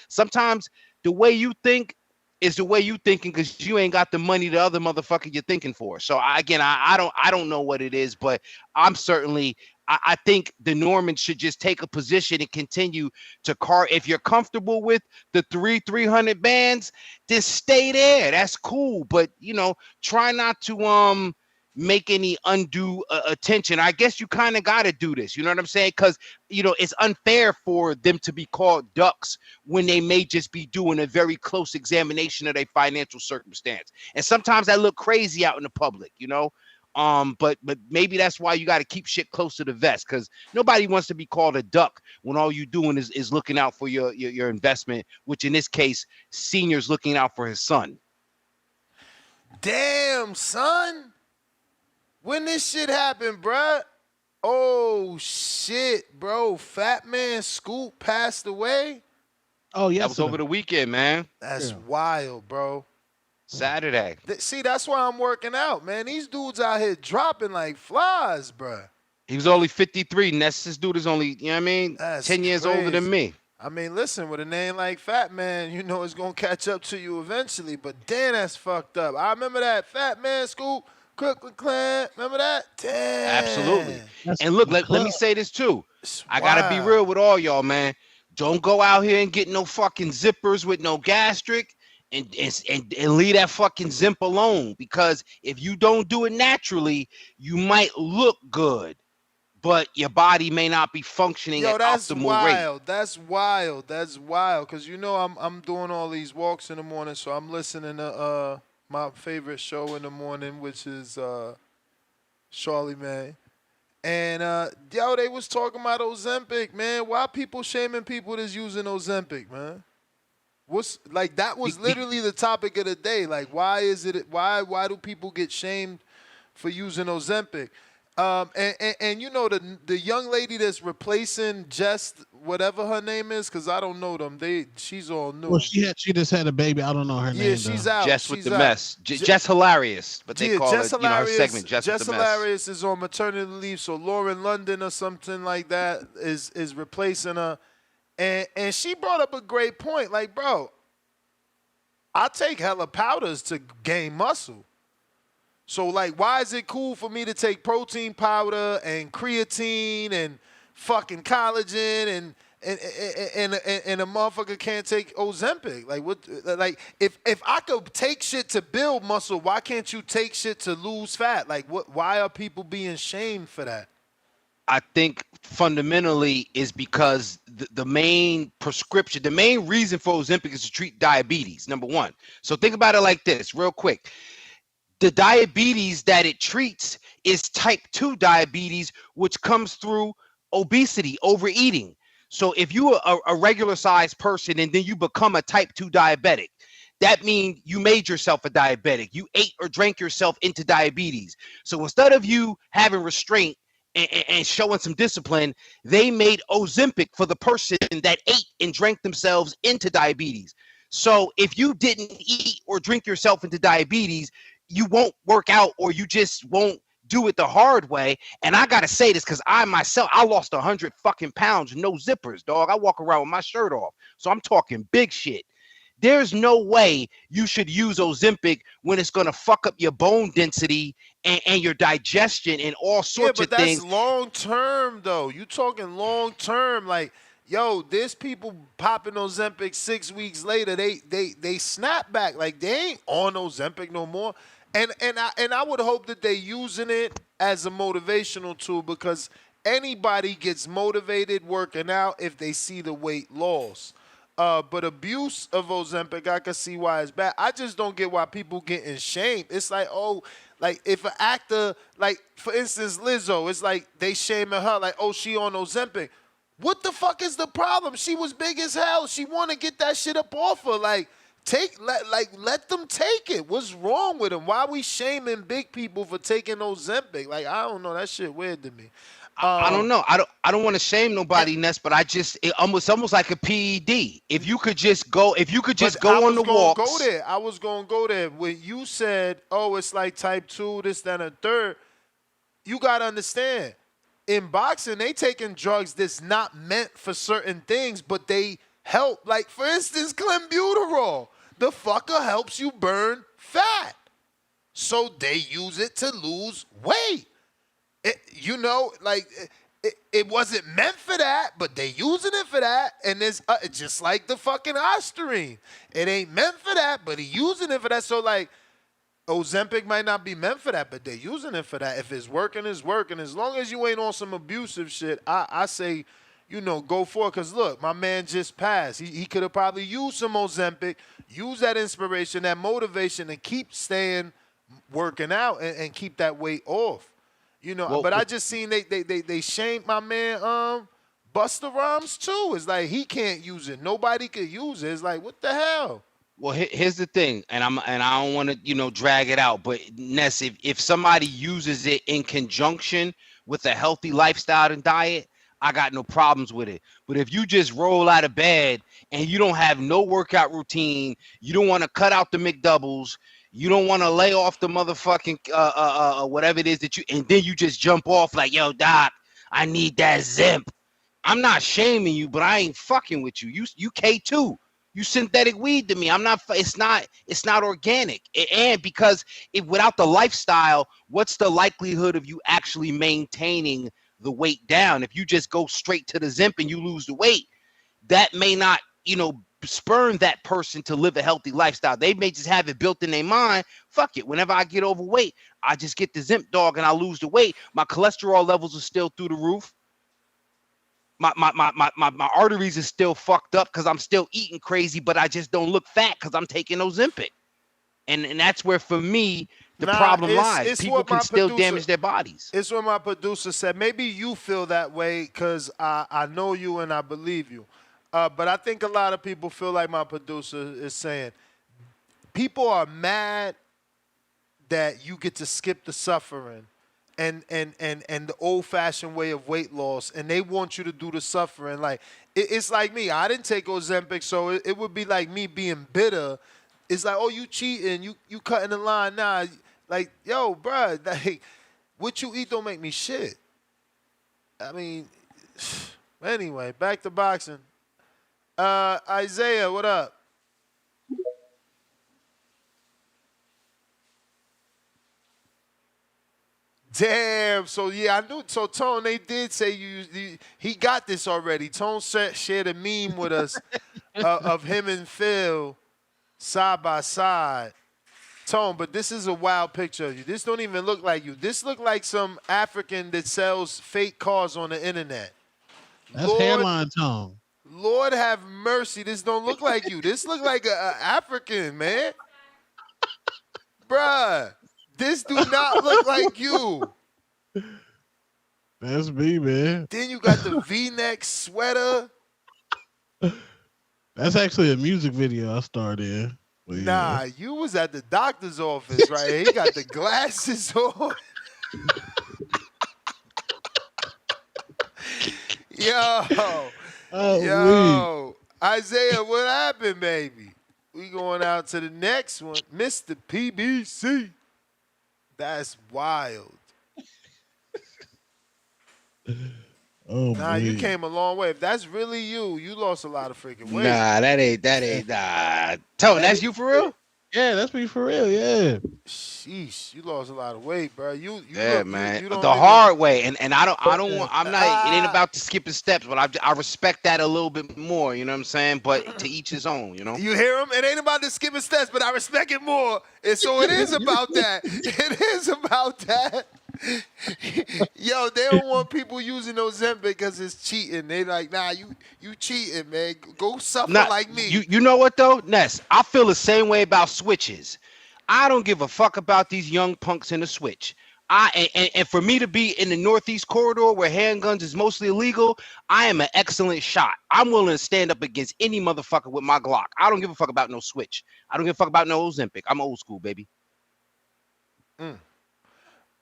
Sometimes the way you think is the way you thinking because you ain't got the money the other motherfucker you're thinking for. So I don't know what it is, but I'm certainly I think the Normans should just take a position and continue to carve. If you're comfortable with the 300 bands, just stay there. That's cool, but you know, try not to make any undue attention. I guess you kind of got to do this. You know what I'm saying? Because, you know, it's unfair for them to be called ducks when they may just be doing a very close examination of their financial circumstance. And sometimes that look crazy out in the public, you know? But maybe that's why you got to keep shit close to the vest because nobody wants to be called a duck when all you doing is looking out for your investment, which in this case, Senior's looking out for his son. Damn, son. When this shit happened, bruh? Oh, shit, bro. Fat Man Scoop passed away? Oh, yeah. That was over the weekend, man. That's wild, bro. Saturday. See, that's why I'm working out, man. These dudes out here dropping like flies, bruh. He was only 53. This dude is only, you know what I mean, That's 10 years crazy. older than me. I mean, listen, with a name like Fat Man, you know it's going to catch up to you eventually. But damn, that's fucked up. I remember that Fat Man Scoop. Crooklyn Clan, remember that? Damn. Absolutely. That's And look, the let club. me say this too. It's I gotta be wild. real with all y'all, man. Don't go out here and get no fucking zippers with no gastric and leave that fucking zimp alone. Because if you don't do it naturally, you might look good, but your body may not be functioning Yo, at that's optimal rate. wild. That's wild. That's wild. Cause you know I'm doing all these walks in the morning, so I'm listening to my favorite show in the morning, which is Charlie May. And yo, they was talking about Ozempic, man. Why people shaming people that's using Ozempic, man? What's like that was literally the topic of the day. Like, why is it? Why do people get shamed for using Ozempic? And you know the young lady that's replacing Jess, whatever her name is, because I don't know them. She's all new. Well, she just had a baby. I don't know her name. Yeah, she's out. Jess with She's the out. mess. Jess Hilarious, but they call Jess it, her segment, Jess with Jess the mess. Hilarious is on maternity leave, so Lauren London or something like that is replacing her. And she brought up a great point. Like, bro, I take hella powders to gain muscle. So, like, why is it cool for me to take protein powder and creatine and fucking collagen and a motherfucker can't take Ozempic? Like, what? Like, if I could take shit to build muscle, why can't you take shit to lose fat? Like, what? Why are people being shamed for that? I think fundamentally is because the main prescription, the main reason for Ozempic is to treat diabetes, number one. So think about it like this, real quick. The diabetes that it treats is type 2 diabetes, which comes through obesity, overeating. So if you are a regular sized person and then you become a type 2 diabetic, that means you made yourself a diabetic. You ate or drank yourself into diabetes. So instead of you having restraint and showing some discipline, they made Ozempic for the person that ate and drank themselves into diabetes. So if you didn't eat or drink yourself into diabetes, you won't work out, or you just won't do it the hard way. And I gotta say this because I lost 100 fucking pounds, no zippers, dog. I walk around with my shirt off. So I'm talking big shit. There's no way you should use Ozempic when it's gonna fuck up your bone density and your digestion and all sorts of things. Yeah, but that's long term though. You talking long term, like, yo, there's people popping Ozempic 6 weeks later. They snap back. Like, they ain't on Ozempic no more. And I would hope that they using it as a motivational tool, because anybody gets motivated working out if they see the weight loss. But abuse of Ozempic, I can see why it's bad. I just don't get why people getting shamed. It's like, oh, like if an actor, like for instance Lizzo, it's like they shaming her, like, oh, she on Ozempic. What the fuck is the problem? She was big as hell. She want to get that shit up off her. Like, let them take it. What's wrong with them? Why are we shaming big people for taking Ozempic? Like, I don't know. That shit weird to me. I don't know. I don't want to shame nobody, Ness, but it's almost like a PED. If you could just go, on the walks. I was gonna go there. When you said, oh, it's like type 2, this, that, and third, you gotta understand. In boxing, they taking drugs that's not meant for certain things, but they help. Like, for instance, clenbuterol. The fucker helps you burn fat. So they use it to lose weight. It wasn't meant for that, but they using it for that. And it's just like the fucking Ostarine. It ain't meant for that, but he using it for that. So, like, Ozempic might not be meant for that, but they're using it for that. If it's working, it's working. As long as you ain't on some abusive shit, I say, go for it. Because, look, my man just passed. He could have probably used some Ozempic, use that inspiration, that motivation, and keep staying working out and keep that weight off. But I just seen they shamed my man Busta Rhymes too. It's like he can't use it. Nobody could use it. It's like, what the hell? Well, here's the thing, and I don't want to drag it out, but Ness, if somebody uses it in conjunction with a healthy lifestyle and diet, I got no problems with it. But if you just roll out of bed and you don't have no workout routine, you don't want to cut out the McDoubles, you don't want to lay off the motherfucking whatever it is and then you just jump off like, yo, doc, I need that Zemp. I'm not shaming you, but I ain't fucking with you. You K2. You synthetic weed to me. I'm not. It's not organic. And because without the lifestyle, what's the likelihood of you actually maintaining the weight down? If you just go straight to the Zimp and you lose the weight, that may not, spurn that person to live a healthy lifestyle. They may just have it built in their mind. Fuck it. Whenever I get overweight, I just get the Zimp dog and I lose the weight. My cholesterol levels are still through the roof. My arteries are still fucked up because I'm still eating crazy, but I just don't look fat because I'm taking Ozempic. And that's where, for me, the problem lies. People can still damage their bodies. It's what my producer said. Maybe you feel that way because I know you and I believe you. But I think a lot of people feel like my producer is saying. People are mad that you get to skip the suffering and the old-fashioned way of weight loss, and they want you to do the suffering. Like it's like me. I didn't take Ozempic, so it would be like me being bitter. It's like, oh, you cheating, you cutting the line now. Like, yo, bruh, like, what you eat don't make me shit. I mean, anyway, back to boxing. Isaiah, what up? Damn. So yeah, I knew. So Tone, they did say he got this already. Tone shared a meme with us of him and Phil side by side. Tone, but this is a wild picture of you. This don't even look like you. This look like some African that sells fake cars on the internet. That's hairline Tone. Lord have mercy. This don't look like you. This look like a African, man. Bruh. This do not look like you. That's me, man. Then you got the V-neck sweater. That's actually a music video I starred in. Nah, you was at the doctor's office, right? He got the glasses on. Yo. Isaiah, what happened, baby? We going out to the next one. Mr. PBC. That's wild. You came a long way. If that's really you lost a lot of freaking weight. Nah, that ain't. Tone, that's you for real? Yeah, that's me for real. Yeah. Sheesh, you lost a lot of weight, bro. Man. The hard way, and I don't want. I'm not. It ain't about the skipping steps, but I respect that a little bit more. You know what I'm saying? But to each his own. You know. You hear him? It ain't about the skipping steps, but I respect it more. And so it is about that. It is about that. Yo, they don't want people using Ozempic because it's cheating. They like, nah, you cheating, man. Go suffer like me. You know what though, Ness? I feel the same way about switches. I don't give a fuck about these young punks in the switch. And for me to be in the Northeast corridor where handguns is mostly illegal, I am an excellent shot. I'm willing to stand up against any motherfucker with my Glock. I don't give a fuck about no switch. I don't give a fuck about no Ozempic. I'm old school, baby.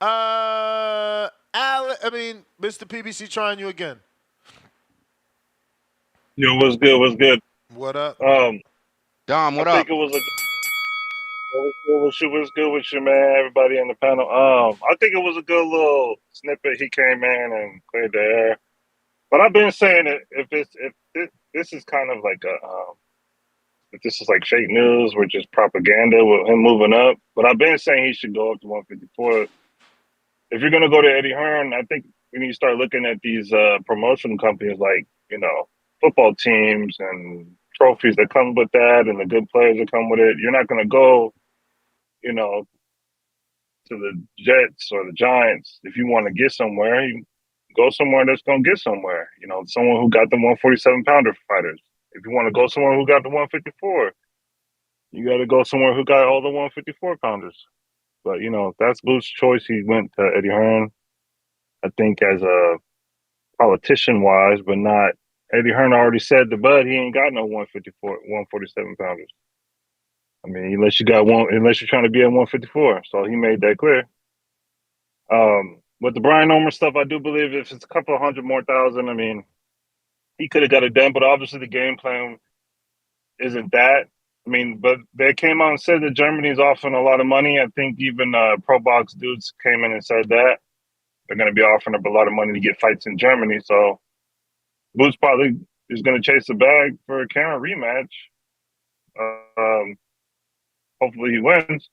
Mr. PBC trying you again. Yo, what's good? What's good? What up? Dom, what I up? think it was what's good with you, man? Everybody on the panel. I think it was a good little snippet. He came in and cleared the air. But I've been saying that if this is kind of like if this is like fake news, or just propaganda with him moving up. But I've been saying he should go up to 154. If you're gonna go to Eddie Hearn, I think we need to start looking at these promotion companies like, football teams and trophies that come with that and the good players that come with it. You're not gonna go, to the Jets or the Giants. If you want to get somewhere, you go somewhere that's gonna get somewhere. Someone who got the 147-pounder fighters. If you want to go somewhere who got the 154, you got to go somewhere who got all the 154-pounders. But, that's Booth's choice. He went to Eddie Hearn, I think, as a politician-wise, but not. Eddie Hearn already said to Bud he ain't got no 147-pounders. I mean, unless you're trying to be at 154. So he made that clear. With the Brian Norman stuff, I do believe if it's a couple of hundred more thousand, I mean, he could have got it done, but obviously the game plan isn't that. I mean, but they came out and said that Germany's offering a lot of money. I think even Pro Box dudes came in and said that. They're going to be offering up a lot of money to get fights in Germany. So Boots probably is going to chase the bag for a Karen rematch. Hopefully he wins.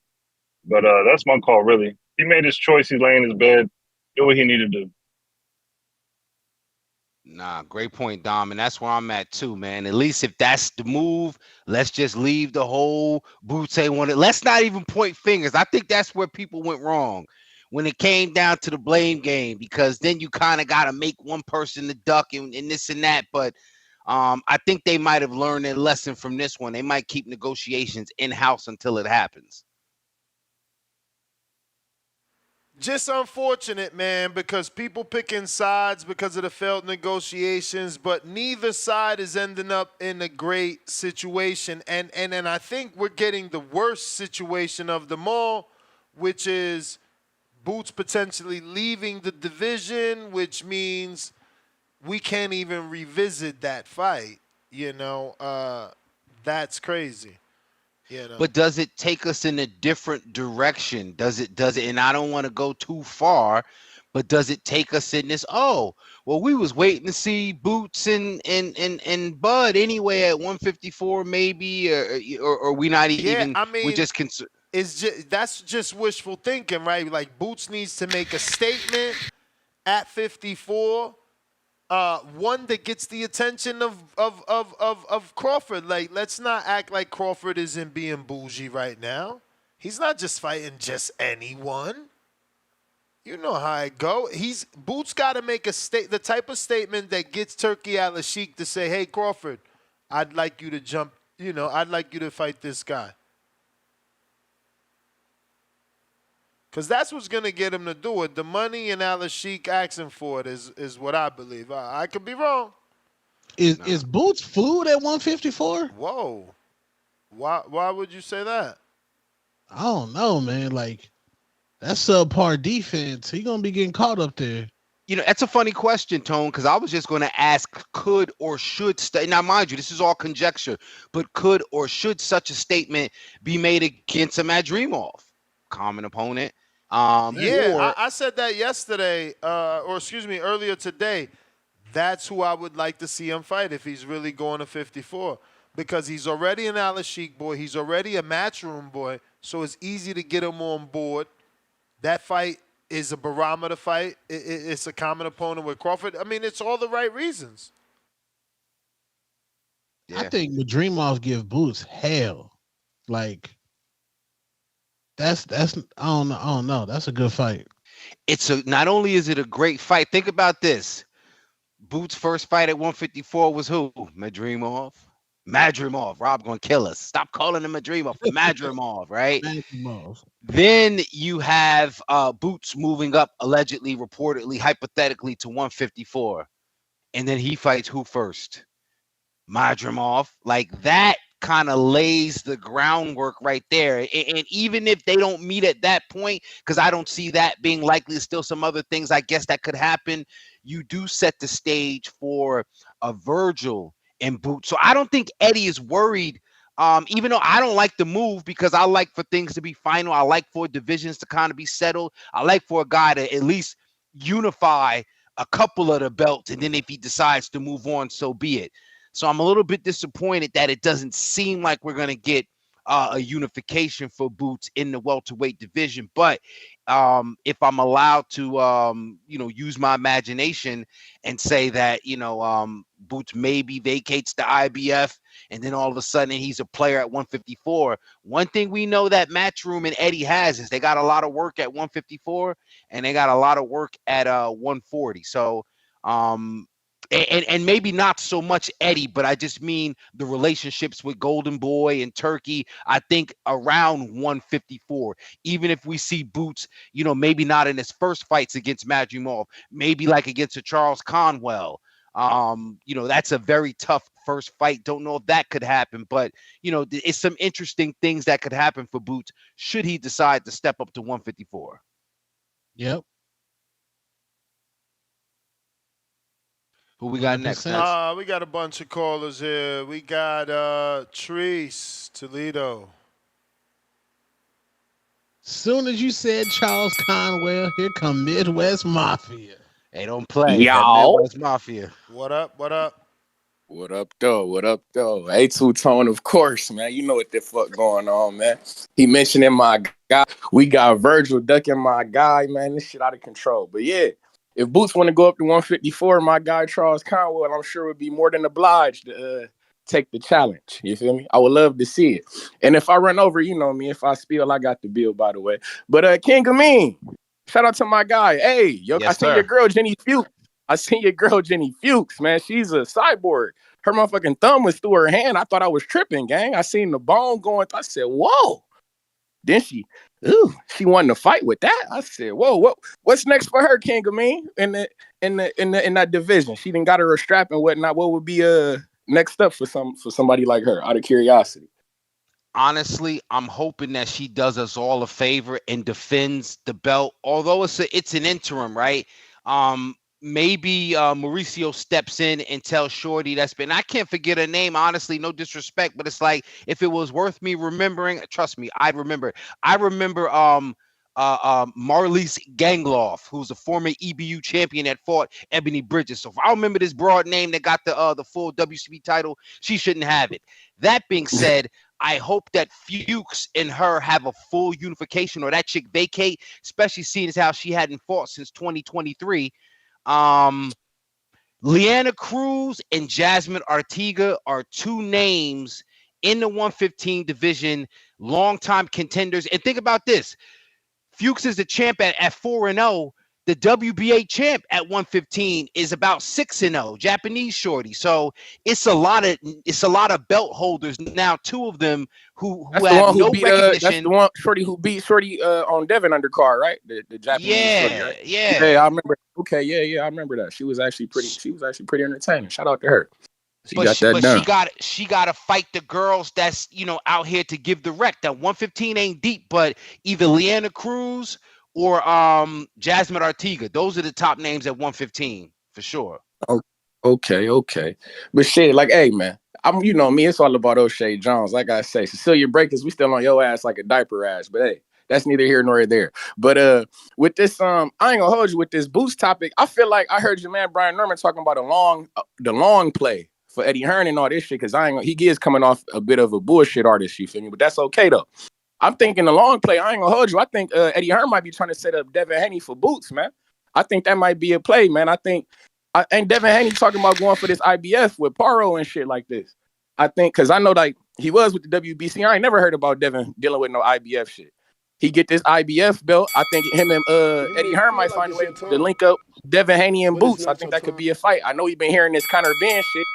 But that's my call, really. He made his choice. He lay in his bed, do what he needed to do. Nah, great point, Dom, and that's where I'm at too, man. At least if that's the move, let's just leave the whole Boots ain't want it. Let's not even point fingers. I think that's where people went wrong when it came down to the blame game, because then you kind of got to make one person the duck and this and that. But I think they might have learned their lesson from this one. They might keep negotiations in-house until it happens. Just unfortunate, man, because people picking sides because of the failed negotiations, but neither side is ending up in a great situation. And I think we're getting the worst situation of them all, which is Boots potentially leaving the division, which means we can't even revisit that fight. That's crazy. But does it take us in a different direction? Does it, and I don't want to go too far, but does it take us in this, oh, well, we was waiting to see Boots and Bud anyway at 154 maybe, or we not even, I mean, we just concerned. That's just wishful thinking, right? Like Boots needs to make a statement at 54. One that gets the attention of Crawford. Like, let's not act like Crawford isn't being bougie right now. He's not just fighting just anyone. You know how it go. Boots got to make the type of statement that gets Turki Al-Sheikh to say, "Hey Crawford, I'd like you to jump. I'd like you to fight this guy." Because that's what's going to get him to do it. The money and Al-Sheikh asking for it is what I believe. I could be wrong. Is Boots fluid at 154? Whoa. Why would you say that? I don't know, man. Like, that's subpar defense. He going to be getting caught up there. That's a funny question, Tone, because I was just going to ask, could or should now, mind you, this is all conjecture, but could or should such a statement be made against a Madrimov, common opponent? I said that yesterday, earlier today. That's who I would like to see him fight if he's really going to 54. Because he's already an Al-Sheikh boy. He's already a matchroom boy. So it's easy to get him on board. That fight is a barometer fight. It's a common opponent with Crawford. I mean, it's all the right reasons. Yeah. I think Madrimov give Boots hell. Like, that's I don't know. That's a good fight. Not only is it a great fight, think about this. Boots' first fight at 154 was who? Madrimov. Rob gonna kill us. Stop calling him Madrimov. Madrimov, right? Madrimov. Then you have Boots moving up, allegedly, reportedly, hypothetically, to 154. And then he fights who first? Madrimov. Like, that kind of lays the groundwork right there. And even if they don't meet at that point, because I don't see that being likely, there's still some other things I guess that could happen. You do set the stage for a Virgil and Boots. So I don't think Eddie is worried, even though I don't like the move, because I like for things to be final. I like for divisions to kind of be settled. I like for a guy to at least unify a couple of the belts, and then if he decides to move on, so be it. So I'm a little bit disappointed that it doesn't seem like we're going to get a unification for Boots in the welterweight division. But if I'm allowed to, use my imagination and say that, Boots maybe vacates the IBF and then all of a sudden he's a player at 154. One thing we know that Matchroom and Eddie has is they got a lot of work at 154 and they got a lot of work at 140. So, and maybe not so much Eddie, but I just mean the relationships with Golden Boy and Turki. I think around 154, even if we see Boots, maybe not in his first fights against Madrimov, maybe like against a Charles Conwell. That's a very tough first fight. Don't know if that could happen, but it's some interesting things that could happen for Boots should he decide to step up to 154. Yep. Who we got next? We got a bunch of callers here. We got Treese, Toledo. Soon as you said Charles Conwell, here come Midwest Mafia. They don't play. Y'all. Midwest Mafia. What up? What up? What up, though? What up, though? A2 Tone, of course, man. You know what the fuck going on, man. He mentioning my guy. We got Virgil ducking my guy, man. This shit out of control. But yeah, if Boots want to go up to 154, my guy Charles Conwell, I'm sure would be more than obliged to take the challenge. You feel me? I would love to see it. And if I run over, you know me. If I spill, I got the bill, by the way. But King Amin, shout out to my guy. Hey, yo, Yes, I seen sir. your girl Jenny Fuchs. Man. She's a cyborg. Her motherfucking thumb was through her hand. I thought I was tripping, gang. I seen the bone going. I said, whoa. Then she wanted to fight with that. I said, whoa, what's next for her, King Amin, in that division? She done got her a strap and whatnot. What would be next up for somebody like her, out of curiosity? Honestly, I'm hoping that she does us all a favor and defends the belt. Although it's an interim, right? Maybe Mauricio steps in and tells Shorty that's been. I can't forget her name, honestly, no disrespect, but it's like if it was worth me remembering, trust me, I'd remember. I remember Marlies Gangloff, who's a former EBU champion that fought Ebony Bridges. So if I remember this broad name that got the full WCB title, she shouldn't have it. That being said, I hope that Fuchs and her have a full unification, or that chick vacate, especially seeing as how she hadn't fought since 2023. Leanna Cruz and Jasmine Artiga are two names in the 115 division, longtime contenders. And think about this. Fuchs is the champ at 4-0. The WBA champ at 115 is about 6-0, Japanese shorty. So it's a lot of belt holders now. Two of them who have no recognition. That's the one shorty who beat Shorty on Devin undercard, right? The Japanese shorty, right? Yeah. I remember. Okay, yeah, I remember that. She was actually pretty entertaining. Shout out to her. She got that done. She got to fight the girls that's out here to give the wreck. That 115 ain't deep, but either Leanna Cruz or Jasmine Artiga. Those are the top names at 115 for sure. Okay. But shit, like, hey man, you know me, it's all about O'Shea Jones. Like I say, Cecilia Breakers, we still on your ass like a diaper rash. But hey, that's neither here nor there. But with this, I ain't gonna hold you with this boost topic. I feel like I heard your man Brian Norman talking about the long play for Eddie Hearn and all this shit, because he is coming off a bit of a bullshit artist, you feel me? But that's okay though. I'm thinking the long play, I ain't gonna hold you. I think Eddie Hearn might be trying to set up Devin Haney for boots, man. I think that might be a play, man. Ain't Devin Haney talking about going for this IBF with Paro and shit like this. I think, because I know like he was with the WBC. I ain't never heard about Devin dealing with no IBF shit. He get this IBF belt. I think him and Eddie Hearn might find a way to link up Devin Haney and boots. I think that could be a fight. I know you've been hearing this Conor Ben shit.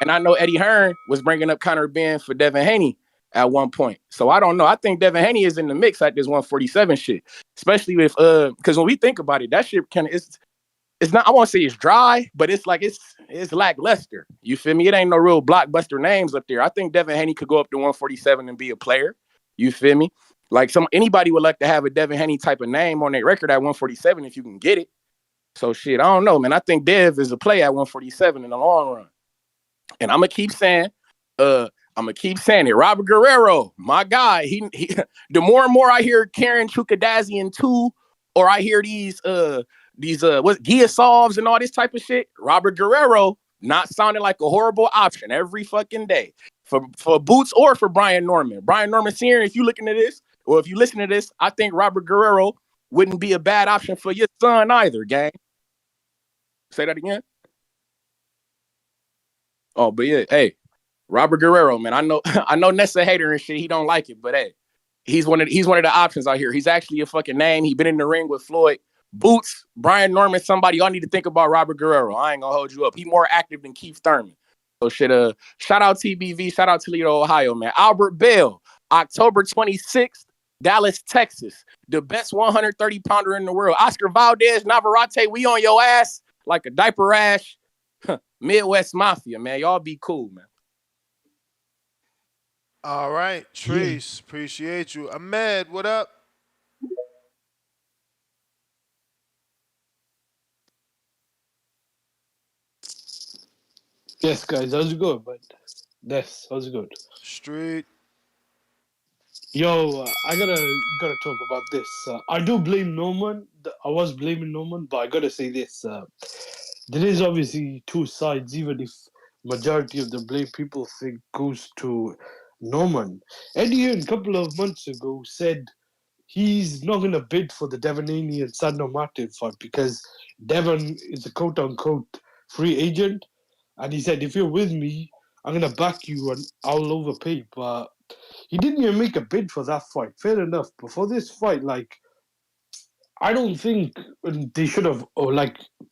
And I know Eddie Hearn was bringing up Conor Ben for Devin Haney at one point. So I don't know. I think Devin Haney is in the mix at this 147 shit. Especially with because when we think about it, that shit kind of it's not, I won't say it's dry, but it's like it's lackluster. You feel me? It ain't no real blockbuster names up there. I think Devin Haney could go up to 147 and be a player. You feel me? Like anybody would like to have a Devin Haney type of name on their record at 147 if you can get it. So shit, I don't know, man. I think Dev is a play at 147 in the long run. And I'm gonna keep saying it. Robert Guerrero, my guy. He the more and more I hear Karen Chukzhadzhian 2, or I hear these Giasovs and all this type of shit, Robert Guerrero not sounding like a horrible option every fucking day for Boots or for Brian Norman. Brian Norman Sr., if you looking at this, or if you listen to this, I think Robert Guerrero wouldn't be a bad option for your son either, gang. Say that again. Oh, but yeah, hey, Robert Guerrero, man. I know Nessa hater and shit. He don't like it, but hey, he's one of the options out here. He's actually a fucking name. He been in the ring with Floyd. Boots, Brian Norman, somebody y'all need to think about Robert Guerrero. I ain't gonna hold you up. He more active than Keith Thurman. So shit, shout out TBV, shout out Toledo, Ohio, man. Albert Bell, October 26th, Dallas, Texas. The best 130-pounder in the world. Oscar Valdez, Navarrete, we on your ass like a diaper rash. Midwest Mafia, man. Y'all be cool, man. All right, Trace, appreciate you. Ahmed, what up? Yes, guys, how's it going, man? Yes, how's it going? Street. Yo, I gotta talk about this. I do blame Norman. I was blaming Norman, but I gotta say this. There is obviously two sides, even if majority of the blame people think goes to Norman. Eddie Hearn a couple of months ago said he's not going to bid for the Devonini and Sandor Martin fight because Devon is a quote-unquote free agent. And he said, if you're with me, I'm going to back you and I'll overpay. But he didn't even make a bid for that fight. Fair enough. But for this fight, like, I don't think they should have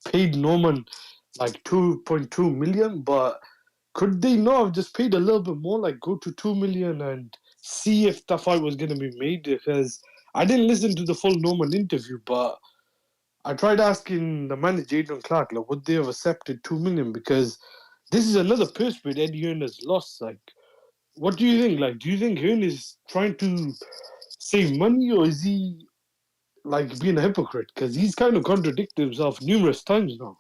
paid Norman like 2.2 million, but could they not have just paid a little bit more, like go to 2 million and see if the fight was going to be made? Because I didn't listen to the full Norman interview, but I tried asking the manager, Jaron Clark, like, would they have accepted 2 million? Because this is another purse bid Eddie Hearn has lost. Like, what do you think? Like, do you think Hearn is trying to save money, or is he like being a hypocrite? Because he's kind of contradicted himself numerous times now.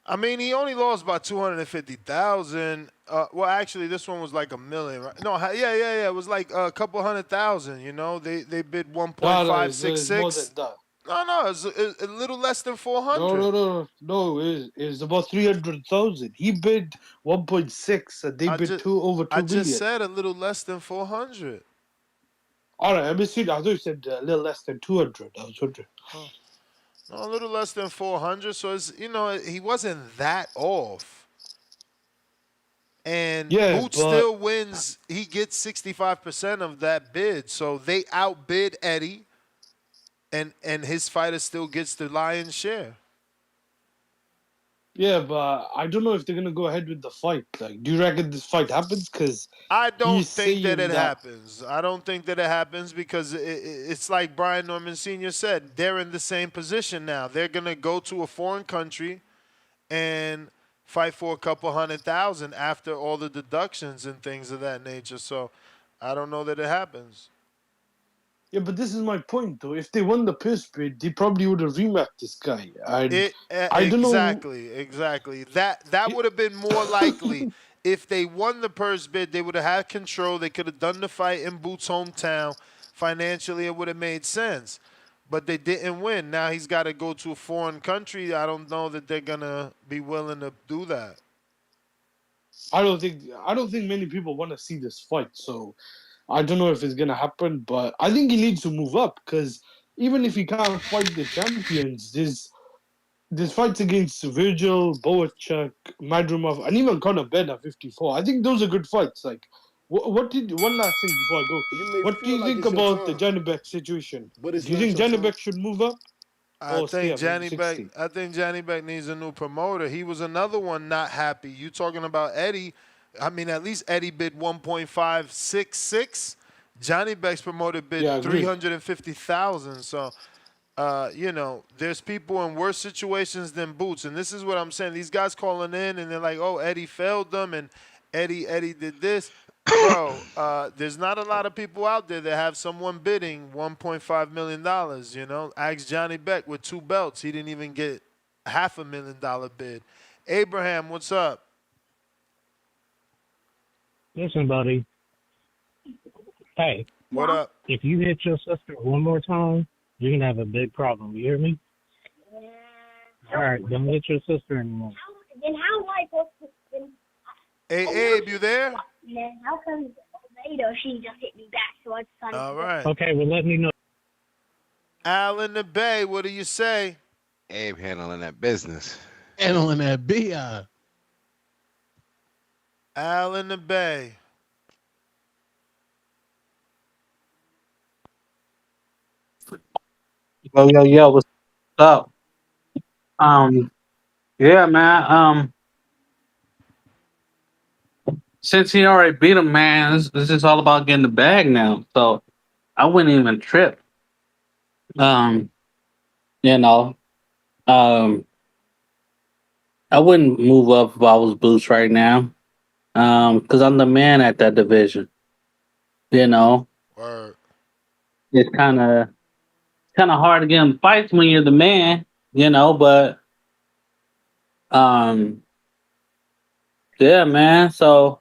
I mean, he only lost by 250,000. Well, actually, this one was like $1 million. Right? No, yeah. It was like a couple 100,000. You know, they bid No, 1.566. it's more than that. No, it's a little less than 400. No. It's about 300,000. He bid 1.6, and they bid over 2 I million. just said a little less than 400. All right, let me see. I thought you said a little less than 200. I was wondering. No, a little less than 400. So it's he wasn't that off. And Yeah, Boots but still wins. He gets 65% of that bid. So they outbid Eddie, and his fighter still gets the lion's share. yeah, but I don't know if they're gonna go ahead with the fight. Like, do you reckon this fight happens? Because I don't he's think that saying it that. happens. I don't think that it happens because it's like Brian Norman Sr. said. They're in the same position now. They're going to go to a foreign country and fight for a couple 100,000 after all the deductions and things of that nature. So I don't know that it happens. Yeah, but this is my point, though. If they won the purse bid, they probably would have remapped this guy. And I don't know. Exactly. That would have been more likely. If they won the purse bid, they would have had control. They could have done the fight in Boots' hometown. Financially, it would have made sense. But they didn't win. Now he's got to go to a foreign country. I don't know that they're going to be willing to do that. I don't think many people want to see this fight. So I don't know if it's gonna happen. But I think he needs to move up, because even if he can't fight the champions, there's fights against Virgil, Boachuk, Madrimov, and even Conor Ben at 54. I think those are good fights. Like, one last thing before I go. What do feel you like think it's your about the time. Janibek situation? But it's Do you not think your time. Janibek should move up or stay at 60? I think Johnny Beck needs a new promoter. He was another one not happy. You talking about Eddie? I mean, at least Eddie bid 1.566. Johnny Beck's promoter bid 350,000. So, there's people in worse situations than Boots, and this is what I'm saying. These guys calling in and they're like, "Oh, Eddie failed them, and Eddie did this." Bro, there's not a lot of people out there that have someone bidding $1.5 million. Ask Johnny Beck with 2 belts. He didn't even get $500,000 bid. Abraham, what's up? Listen, buddy. Hey. What up? If you hit your sister one more time, you're going to have a big problem. You hear me? All right, don't hit your sister anymore. Then how am I supposed to... Hey, Abe, you there? Man, how come later she just hit me back? So I decided All right. Okay, well, let me know. Al in the Bay, what do you say? Abe handling that business. Handling that BI. Al in the Bay. Yo, what's up? Yeah, man. Since he already beat him, man, this is all about getting the bag now. So I wouldn't even trip. You know, I wouldn't move up if I was Boots right now. Because I'm the man at that division. You know, Word. it's kind of hard to get in fights when you're the man. But yeah, man. So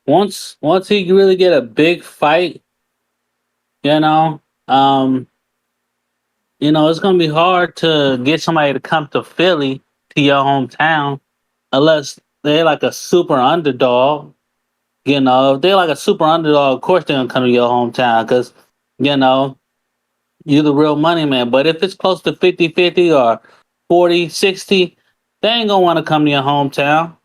once he really get a big fight, it's gonna be hard to get somebody to come to Philly, to your hometown, unless they're like a super underdog. You know, if they're like a super underdog, of course they're gonna come to your hometown because, you know, you're the real money man. But if it's close to 50-50 or 40-60, they ain't gonna want to come to your hometown.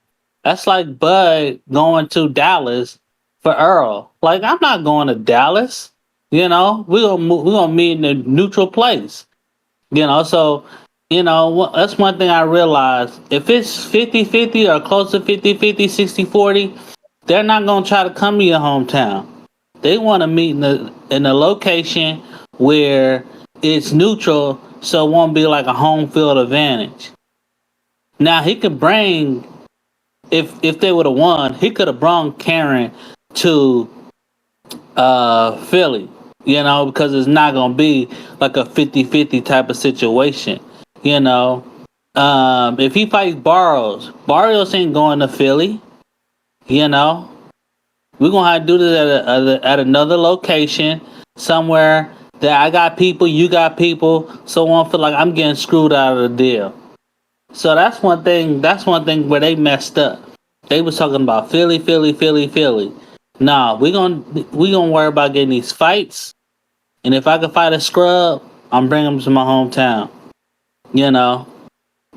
That's like Bud going to Dallas for Earl. Like, I'm not going to Dallas. You know, we're gonna meet in a neutral place. You know, so you know that's one thing I realized. If it's 50-50 or close to 50-50, 60-40, they're not gonna try to come to your hometown. They want to meet in a location where it's neutral, so it won't be like a home field advantage. Now he could bring, if they would have won, he could have brought Karen to Philly, you know, because it's not gonna be like a 50-50 type of situation, you know. If he fights Barrios ain't going to Philly, you know. We're gonna have to do this at another location, somewhere that I got people, you got people, so I won't feel like I'm getting screwed out of the deal. So that's one thing. That's one thing where they messed up. They was talking about Philly, Philly, Philly, Philly. Nah, we gonna worry about getting these fights. And if I can fight a scrub, I'm bringing him to my hometown. You know.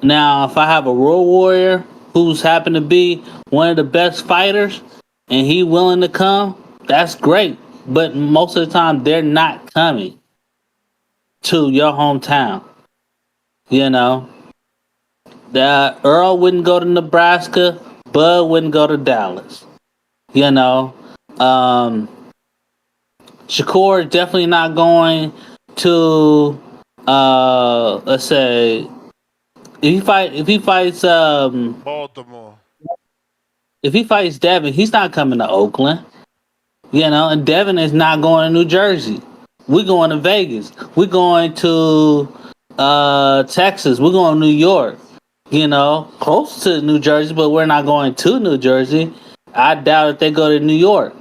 Now, if I have a road warrior who's happened to be one of the best fighters, and he willing to come, that's great. But most of the time, they're not coming to your hometown. You know. That Earl wouldn't go to Nebraska, Bud wouldn't go to Dallas. You know, um, Shakur definitely not going to. Let's say if he fights Baltimore. if he fights Devin, he's not coming to Oakland. You know, and Devin is not going to New Jersey. We're going to Vegas. We're going to Texas. We're going to New York. You know, close to New Jersey, but we're not going to New Jersey. I doubt if they go to New York.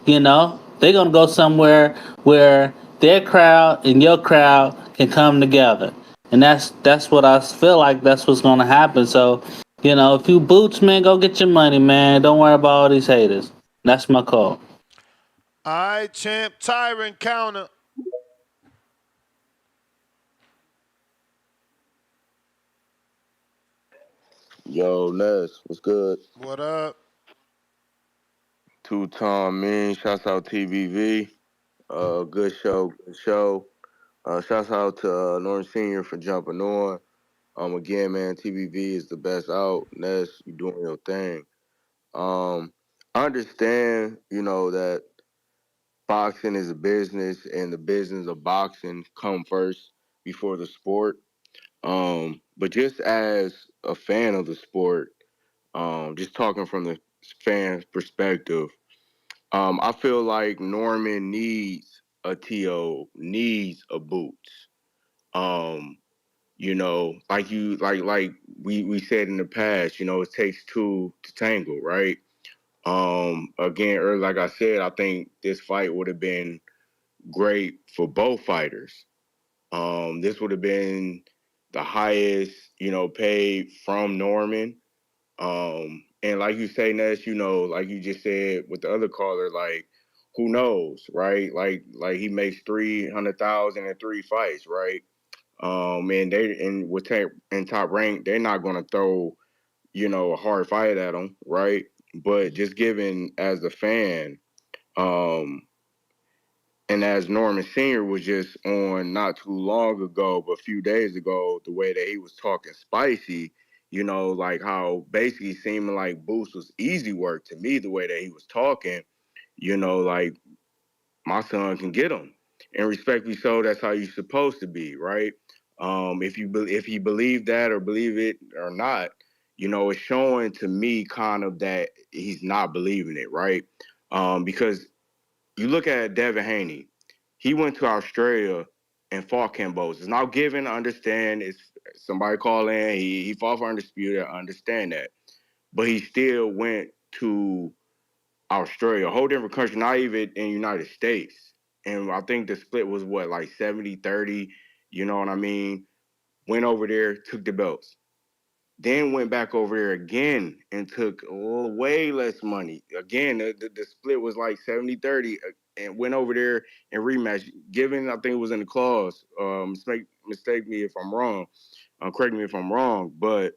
You know, they're gonna go somewhere where their crowd and your crowd can come together, and that's what I feel like. That's what's gonna happen. So, you know, if you boots, man, go get your money, man. Don't worry about all these haters. That's my call. All right, champ. Tyrant counter. Yo, Ness, what's good? What up? Two-time man, shouts out TBV. Good show, good show. Shouts out to Norton Senior for jumping on. Again, man, TBV is the best out. Ness, you doing your thing. I understand, that boxing is a business and the business of boxing come first before the sport. But just as a fan of the sport, just talking from the fan perspective, I feel like Norman needs a TO, needs a Boots. Um, like we said in the past, it takes two to tangle, right? Again, earlier, like I said, I think this fight would have been great for both fighters. This would have been the highest, paid from Norman. And like you say, Ness, like you just said with the other caller, like who knows, right? Like he makes 300,000 in three fights, right? And they and with in top rank, they're not gonna throw, a hard fight at him, right? But just given as a fan, um, and as Norman Senior was just on not too long ago, but a few days ago, the way that he was talking spicy, like how basically seeming like Boost was easy work to me, the way that he was talking, like my son can get him. And respectfully so, that's how you're supposed to be, right? If he believed that or believe it or not, it's showing to me kind of that he's not believing it, right? Because you look at Devin Haney, he went to Australia and fought Cambodia. It's now given to understand it's somebody call in, he fought for Undisputed, I understand that. But he still went to Australia, a whole different country, not even in the United States. And I think the split was what, like 70-30, you know what I mean? Went over there, took the belts. then went back over there again and took way less money. Again, the split was like 70-30 and went over there and rematch. Given, I think it was in the clause. Mistake me if I'm wrong. Correct me if I'm wrong. But,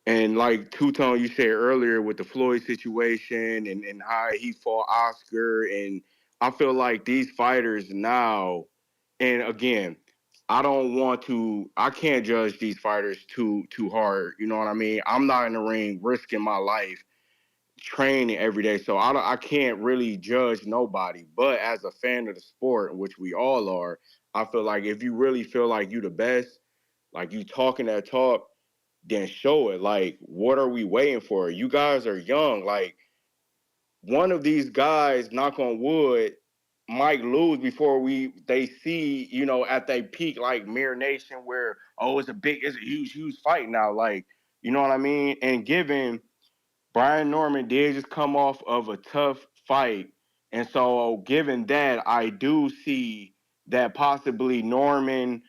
and like Two-Tone, you said earlier with the Floyd situation and how he fought Oscar. And I feel like these fighters now, and again, I can't judge these fighters too hard. You know what I mean? I'm not in the ring risking my life training every day. So I can't really judge nobody. But as a fan of the sport, which we all are, I feel like if you really feel like you the best, like you talking that talk, then show it. Like, what are we waiting for? You guys are young. Like, one of these guys, knock on wood, might lose before they see, at their peak, like Mirror Nation, where, oh, it's a huge fight now. Like, you know what I mean? And given Brian Norman did just come off of a tough fight. And so, given that, I do see that possibly Norman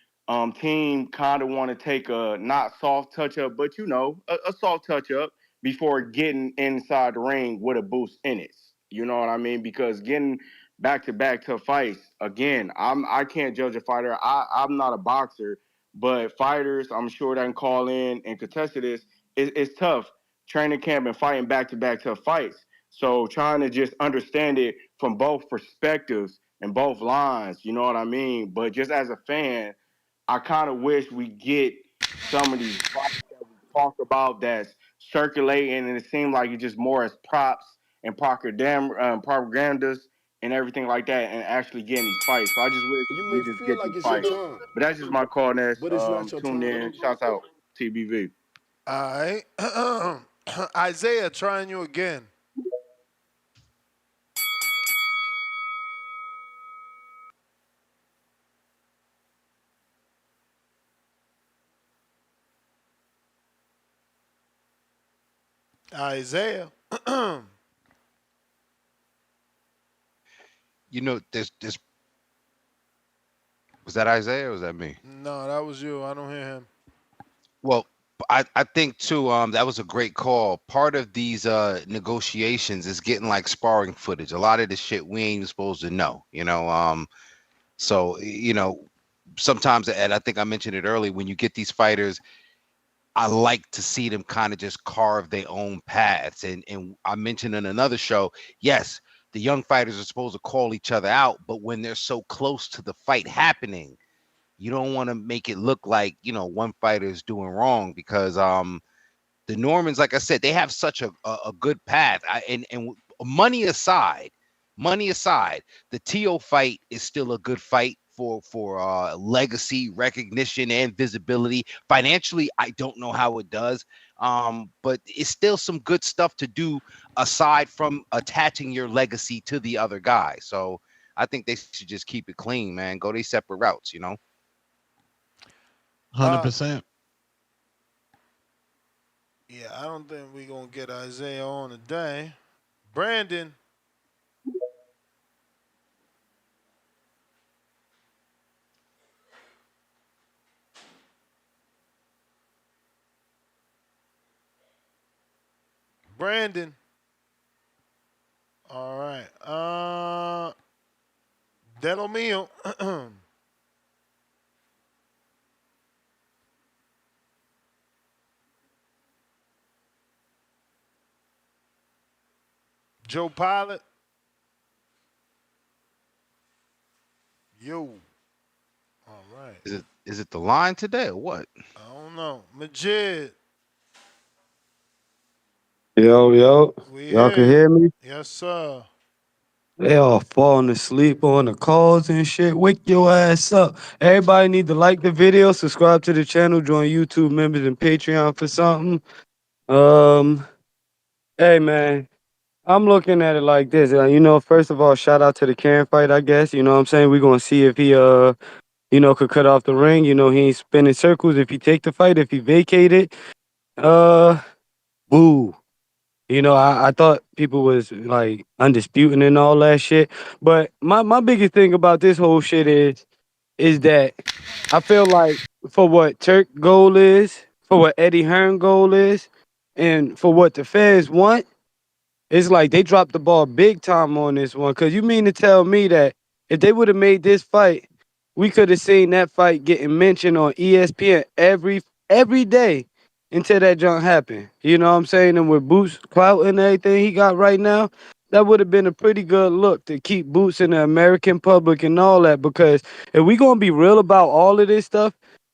team kind of want to take a not soft touch up, but a soft touch up before getting inside the ring with a boost in it. You know what I mean? Because getting back to back tough fights, again, I can't judge a fighter. I'm not a boxer, but fighters, I'm sure that can call in and contest to this. It's tough training camp and fighting back-to-back tough fights. So trying to just understand it from both perspectives and both lines, you know what I mean? But just as a fan, I kind of wish we get some of these fights that we talk about that's circulating, and it seemed like it's just more as props and propagandas and everything like that, and actually getting these fights. So I just wish You we may just feel get like these it's your fights. time, But that's just my call, Ness. but it's not your Tune in. time. Shouts out, TBV. All right. Isaiah, trying you again. Isaiah. There's was that Isaiah or was that me? No, that was you. I don't hear him. Well, I think too, that was a great call. Part of these negotiations is getting like sparring footage. A lot of the shit we ain't even supposed to know, So, sometimes, and I think I mentioned it earlier, when you get these fighters, I like to see them kind of just carve their own paths. And I mentioned in another show, yes, the young fighters are supposed to call each other out, but when they're so close to the fight happening, you don't want to make it look like, one fighter is doing wrong because the Normans, like I said, they have such a good path. And money aside, the Tio fight is still a good fight for legacy, recognition, and visibility. Financially, I don't know how it does, but it's still some good stuff to do aside from attaching your legacy to the other guy. So I think they should just keep it clean, man. Go their separate routes, 100%. Yeah, I don't think we're going to get Isaiah on today. Brandon. Brandon. All right. Dello mio. Joe Pilot. Yo. All right. Is it the line today or what? I don't know. Majid. Yo, We y'all can hear you. hear me? Yes, sir. They all falling asleep on the calls and shit. Wake your ass up. Everybody need to like the video, subscribe to the channel, join YouTube members and Patreon for something. Hey man, I'm looking at it like this. First of all, shout out to the Karen fight, I guess. You know what I'm saying? We're gonna see if he could cut off the ring. He ain't spinning circles if he take the fight, if he vacate it. Boo. I thought people was like undisputing and all that shit. But my biggest thing about this whole shit is that I feel like for what Turk goal is, for what Eddie Hearn goal is, and for what the fans want, it's like they dropped the ball big time on this one. Cause you mean to tell me that if they would have made this fight, we could have seen that fight getting mentioned on ESPN every day until that junk happened. You know what I'm saying? And with Boots clout and everything he got right now, that would have been a pretty good look to keep Boots in the American public and all that. Because if we gonna be real about all of this stuff,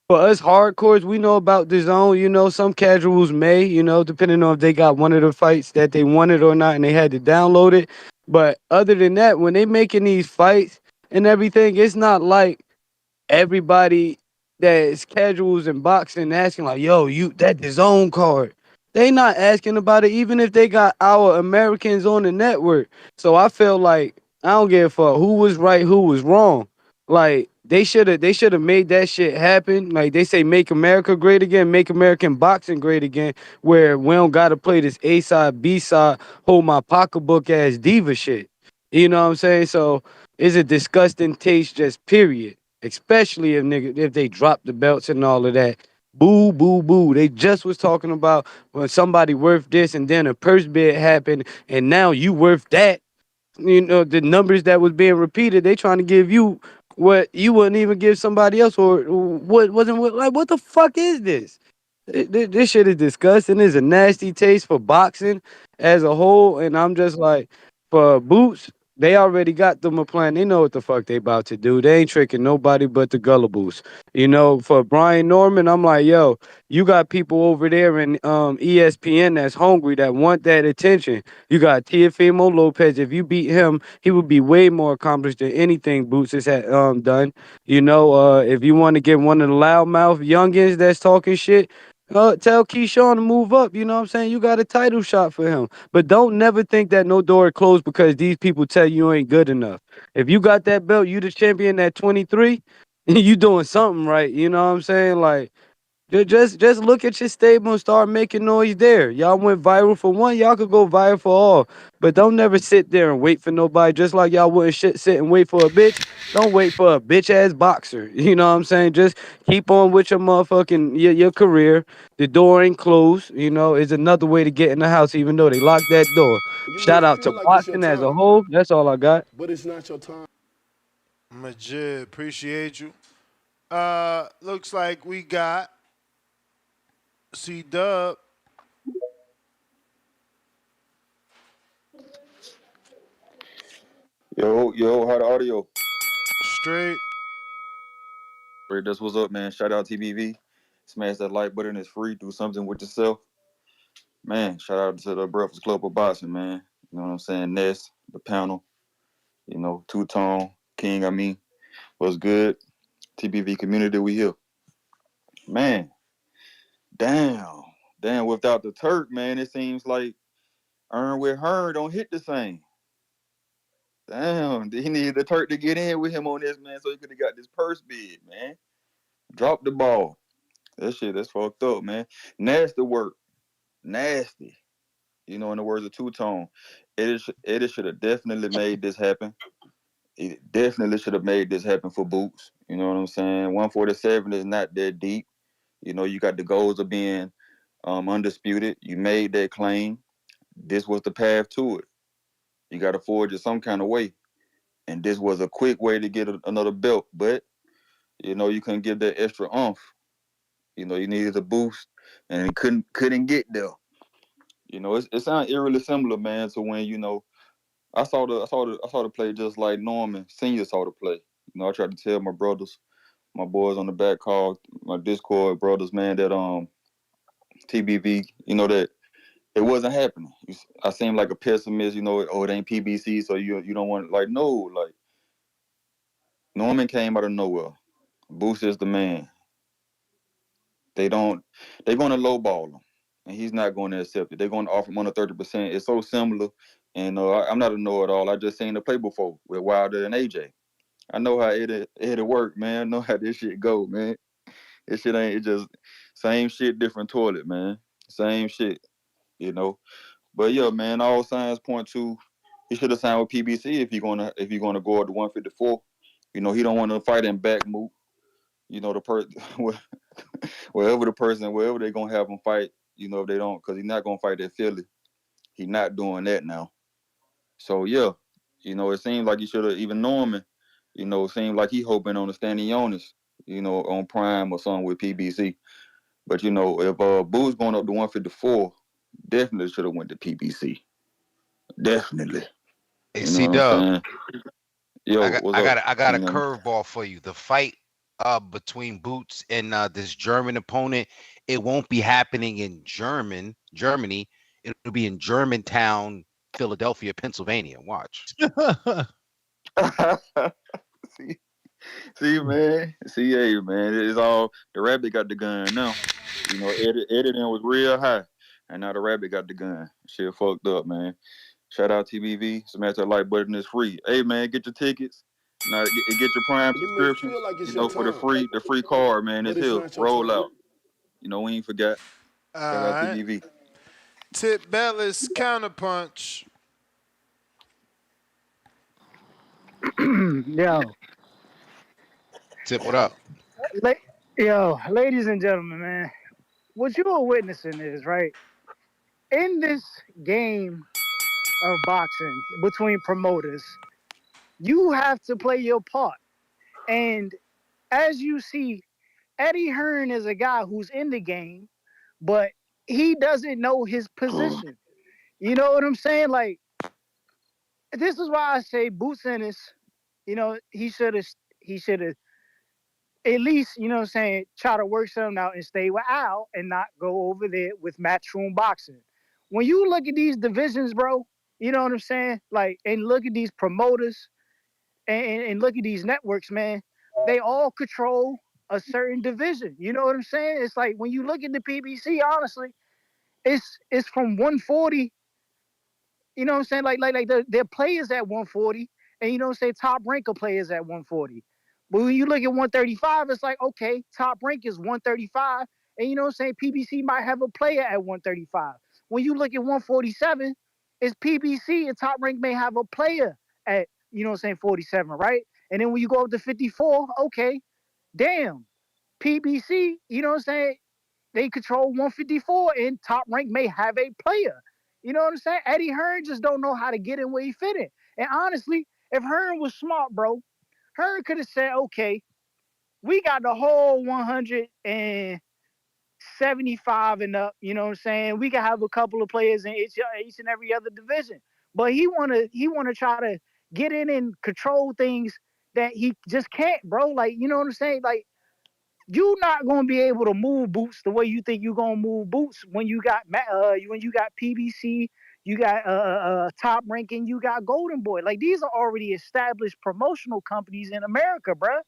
for us hardcores, we know about the zone. You know, some casuals may, depending on if they got one of the fights that they wanted or not and they had to download it. But other than that, when they making these fights and everything, it's not like everybody that's casuals in boxing asking like, yo, you that the zone card. They not asking about it, even if they got our Americans on the network. So I feel like I don't give a fuck who was right, who was wrong. Like they should have made that shit happen. Like they say, make America great again, make American boxing great again, where we don't gotta play this A side, B side, hold my pocketbook ass diva shit. You know what I'm saying? So it's a disgusting taste, just period. Especially if they drop the belts and all of that. Boo, boo, boo. They just was talking about when somebody worth this and then a purse bid happened and now you worth that. The numbers that was being repeated, they trying to give you what you wouldn't even give somebody else, or what wasn't like. What the fuck is this? This shit is disgusting. It's a nasty taste for boxing as a whole, and I'm just like, for Boots, they already got them a plan. They know what the fuck they about to do. They ain't tricking nobody but the gullibles. For Brian Norman, I'm like, yo, you got people over there in ESPN that's hungry, that want that attention. You got Teofimo Lopez. If you beat him, he would be way more accomplished than anything Boots has had done. If you want to get one of the loudmouth youngins that's talking shit, tell Keyshawn to move up. You know what I'm saying? You got a title shot for him. But don't never think that no door is closed because these people tell you ain't good enough. If you got that belt, you the champion at 23, you doing something right. You know what I'm saying? Like, just look at your stable and start making noise there. Y'all went viral for one, y'all could go viral for all. But don't never sit there and wait for nobody. Just like y'all wouldn't sit and wait for a bitch. Don't wait for a bitch ass boxer. You know what I'm saying? Just keep on with your motherfucking your career. The door ain't closed. It's another way to get in the house, even though they locked that door. You may Shout out to feel like it's your boxing as a time, whole. That's all I got. but it's not your time. Majid, appreciate you. Looks like we got C Dub. Yo, how the audio? Straight. Straight, that's what's up, man. Shout out TBV. Smash that like button. It's free. Do something with yourself. Man, shout out to the Breakfast Club of Boxing, man. You know what I'm saying? Ness, the panel, Two-Tone, King, what's good? TBV community, we here. Man, damn. Damn, without the Turk, man, it seems like Earn with Hearn don't hit the same. Damn, he needed the Turk to get in with him on this, man, so he could have got this purse bid, man. Drop the ball. That shit, that's fucked up, man. Nasty work. Nasty. In the words of Two-Tone. Eddie should have definitely made this happen. It definitely should have made this happen for Boots. You know what I'm saying? 147 is not that deep. You got the goals of being undisputed. You made that claim. This was the path to it. You got to forge it some kind of way. And this was a quick way to get another belt. But, you couldn't give that extra oomph. You needed a boost, and he couldn't get there. It sounds eerily similar, man, to when I saw the play just like Norman Senior saw the play. I tried to tell my brothers, my boys on the back call, my Discord brothers, man, that TBV, that it wasn't happening. I seemed like a pessimist, it ain't PBC, so you don't want no, Norman came out of nowhere. Boost is the man. They're gonna lowball him, and he's not going to accept it. They're going to offer him under 30%. It's so similar, and I'm not a know-it-all. I just seen the play before with Wilder and AJ. I know how it'll work, man. I know how this shit go, man. This shit ain't, it just same shit, different toilet, man. Same shit. But yeah, man, all signs point to he should have signed with PBC if you're gonna go up to 154. He don't want to fight in back move. you know, wherever they're gonna have him fight, you know, if they don't, because he's not gonna fight at Philly. He's not doing that now. So yeah, you know, it seems like he should have, even Norman, you know, it seems like he hoping on the Standing Jonas, you know, on Prime or something with PBC. But you know, if Boo's going up to 154, definitely should have went to PBC. Definitely. Hey, You know what I'm C-Dub, saying? Yo, what's up? I got a You know? curveball for you. The fight between Boots and this German opponent, it won't be happening in Germany. It'll be in Germantown, Philadelphia, Pennsylvania. Watch. See, man. See, hey, man. It's all, the rabbit got the gun now. You know, editing was real high. And now the rabbit got the gun. Shit fucked up, man. Shout out TBV. Smash that like button, is free. Hey, man, get your tickets. Now get your Prime You may subscription. feel like it's You your know, for time, the free card, man. but It's it's here. not your Roll time. out. You know, we ain't forgot. All Shout out right. TBV. Tip Bellis counterpunch. Yo, Tip, what up? ladies and gentlemen, man, what you are witnessing is right in this game of boxing between promoters. You have to play your part, and as you see, Eddie Hearn is a guy who's in the game, but he doesn't know his position. You know what I'm saying? Like, this is why I say Boots Ennis, you know, he should have at least, you know what I'm saying, try to work something out and stay with Al and not go over there with Matchroom Boxing. When you look at these divisions, bro, you know what I'm saying? Like, and look at these promoters and look at these networks, man, they all control a certain division. You know what I'm saying? It's like when you look at the PBC, honestly, it's from 140. You know what I'm saying? Like their players at 140, and you know what I'm saying, top ranker players at 140. But when you look at 135, it's like, okay, top rank is 135, and you know what I'm saying, PBC might have a player at 135. When you look at 147, it's PBC and top rank may have a player at, you know what I'm saying, 47, right? And then when you go up to 54, okay, damn, PBC, you know what I'm saying, they control 154 and top rank may have a player. You know what I'm saying? Eddie Hearn just don't know how to get in where he fit in. And honestly, if Hearn was smart, bro, Hearn could have said, okay, we got the whole 175 and up, you know what I'm saying? We can have a couple of players in each and every other division. But he wanna try to get in and control things that he just can't, bro. Like, you know what I'm saying? Like, you're not gonna be able to move Boots the way you think you're gonna move Boots when you got PBC, you got Top Ranking, you got Golden Boy. Like, these are already established promotional companies in America, bruh.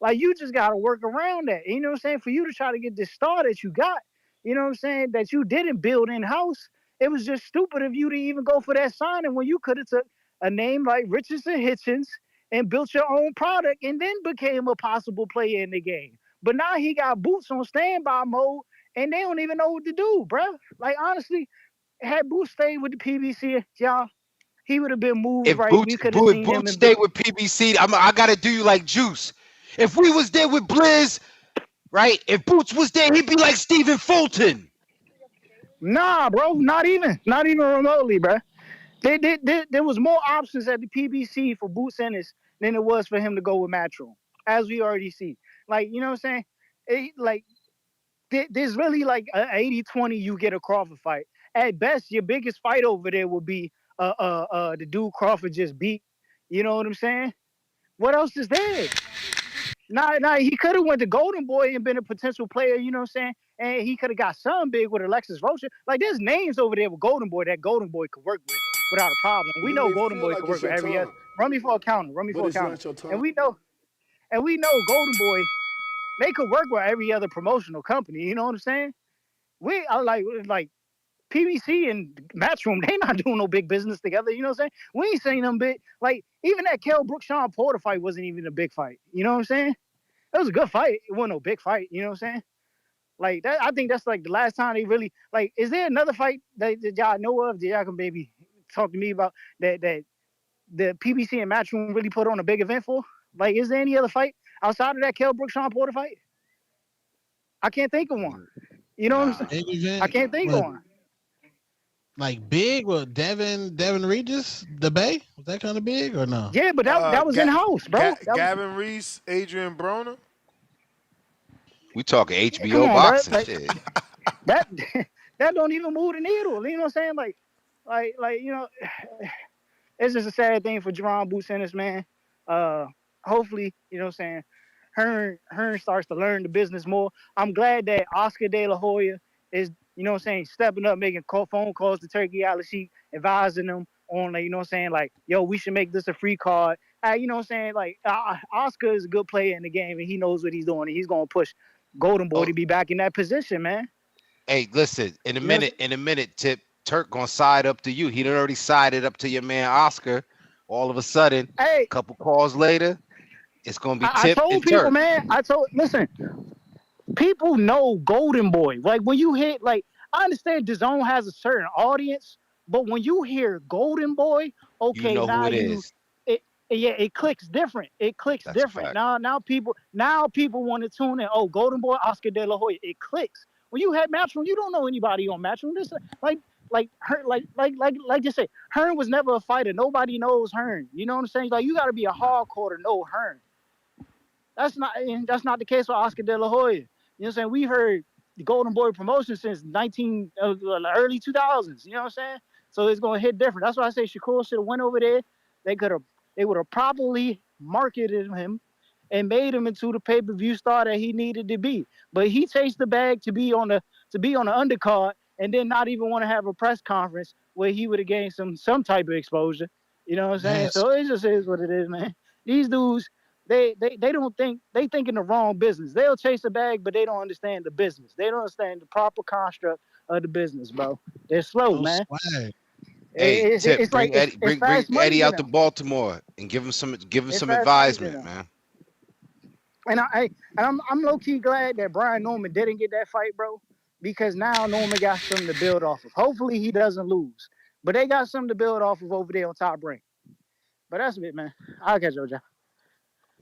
Like, you just gotta work around that. You know what I'm saying? For you to try to get this star that you got, you know what I'm saying, that you didn't build in house, it was just stupid of you to even go for that signing when you could have took a name like Richardson Hitchens and built your own product and then became a possible player in the game. But now he got Boots on standby mode, and they don't even know what to do, bruh. Like, honestly, had Boots stayed with the PBC, y'all, he would have been moved If right. We could have If seen him Boots in. stay with PBC, I gotta do you like Juice. If we was there with Blizz, right? If Boots was there, he'd be like Stephen Fulton. Nah, bro, not even remotely, bro. There was more options at the PBC for Boots Ennis than it was for him to go with Matchroom, as we already see. Like, you know what I'm saying? There's really like an 80-20 you get a Crawford fight. At best, your biggest fight over there will be the dude Crawford just beat. You know what I'm saying? What else is there? Nah, he could have went to Golden Boy and been a potential player, you know what I'm saying? And he could have got something big with Alexis Rocha. Like, there's names over there with Golden Boy that Golden Boy could work with without a problem. We You know may Golden feel Boy like could it's work with your every other. time, Run me for a counter. but it's not your And time. we know Golden Boy, they could work with every other promotional company. You know what I'm saying? We are like PBC and Matchroom, they not doing no big business together. You know what I'm saying? We ain't saying them big. Like, even that Kell Brook Sean Porter fight wasn't even a big fight. You know what I'm saying? It was a good fight. It wasn't no big fight. You know what I'm saying? Like, that, I think that's like the last time they really, like, is there another fight that y'all know of that y'all can maybe talk to me about that the PBC and Matchroom really put on a big event for? Like, is there any other fight outside of that Kell Brook Sean Porter fight? I can't think of one. You know what I'm saying? Big event. I can't think of What, one. like big? What, Devin Regis, the Bay? Was that kind of big or no? Yeah, but that was in house, bro. That was, Gavin Reese, Adrian Broner. We talking come HBO on, bro. boxing Like shit. that that don't even move the needle. You know what I'm saying? Like you know, it's just a sad thing for Jaron Boots Ennis, man. Hopefully, you know what I'm saying, Hearn starts to learn the business more. I'm glad that Oscar De La Hoya is, you know what I'm saying, stepping up, making phone calls to Turkey Al-Sheikh, advising them on, like, you know what I'm saying, like, yo, we should make this a free card. You know what I'm saying, like, Oscar is a good player in the game, and he knows what he's doing, and he's going to push Golden Boy to be back in that position, man. Hey, listen, in a You know minute, Tip, Turk gonna side up to you. He done already sided up to your man Oscar. All of a sudden, Hey, a couple calls later, it's gonna be I Tip told and people, Turk. man, listen, people know Golden Boy. Like, when you hit, like, I understand DAZN has a certain audience, but when you hear Golden Boy, You okay, know who now it is. it clicks different. It clicks That's a different. fact. Now people want to tune in. Oh, Golden Boy, Oscar De La Hoya. It clicks. When you had Matchroom, you don't know anybody on Matchroom. This like just say, Hearn was never a fighter. Nobody knows Hearn. You know what I'm saying? Like, you got to be a hardcore to know Hearn. That's not the case with Oscar De La Hoya. You know what I'm saying? We heard the Golden Boy promotion since early 2000s. You know what I'm saying? So it's gonna hit different. That's why I say Shakur should have went over there. They would have properly marketed him and made him into the pay-per-view star that he needed to be. But he chased the bag to be on the undercard, and then not even want to have a press conference where he would have gained some type of exposure. You know what I'm saying? That's So it just is what it is, man. These dudes, they don't think, they think in the wrong business. They'll chase a bag, but they don't understand the business. They don't understand the proper construct of the business, bro. They're slow, no man. swag. Hey, Tip, It's like bring Eddie, it's bring fast money Eddie to out to them. Baltimore and give him some It's fast money to advisement, them. man. And I'm low key glad that Brian Norman didn't get that fight, bro, because now Norman got something to build off of. Hopefully he doesn't lose, but they got something to build off of over there on Top Rank. But that's it, man. I'll catch you, Joe.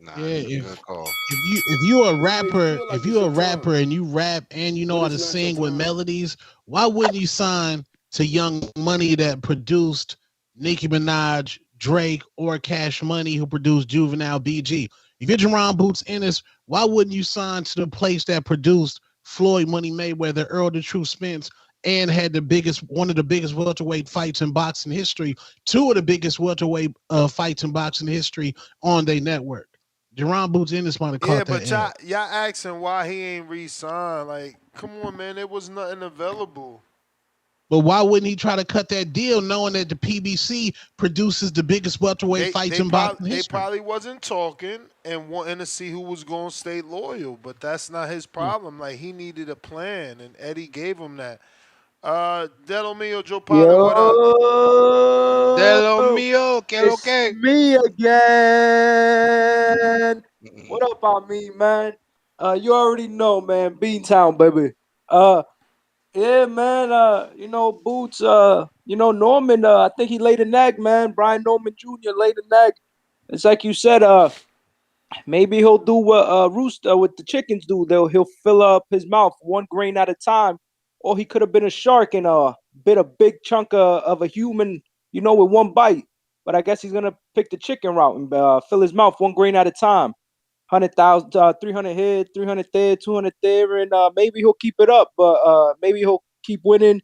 Nah, Yeah, it's a good call. if you a You may rapper, feel like if it's you a your rapper time, and you rap and you know but how it's to not your sing with time. melodies, why wouldn't you sign to Young Money that produced Nicki Minaj, Drake, or Cash Money who produced Juvenile BG? If you're Jaron Boots Ennis, why wouldn't you sign to the place that produced Floyd Money Mayweather, Earl the Truth Spence, and had one of the biggest welterweight fights in boxing history, two of the biggest welterweight fights in boxing history on their network? Jaron Boots Ennis might have Yeah, caught that but L. y'all asking why he ain't re-signed. Like, come on, man, there was nothing available. But why wouldn't he try to cut that deal knowing that the PBC produces the biggest welterweight fights in boxing They history? probably wasn't talking and wanting to see who was going to stay loyal, but that's not his problem. Like, he needed a plan, and Eddie gave him that. Delo Mio, Joe Polly, what up? Delo Yo, mio, que lo it's que? me again. What up, I mean, man? You already know, man. Beantown, baby. Yeah, man. Boots. Norman. I think he laid an egg, man. Brian Norman Jr. laid an egg. It's like you said. Maybe he'll do what Rooster with the chickens do. He'll fill up his mouth one grain at a time, or he could have been a shark and bit a big chunk of a human, with one bite. But I guess he's gonna pick the chicken route and fill his mouth one grain at a time. 100,000, 300 here, 300 there, 200 there, and maybe he'll keep it up. But maybe he'll keep winning.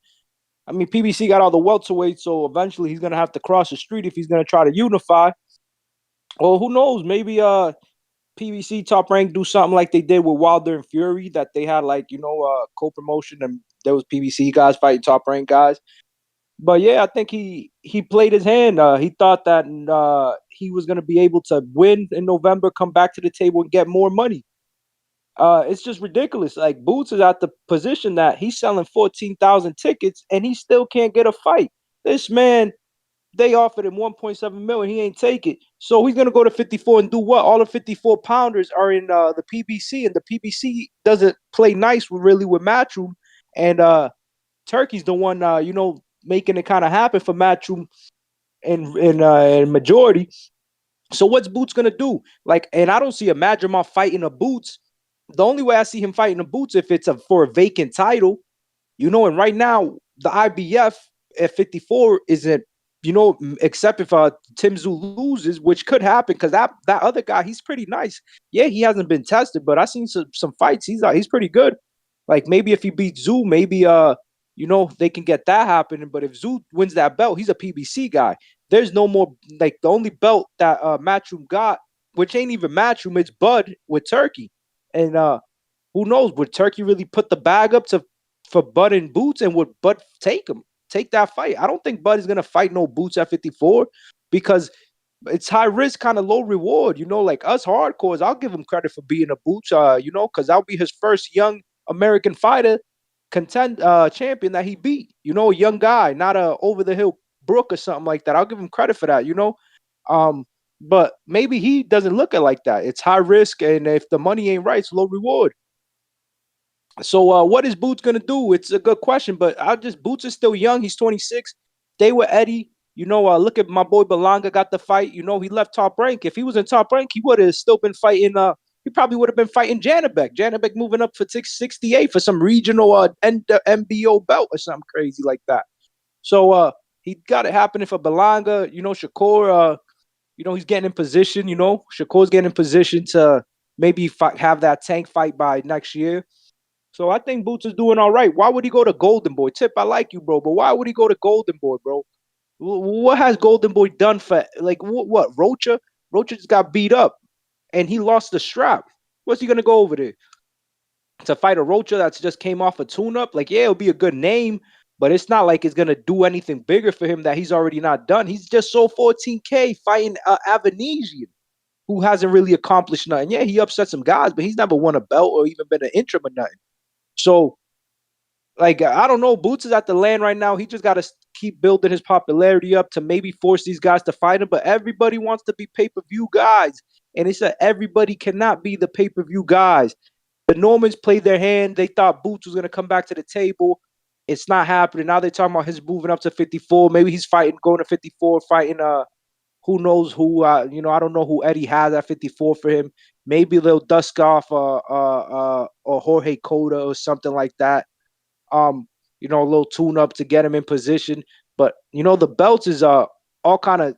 I mean, PBC got all the welterweights, so eventually he's gonna have to cross the street if he's gonna try to unify. Well, who knows? Maybe PBC Top Rank do something like they did with Wilder and Fury, that they had co-promotion and there was PBC guys fighting Top Rank guys. But yeah, I think he played his hand. He thought that he was going to be able to win in November, come back to the table and get more money. It's just ridiculous. Like, Boots is at the position that he's selling 14,000 tickets and he still can't get a fight. This man, they offered him 1.7 million. He ain't take it. So he's gonna go to 54 and do what? All the 54 pounders are in the PBC, and the PBC doesn't play nice with Matchroom. And Turkey's the one making it kind of happen for Matchroom in majority. So what's Boots gonna do? Like, and I don't see a Madrimov fighting a Boots The only way I see him fighting the Boots if it's for a vacant title, and right now the IBF at 54 isn't, except if Tim Tszyu loses, which could happen because that other guy, he's pretty nice. Yeah, he hasn't been tested, but I've seen some fights. He's pretty good. Like maybe if he beats Tszyu, maybe they can get that happening. But if Tszyu wins that belt, he's a PBC guy. There's no more, like, the only belt that Matchroom got, which ain't even Matchroom, it's Bud with Turkey. And who knows, would Turkey really put the bag up for Bud and Boots, and would Bud take that fight? I don't think Bud is gonna fight no Boots at 54 because it's high risk, kind of low reward. Like us hardcores, I'll give him credit for being a Boots, because that'll be his first young American fighter champion that he beat. A young guy, not a over the hill Brook or something like that. I'll give him credit for that. But maybe he doesn't look at it like that. It's high risk, and if the money ain't right, it's low reward. So what is Boots gonna do? It's a good question, but Boots is still young. He's 26. Stay with Eddie. Look at my boy Belanga got the fight. He left Top Rank. If he was in Top Rank, he would have still been fighting. He probably would have been fighting Janabek. Janabek moving up for 68 for some regional MBO belt or something crazy like that. So he got it happening for Belanga. Shakur. He's getting in position. Shakur's getting in position to maybe have that tank fight by next year. So I think Boots is doing all right. Why would he go to Golden Boy? Tip, I like you, bro, but why would he go to Golden Boy, bro? What has Golden Boy done for, like, what? Rocha? Rocha just got beat up, and he lost the strap. What's he going to go over there? To fight a Rocha that's just came off a tune-up? Like, yeah, it'll be a good name, but it's not like it's going to do anything bigger for him that he's already not done. He's just sold 14K fighting Avanesian, who hasn't really accomplished nothing. Yeah, he upset some guys, but he's never won a belt or even been an interim or nothing. So, like, I don't know. Boots is at the land right now. He just got to keep building his popularity up to maybe force these guys to fight him. But everybody wants to be pay-per-view guys. And it's that everybody cannot be the pay-per-view guys. The Normans played their hand. They thought Boots was going to come back to the table. It's not happening. Now they're talking about his moving up to 54. Maybe he's going to 54, fighting who knows who. I don't know who Eddie has at 54 for him. Maybe they'll dust off or Jorge Cota or something like that. A little tune up to get him in position. But the belts is all kind of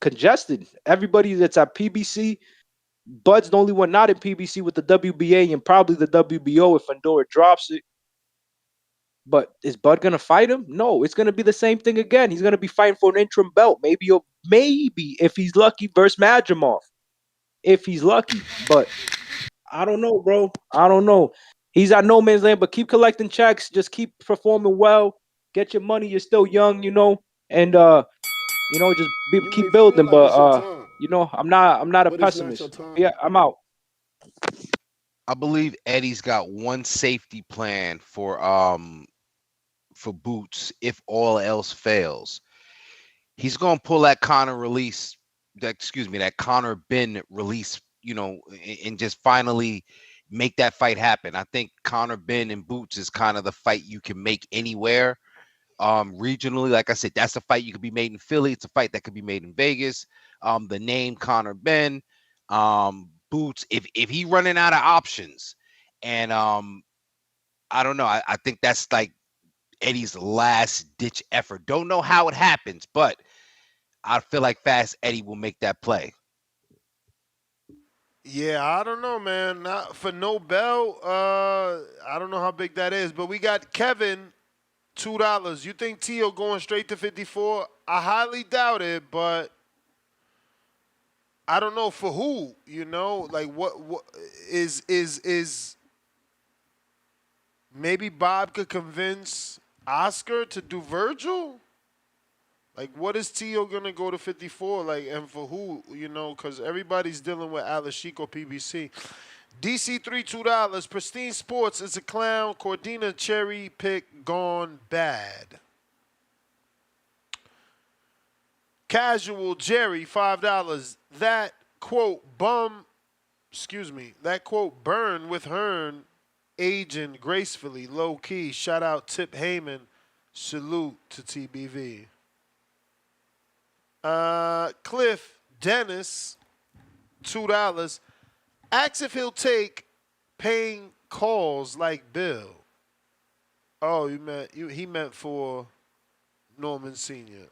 congested. Everybody that's at PBC, Bud's the only one not in PBC with the WBA and probably the WBO if Fandora drops it. But is Bud gonna fight him? No, it's gonna be the same thing again. He's gonna be fighting for an interim belt. Maybe if he's lucky versus Madrimov. If he's lucky, but I don't know, bro. I don't know. He's at no man's land, but keep collecting checks. Just keep performing well. Get your money. You're still young, and just keep building. Like but I'm not a pessimist. Yeah, I'm out. I believe Eddie's got one safety plan for Boots if all else fails. He's gonna pull that Conor Ben release, and just finally make that fight happen. I think Conor Ben and Boots is kind of the fight you can make anywhere. Regionally, like I said, that's a fight you could be made in Philly. It's a fight that could be made in Vegas. The name Conor Ben, Boots, if he running out of options, and I don't know. I think that's like Eddie's last ditch effort. Don't know how it happens, but I feel like Fast Eddie will make that play. Yeah, I don't know, man. Not for no belt. I don't know how big that is, but we got Kevin, $2. You think Tio going straight to 54? I highly doubt it, but I don't know for who. Like what is maybe Bob could convince Oscar to do Virgil? Like, what is Tio gonna go to 54? Like, and for who? Because everybody's dealing with Alashiko PBC. DC3 $2. Pristine Sports is a clown. Cordina cherry pick gone bad. Casual Jerry $5. That quote burn with Hearn aging gracefully, low key. Shout out Tip Heyman. Salute to TBV. Cliff Dennis $2. Asks if he'll take paying calls like Bill. Oh, he meant for Norman Sr.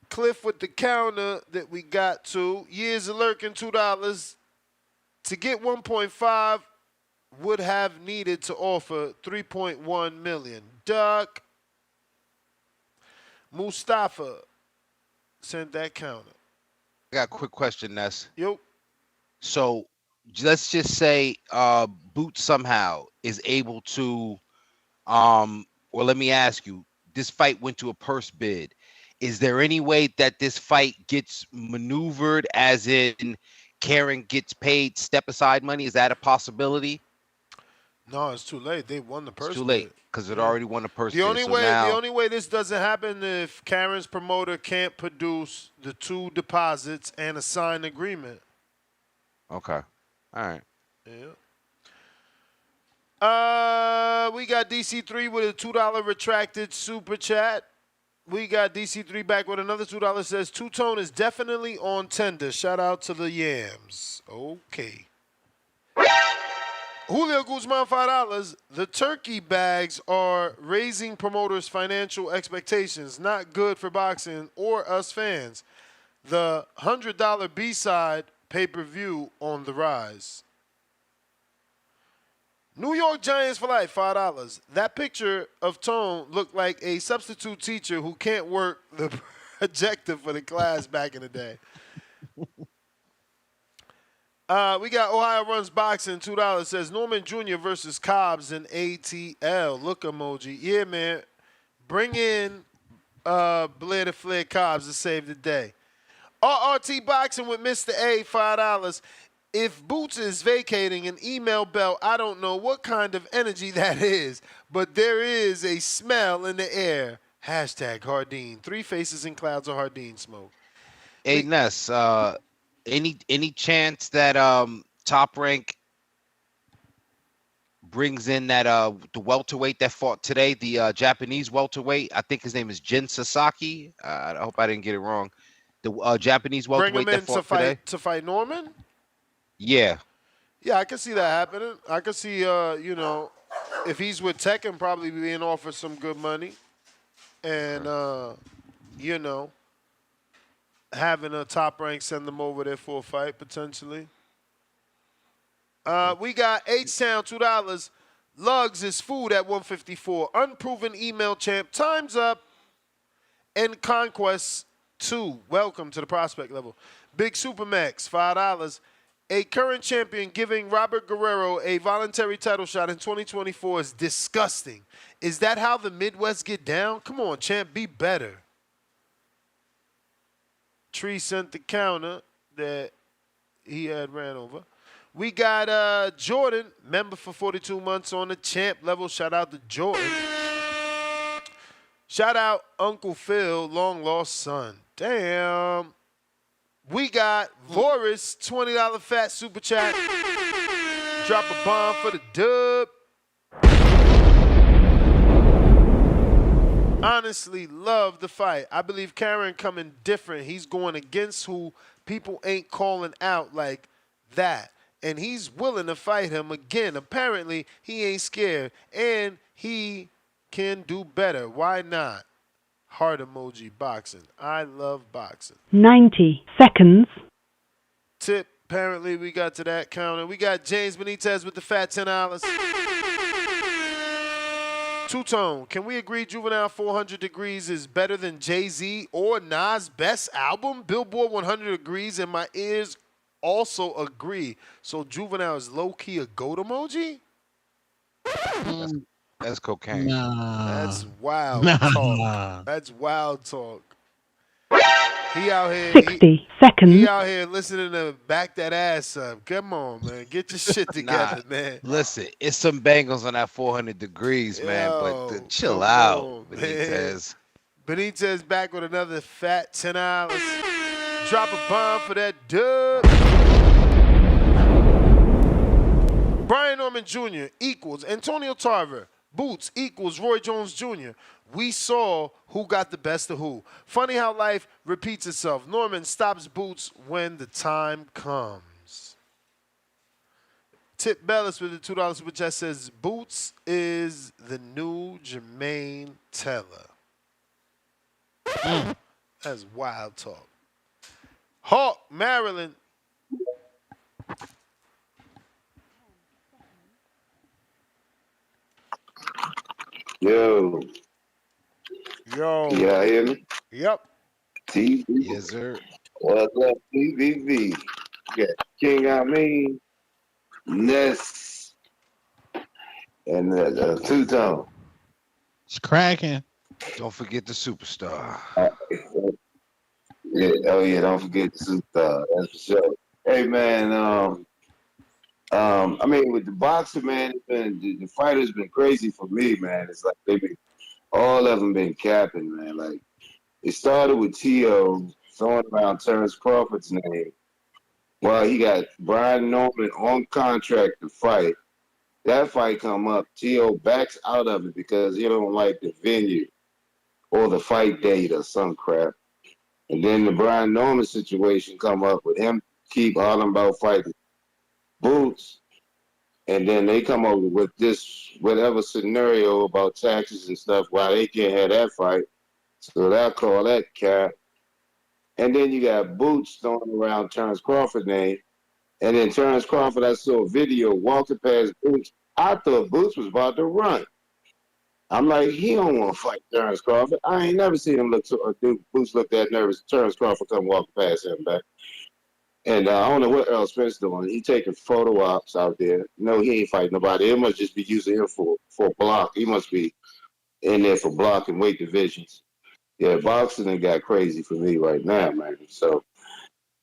Cliff with the counter that we got to. Years of lurking, $2. To get 1.5 would have needed to offer 3.1 million. Duck. Mustafa sent that counter. I got a quick question, Ness. Yo. So let's just say Boots somehow is able to or let me ask you, this fight went to a purse bid. Is there any way that this fight gets maneuvered as in Karen gets paid step aside money? Is that a possibility? No, it's too late. They won the purse. It's too late because it already won the purse The bid. only So way now, the only way this doesn't happen if Karen's promoter can't produce the 2 deposits and a signed agreement. okay. All right. Yeah. We got DC3 with a $2 retracted super chat. We got DC3 back with another $2. Says Two-Tone is definitely on tender. Shout out to the Yams. Okay. Julio Guzman, $5. The turkey bags are raising promoters' financial expectations. Not good for boxing or us fans. The $100 B-side pay-per-view on the rise. New York Giants for life, $5. That picture of Tone looked like a substitute teacher who can't work the projector for the class back in the day. We got Ohio Runs Boxing, $2. Says Norman Jr. versus Cobbs in ATL. Look emoji. Yeah, man. Bring in Blair the Flair Cobbs to save the day. RRT Boxing with Mr. A, $5. If Boots is vacating an email bell, I don't know what kind of energy that is, but there is a smell in the air. Hashtag Hardeen. 3 faces in clouds of Hardeen smoke. Hey Ness, any chance that Top Rank brings in that the welterweight that fought today, the Japanese welterweight? I think his name is Jin Sasaki. I hope I didn't get it wrong. The Japanese welterweight that fought today to fight Norman. Yeah. Yeah, I can see that happening. I can see, if he's with Tekken, probably being offered some good money, and having a Top Rank send them over there for a fight potentially. We got H-Town, $2. Lugs is food at 154. Unproven email champ. Time's up. And Conquest 2. Welcome to the prospect level. Big Supermax, $5. A current champion giving Robert Guerrero a voluntary title shot in 2024 is disgusting. Is that how the Midwest get down? Come on, champ, be better. Tree sent the counter that he had ran over. We got Jordan, member for 42 months on the champ level. Shout out to Jordan. Shout out Uncle Phil, long lost son. Damn. We got Voris, $20 fat super chat. Drop a bomb for the dub. Honestly, love the fight. I believe Karen coming different. He's going against who people ain't calling out like that. And he's willing to fight him again. Apparently, he ain't scared. And he can do better. Why not? Heart emoji boxing. I love boxing. 90 seconds. Tip. Apparently, we got to that counter. We got James Benitez with the fat $10. Two-Tone. Can we agree Juvenile 400 Degrees is better than Jay-Z or Nas' best album? Billboard 100 agrees, and my ears also agree. So Juvenile is low-key a goat emoji? That's cocaine. That's wild talk. That's wild talk. He out here. 60 seconds. He out here listening to back that ass up. Come on, man. Get your shit together, man. Listen, it's some bangles on that 400 degrees, man. But chill out, Benitez. Benitez back with another fat $10. Drop a bomb for that dub. Brian Norman Jr. equals Antonio Tarver. Boots equals Roy Jones Jr. We saw who got the best of who. Funny how life repeats itself. Norman stops Boots when the time comes. Tip Bellis with the $2 super chat says Boots is the new Jermaine Teller. That's wild talk. Hawk, Maryland. Yo. Yo. Y'all hear me? Yep. TV. Yes, sir. What's up, TVV? Yeah. King I mean, Ness, and Two-Tone. It's cracking. Don't forget the superstar. Yeah, oh yeah, don't forget the Superstar. That's for sure. Hey man, I mean with the boxing, man, it's been the fighters been crazy for me, man. It's like they been all of them been capping, man. Like it started with T.O. throwing around Terrence Crawford's name. Well, he got Brian Norman on contract to fight. That fight come up, T.O. backs out of it because he don't like the venue or the fight date or some crap. And then the Brian Norman situation come up with him keep hollering about fighting Boots. And then they come up with this whatever scenario about taxes and stuff why they can't have that fight. So they'll call that cap. And then you got Boots throwing around Terrence Crawford's name. And then Terrence Crawford, I saw a video walking past Boots. I thought Boots was about to run. I'm like, he don't want to fight Terrence Crawford. I ain't never seen him look so Boots look that nervous. Terrence Crawford come walking past him back. And I don't know what Earl Spence doing. He taking photo ops out there. No, he ain't fighting nobody. It must just be using him for block. He must be in there for block and weight divisions. Yeah, boxing done got crazy for me right now, man. So,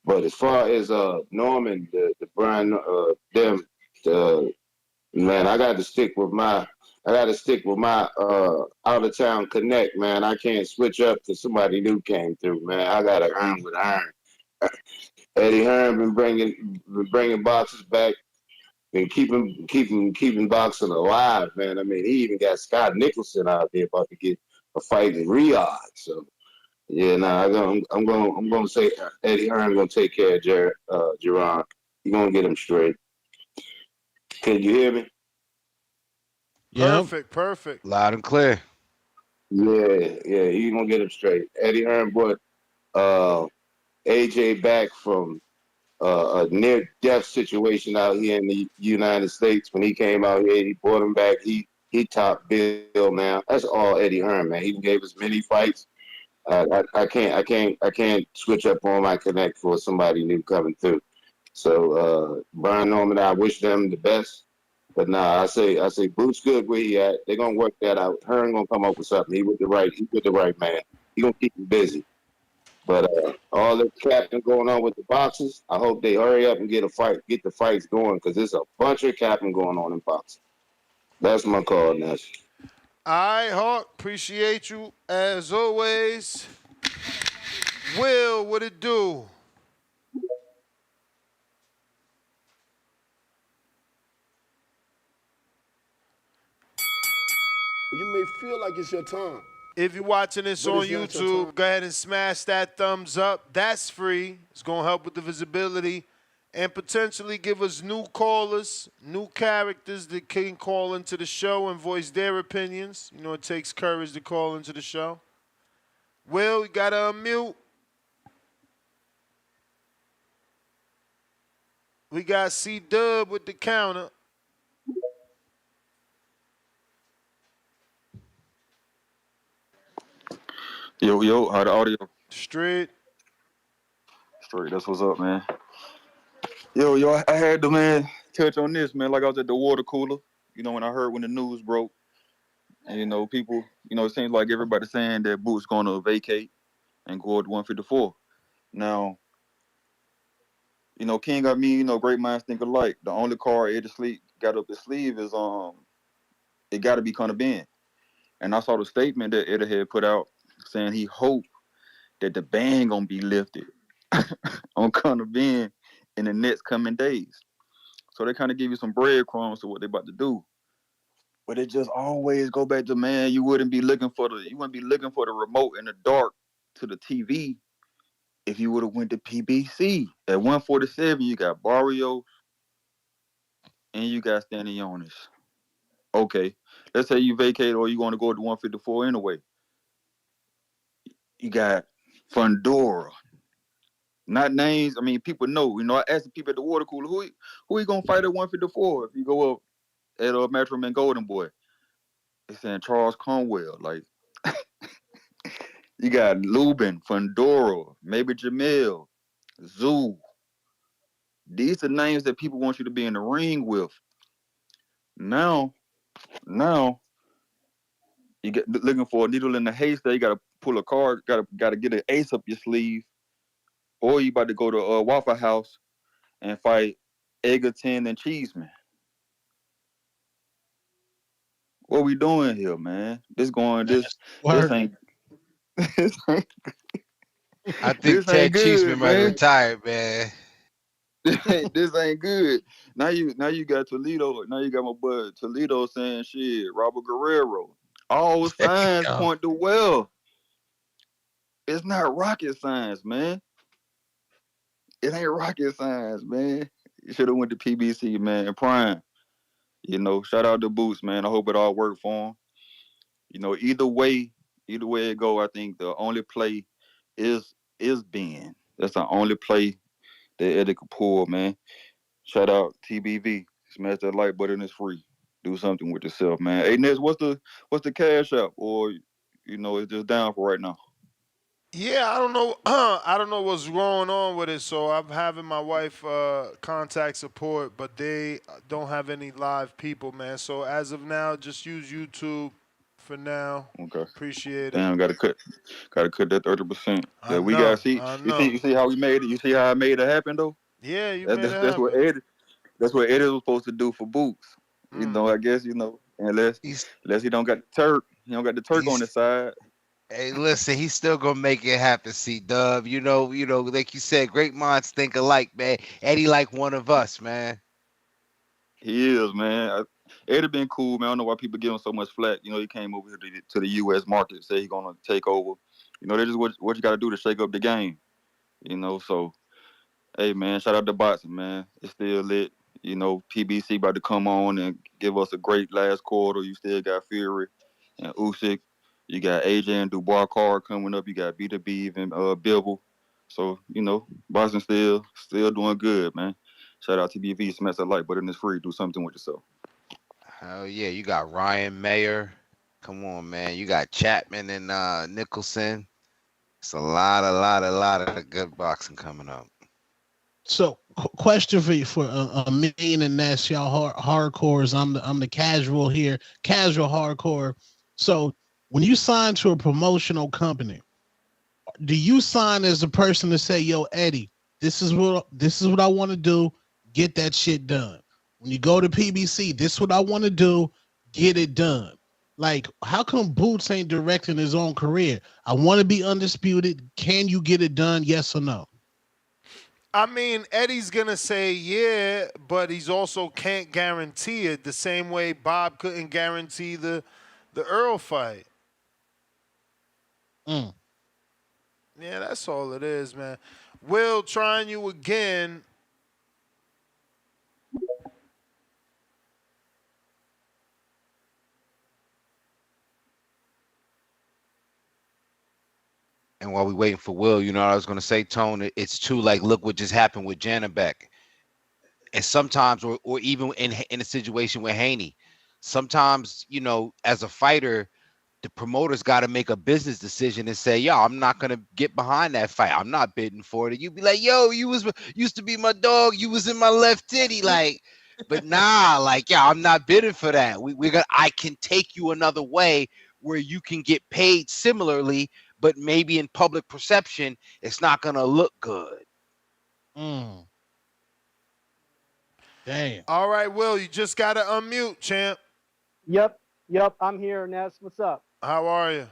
but as far as Norman, the Brian, them, man, I got to stick with my out of town connect, man. I can't switch up to somebody new came through, man. I got to earn with iron. Eddie Hearn been bringing boxers back and keeping boxing alive, man. I mean, he even got Scott Nicholson out there about to get a fight in Riyadh. So yeah, I'm gonna say Eddie Hearn gonna take care of Jaron. He gonna get him straight. Can you hear me? Yep. Perfect. Loud and clear. Yeah, he gonna get him straight. Eddie Hearn brought AJ back from a near-death situation out here in the United States. When he came out here, he brought him back. He topped Bill now. That's all Eddie Hearn, man. He gave us many fights. I can't switch up on my connect for somebody new coming through. So Brian Norman, I wish them the best. But nah, I say Boots good where he at. They're gonna work that out. Hearn gonna come up with something. He with the right man. He gonna keep him busy. But all this capping going on with the boxers, I hope they hurry up and get the fights going because there's a bunch of capping going on in boxing. That's my call, Ness. All right, Hawk. Appreciate you as always. Will, what it do? You may feel like it's your time. If you're watching this But on it's not your YouTube, time. go ahead and smash that thumbs up. That's free. It's going to help with the visibility and potentially give us new callers, new characters that can call into the show and voice their opinions. You know, it takes courage to call into the show. Will, you got to unmute. We got C-Dub with the counter. Yo, how the audio? Straight. That's what's up, man. Yo, I had to, man, touch on this, man. Like I was at the water cooler, when I heard when the news broke. And, people, it seems like everybody saying that Boots going to vacate and go to 154. Now, King, great minds think alike. The only card Eddie got up his sleeve is, it got to be Conor Ben. And I saw the statement that Eddie had put out saying he hoped that the ban going to be lifted on Conor Ben in the next coming days. So they kind of give you some breadcrumbs to what they're about to do. But it just always go back to, man, you wouldn't be looking for the remote in the dark to the TV if you would have went to PBC. At 147, you got Barrios, and you got standing Ennis. Okay, let's say you vacate or you want to go to 154 anyway. You got Fundora. Not names. I mean, people know. You know, I asked the people at the water cooler, who he gonna fight at 154 if you go up at Metro Man Golden Boy? They saying Charles Conwell. Like, you got Lubin, Fundora, maybe Jamil, Zoo. These are names that people want you to be in the ring with. Now, now you get looking for a needle in the haystack. You gotta pull a card. Gotta get an ace up your sleeve, or you about to go to Waffle House and fight Egerton and Cheeseman. What we doing here, man? This Word. ain't this ain't I think this ain't Ted good, Cheeseman might have man. retired, man. This ain't good. Now you got Toledo. Now you got my boy Toledo saying shit. Robert Guerrero. All signs Yo. point to well. It's not rocket science, man. It ain't rocket science, man. You should have went to PBC, man. Prime. You know, shout out to Boots, man. I hope it all worked for him. You know, either way it go, I think the only play is Ben. That's the only play that Eddie could pull, man. Shout out TBV. Smash that like button. It's free. Do something with yourself, man. Hey, Ness, what's the cash app? Or it's just down for right now. Yeah, I don't know. I don't know what's going on with it. So I'm having my wife contact support, but they don't have any live people, man. So as of now, just use YouTube for now. Okay. Appreciate it. Damn, gotta cut that 30%. I That we gotta know. see. I You see, know. you see how we made it. You see how I made it happen though. Yeah, you That, made that's it that's what happen. Eddie. That's what Eddie was supposed to do for Boots. Mm. I guess He's unless he don't got the Turk. He don't got the Turk on he's his side. Hey, listen, he's still gonna make it happen, C Dub. Like you said, great minds think alike, man. Eddie like one of us, man. He is, man. Eddie been cool, man. I don't know why people give him so much flack. You know, he came over here to the U.S. market, say he gonna take over. You know, that's just what you got to do to shake up the game. So hey, man, shout out to boxing, man. It's still lit. PBC about to come on and give us a great last quarter. You still got Fury and Usyk. You got AJ and Dubois card coming up. You got B2B and Bibble. So, boxing still doing good, man. Shout out to BV. Smash that like button. It's free. Do something with yourself. Hell yeah, you got Ryan Mayer. Come on, man. You got Chapman and Nicholson. It's a lot of good boxing coming up. So, question for you for me and Ness, y'all hardcores. I'm the casual here, casual hardcore. So, when you sign to a promotional company, do you sign as a person to say, "Yo, Eddie, this is what I want to do. Get that shit done." When you go to PBC, this is what I want to do. Get it done. Like, how come Boots ain't directing his own career? I want to be undisputed. Can you get it done? Yes or no? I mean, Eddie's gonna say yeah, but he's also can't guarantee it the same way Bob couldn't guarantee the Earl fight. Mm. Yeah, that's all it is, man. Will, trying you again. And while we waiting for Will, I was gonna say, Tone, it's too like look what just happened with Janabek. And sometimes, or even in a situation with Haney, sometimes, as a fighter, the promoters got to make a business decision and say, yo, I'm not going to get behind that fight. I'm not bidding for it. And you be like, yo, used to be my dog. You was in my left titty. Like, but nah, like, yeah, I'm not bidding for that. I can take you another way where you can get paid similarly, but maybe in public perception, it's not going to look good. Mm. Damn. All right, Will, you just got to unmute, champ. Yep, I'm here, Ness. What's up? How are you?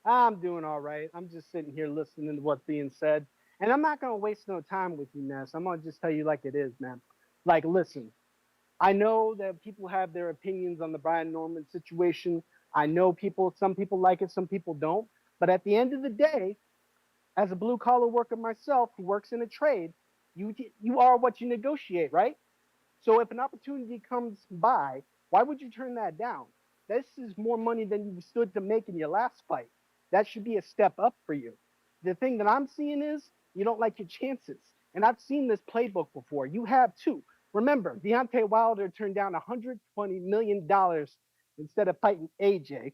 I'm doing all right. I'm just sitting here listening to what's being said. And I'm not going to waste no time with you, Ness. I'm going to just tell you like it is, man. Like, listen, I know that people have their opinions on the Brian Norman situation. I know some people like it, some people don't. But at the end of the day, as a blue collar worker myself who works in a trade, you are what you negotiate, right? So if an opportunity comes by, why would you turn that down? This is more money than you stood to make in your last fight. That should be a step up for you. The thing that I'm seeing is you don't like your chances. And I've seen this playbook before. You have too. Remember, Deontay Wilder turned down $120 million instead of fighting AJ.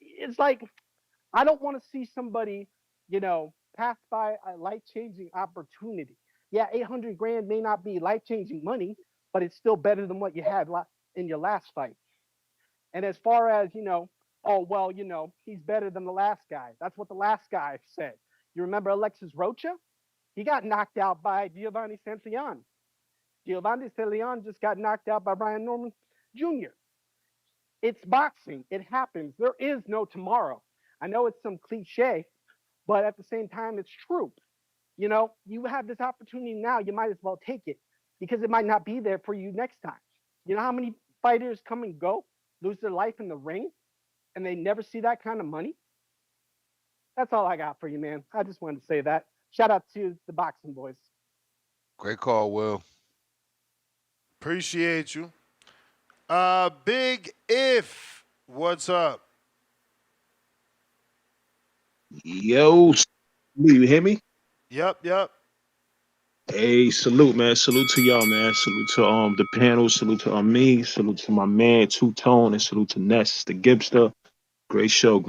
It's like, I don't want to see somebody, pass by a life-changing opportunity. Yeah, 800 grand may not be life-changing money, but it's still better than what you had in your last fight. And as far as, oh, well, he's better than the last guy. That's what the last guy said. You remember Alexis Rocha? He got knocked out by Giovanni St. Leon. Giovanni St. Leon just got knocked out by Brian Norman Jr. It's boxing. It happens. There is no tomorrow. I know it's some cliche, but at the same time, it's true. You have this opportunity now. You might as well take it because it might not be there for you next time. You know how many fighters come and go, lose their life in the ring, and they never see that kind of money? That's all I got for you, man. I just wanted to say that. Shout out to the boxing boys. Great call, Will. Appreciate you. Big If, what's up? Yo, you hear me? Yep. Hey, salute, man. Salute to y'all, man. Salute to the panel. Salute to me. Salute to my man Two Tone, and salute to Ness, the Gibster. Great show,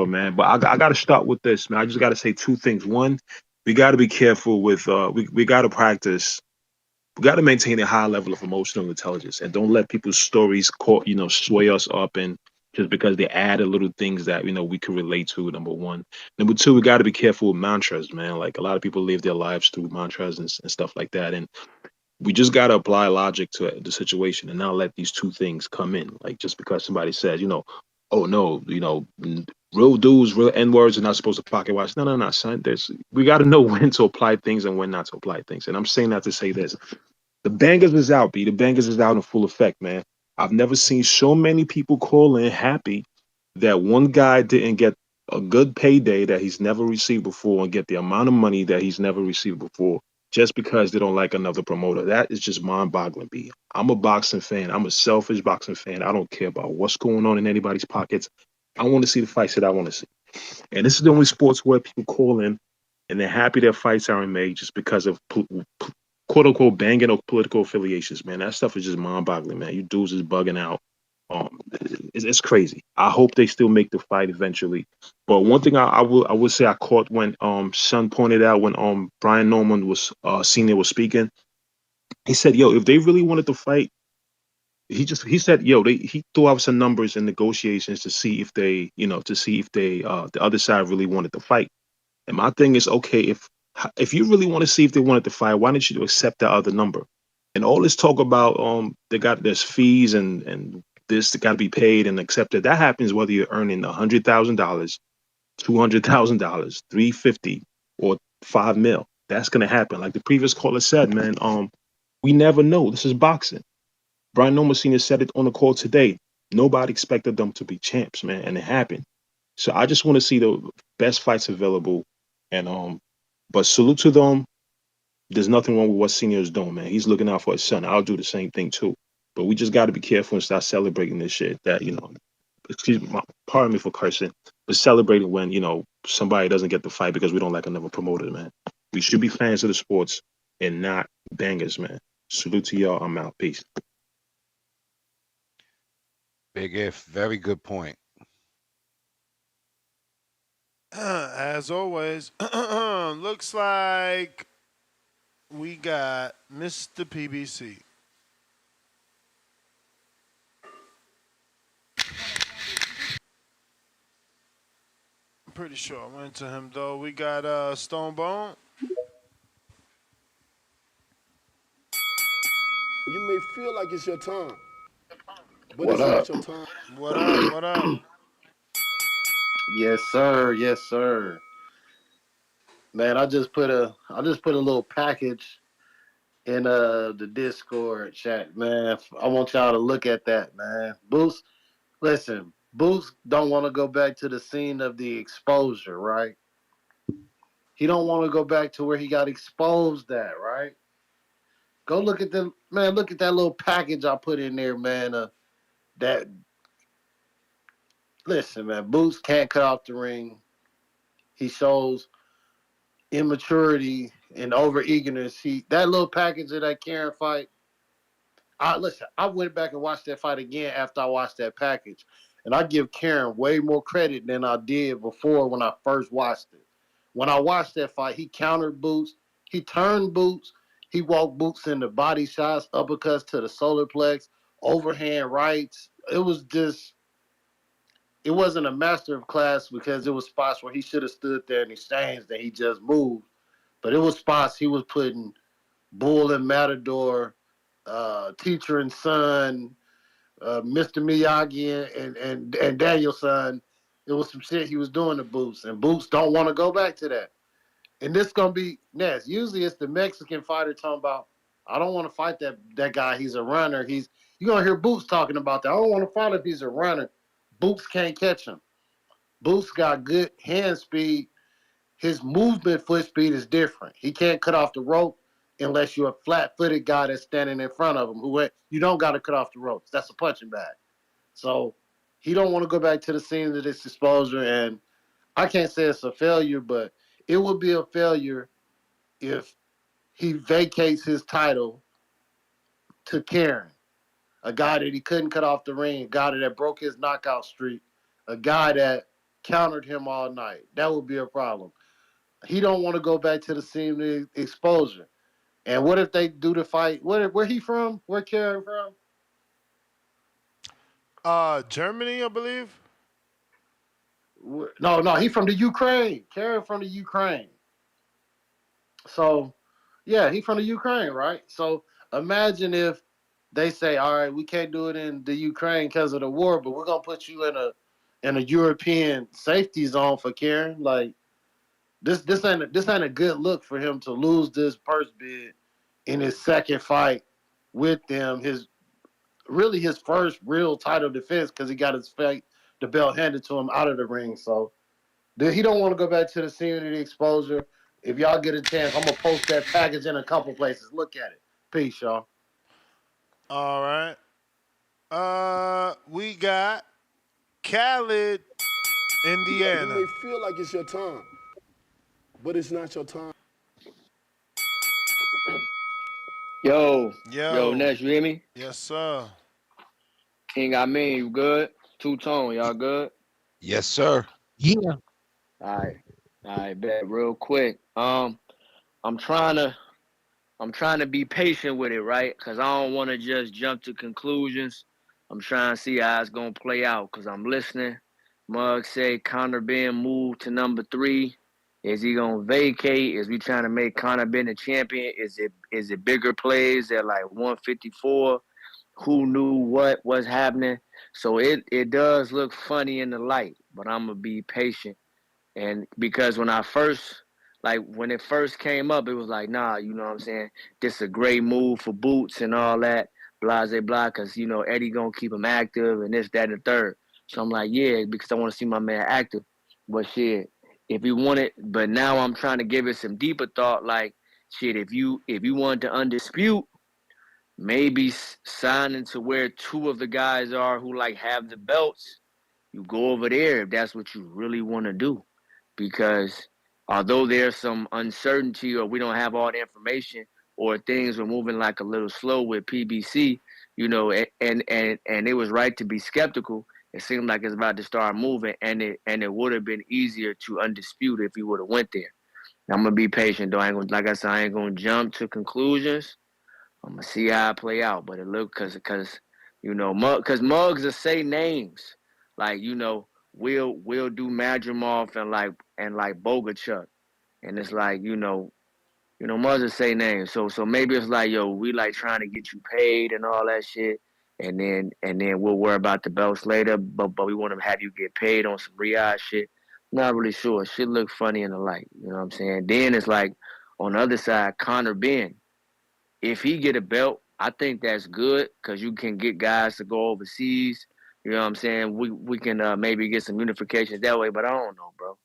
man. But I got to start with this, man. I just got to say two things. One, we got to be careful with we got to practice. We got to maintain a high level of emotional intelligence and don't let people's stories sway us up and just because they add a little things that we can relate to. Number one. Number two, we got to be careful with mantras, man. Like a lot of people live their lives through mantras and stuff like that, and we just got to apply logic to the situation and not let these two things come in. Like just because somebody says, oh no, real dudes, real N words are not supposed to pocket watch. No, son. We got to know when to apply things and when not to apply things. And I'm saying that to say this. The bangers is out, B. The bangers is out in full effect, man. I've never seen so many people call in happy that one guy didn't get a good payday that he's never received before and get the amount of money that he's never received before just because they don't like another promoter. That is just mind-boggling, B. I'm a boxing fan. I'm a selfish boxing fan. I don't care about what's going on in anybody's pockets. I want to see the fights that I want to see. And this is the only sports where people call in and they're happy their fights aren't made just because of quote unquote banging or political affiliations, man. That stuff is just mind-boggling, man. You dudes is bugging out. It's crazy. I hope they still make the fight eventually. But one thing I would say I caught when Son pointed out when Brian Norman was senior was speaking. He said, "Yo, if they really wanted to fight, he said, yo, he threw out some numbers in negotiations to see if they the other side really wanted to fight. And my thing is, okay, if you really want to see if they wanted to fight, why didn't you accept that other number? And all this talk about there's fees and this got to be paid and accepted. That happens whether you're earning $100,000, $200,000, $350 or $5 million. That's gonna happen. Like the previous caller said, man. We never know. This is boxing. Brian Norman Sr. said it on the call today. Nobody expected them to be champs, man, and it happened. So I just want to see the best fights available. And but salute to them. There's nothing wrong with what Senior is doing, man. He's looking out for his son. I'll do the same thing too. But we just got to be careful and start celebrating this shit. That excuse me, pardon me for cursing, but celebrating when somebody doesn't get the fight because we don't like another promoter, man. We should be fans of the sports and not bangers, man. Salute to y'all. I'm out. Peace. Big If, very good point. As always, looks like we got Mr. PBC. I'm pretty sure I went to him though. We got Stone Bone. You may feel like it's your time, but What it's up? not your time. What up? What up? Yes, sir. Yes, sir. Man, I just put a little package in the Discord chat, man. I want y'all to look at that, man. Boost, listen, Boost don't want to go back to the scene of the exposure, right? He don't want to go back to where he got exposed at, right? Go look at them, man. Look at that little package I put in there, man. That listen, man. Boots can't cut off the ring. He shows immaturity and over eagerness. That little package of that Karen fight. Listen. I went back and watched that fight again after I watched that package, and I give Karen way more credit than I did before when I first watched it. When I watched that fight, he countered Boots. He turned Boots. He walked Boots into body shots, uppercuts to the solar plex, overhand rights. It was just. It wasn't a master of class because it was spots where he should have stood there and exchanged and he just moved. But it was spots he was putting Bull and Matador, teacher and son, Mr. Miyagi and Daniel's son. It was some shit he was doing to Boots, and Boots don't want to go back to that. And this gonna be next. Usually it's the Mexican fighter talking about, I don't want to fight that guy. He's a runner. You're gonna hear Boots talking about that. I don't want to fight if he's a runner. Boots can't catch him. Boots got good hand speed. His movement foot speed is different. He can't cut off the rope unless you're a flat-footed guy that's standing in front of him. You don't got to cut off the ropes. That's a punching bag. So he don't want to go back to the scene of this exposure. And I can't say it's a failure, but it would be a failure if he vacates his title to Karen, a guy that he couldn't cut off the ring, a guy that broke his knockout streak, a guy that countered him all night. That would be a problem. He don't want to go back to the scene of exposure. And what if they do the fight? Where he from? Where Karen from? Germany, I believe. No, he from the Ukraine. Karen from the Ukraine. So, yeah, he from the Ukraine, right? So imagine if they say, all right, we can't do it in the Ukraine because of the war, but we're gonna put you in a European safety zone for Karen. Like this ain't a good look for him to lose this purse bid in his second fight with them. His first real title defense because he got the belt handed to him out of the ring. So he don't want to go back to the scene of the exposure. If y'all get a chance, I'm gonna post that package in a couple places. Look at it. Peace, y'all. All right. We got Khaled, You Indiana. may feel like it's your time, but it's not your time. Yo, Yo. Ness, you hear me? Yes, sir. King, you good? Two-tone, y'all good? Yes, sir. Yeah. All right, bet. Real quick. I'm trying to be patient with it, right? Cause I don't want to just jump to conclusions. I'm trying to see how it's gonna play out. Cause I'm listening. Mug say Conor Ben moved to number 3. Is he gonna vacate? Is we trying to make Conor Ben a champion? Is it bigger plays at like 154? Who knew what was happening? So it does look funny in the light, but I'm gonna be patient. And because when it first came up, it was like, nah, you know what I'm saying? This is a great move for Boots and all that, blah, blah, blah, because, Eddie going to keep him active and this, that, and the third. So I'm like, yeah, because I want to see my man active. But shit, if he wanted, but now I'm trying to give it some deeper thought, like, shit, if you wanted to undispute, maybe signing to where 2 of the guys are who, like, have the belts, you go over there if that's what you really want to do. Because although there's some uncertainty or we don't have all the information or things were moving like a little slow with PBC, and it was right to be skeptical. It seemed like it's about to start moving, and it would have been easier to undispute if he would have went there. Now, I'm gonna be patient though. Like I said, I ain't gonna jump to conclusions. I'm gonna see how it play out, but it look because Muggs will say names like we'll do Madrimov and like Bogachuk, and it's like Muggs will say names. So maybe it's like we like trying to get you paid and all that shit, and then we'll worry about the belts later. But we want to have you get paid on some Riyadh shit. Not really sure. Shit look funny in the light. You know what I'm saying? Then it's like on the other side, Conor Ben. If he get a belt, I think that's good because you can get guys to go overseas. You know what I'm saying? We can maybe get some unifications that way, but I don't know, bro.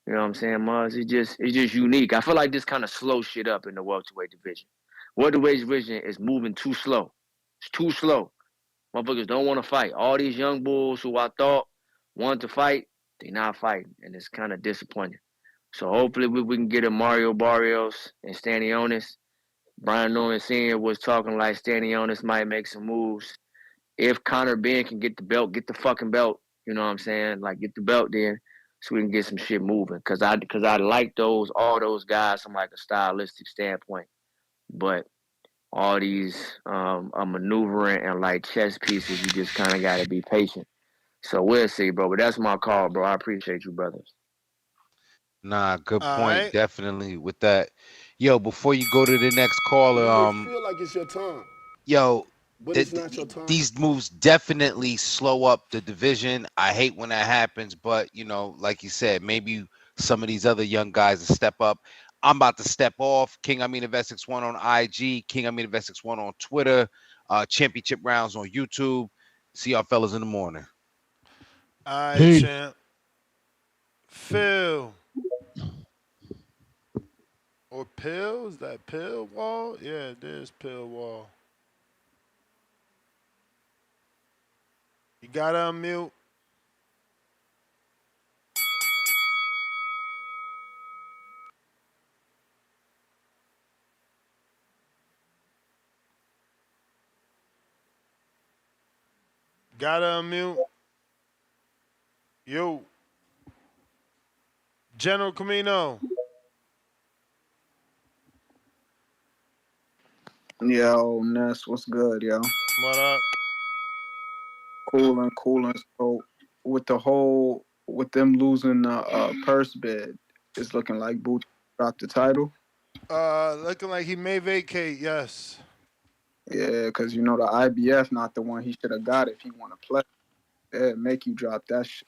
You know what I'm saying, Mars? It's just unique. I feel like this kind of slows shit up in the welterweight division. Welterweight division is moving too slow. It's too slow. Motherfuckers don't want to fight. All these young bulls who I thought wanted to fight, they not fighting, and it's kind of disappointing. So hopefully we can get a Mario Barrios and Stanionis. Brian Norman Sr. was talking like Stanionis might make some moves. If Conor Ben can get the belt, get the fucking belt. You know what I'm saying? Like get the belt then, so we can get some shit moving. Cause I like all those guys from like a stylistic standpoint. But all these maneuvering and like chess pieces, you just kind of got to be patient. So we'll see, bro. But that's my call, bro. I appreciate you, brothers. Nah, good All point. right. Definitely with that. Yo, before you go to the next caller, You may feel like it's your time, yo, but it's not your time. these moves definitely slow up the division. I hate when that happens, but like you said, maybe some of these other young guys will step up. I'm about to step off. King Amin Invest 61 on IG, King Amin Invest 61 on Twitter, Championship Rounds on YouTube. See y'all fellas in the morning. All right, Peace. champ. Phil. Or Pill? Is that Pill Wall? Yeah, it is Pill Wall. You gotta unmute. Gotta unmute. Yo. General Camino. Yo, Ness, what's good, yo? What up? Coolin'. So, with them losing the purse bid, it's looking like Boots dropped the title. Looking like he may vacate, yes. Yeah, because the IBF not the one he should have got if he want to play. Yeah, make you drop that shit.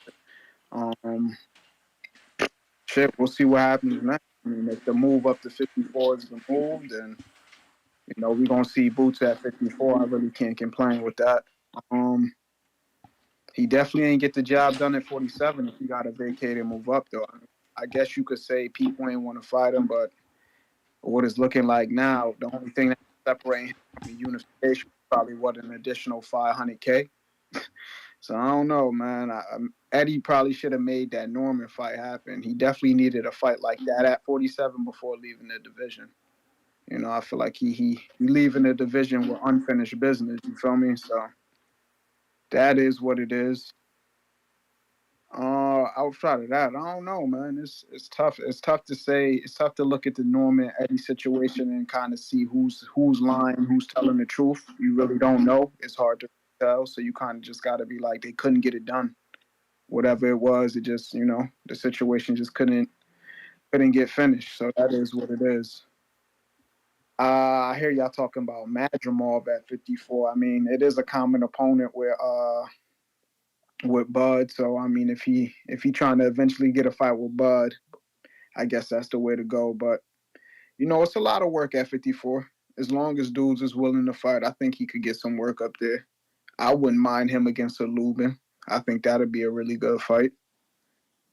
Shit, we'll see what happens next. I mean, if the move up to 54 is the move, then we're gonna see Boots at 54. I really can't complain with that. He definitely ain't get the job done at 47 if he got to vacate and move up, though. I guess you could say people ain't want to fight him, but what it's looking like now, the only thing that's separating him from the unification is probably an additional $500K. So I don't know, man. Eddie probably should have made that Norman fight happen. He definitely needed a fight like that at 47 before leaving the division. I feel like he leaving the division with unfinished business. You feel me? So that is what it is. Outside of that, I don't know, man. It's tough. It's tough to say. It's tough to look at the Norman Eddie situation and kind of see who's lying, who's telling the truth. You really don't know. It's hard to tell. So you kind of just got to be like, they couldn't get it done. Whatever it was, it just the situation just couldn't get finished. So that is what it is. I hear y'all talking about Madrimov at 54. I mean, it is a common opponent with Bud. So I mean, if he trying to eventually get a fight with Bud, I guess that's the way to go. But it's a lot of work at 54. As long as dudes is willing to fight, I think he could get some work up there. I wouldn't mind him against a Lubin. I think that'd be a really good fight.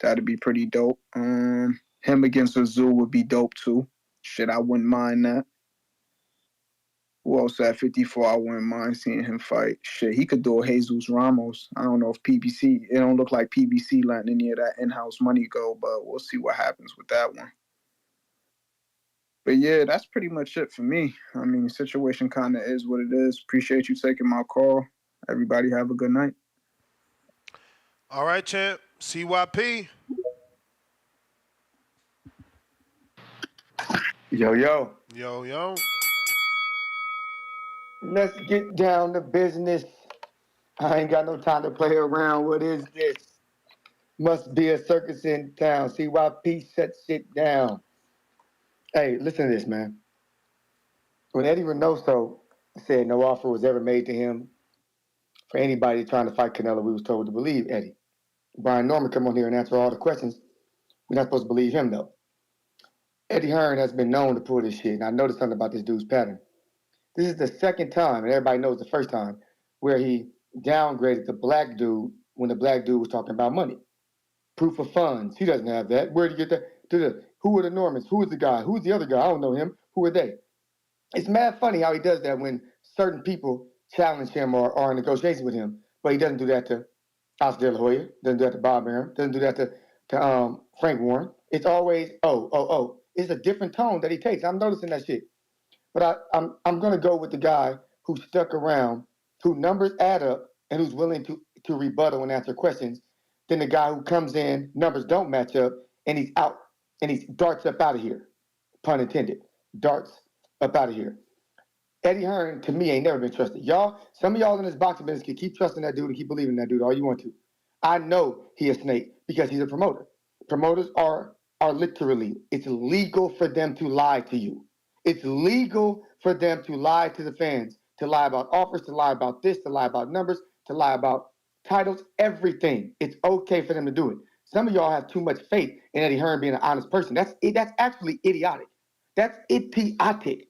That'd be pretty dope. Him against a Zoo would be dope too. Shit, I wouldn't mind that. Who else at 54? I wouldn't mind seeing him fight. Shit, he could do a Jesus Ramos. I don't know if PBC. It don't look like PBC letting any of that in-house money go, but we'll see what happens with that one. But yeah, that's pretty much it for me. I mean, the situation kind of is what it is. Appreciate you taking my call. Everybody have a good night. All right, champ. CYP. Yo. Yo. Let's get down to business. I ain't got no time to play around. What is this? Must be a circus in town. CYP shut shit down. Hey, listen to this, man. When Eddie Reynoso said no offer was ever made to him for anybody trying to fight Canelo, we was told to believe Eddie. Brian Norman come on here and answer all the questions. We're not supposed to believe him, though. Eddie Hearn has been known to pull this shit, and I noticed something about this dude's pattern. This is the second time, and everybody knows the first time, where he downgraded the black dude when the black dude was talking about money. Proof of funds. He doesn't have that. Where did you get that? Who are the Normans? Who is the guy? Who's the other guy? I don't know him. Who are they? It's mad funny how he does that when certain people challenge him or are in negotiation with him, but he doesn't do that to Oscar De La Hoya, doesn't do that to Bob Arum, doesn't do that to Frank Warren. It's always oh. It's a different tone that he takes. I'm noticing that shit. But I'm gonna go with the guy who stuck around, who numbers add up, and who's willing to rebuttal and answer questions, than the guy who comes in, numbers don't match up, and he's out and he darts up out of here. Pun intended. Darts up out of here. Eddie Hearn, to me, ain't never been trusted. Y'all, some of y'all in this boxing business can keep trusting that dude and keep believing in that dude all you want to. I know he a snake because he's a promoter. Promoters are literally, it's legal for them to lie to you. It's legal for them to lie to the fans, to lie about offers, to lie about this, to lie about numbers, to lie about titles, everything. It's okay for them to do it. Some of y'all have too much faith in Eddie Hearn being an honest person. That's actually idiotic. That's idiotic.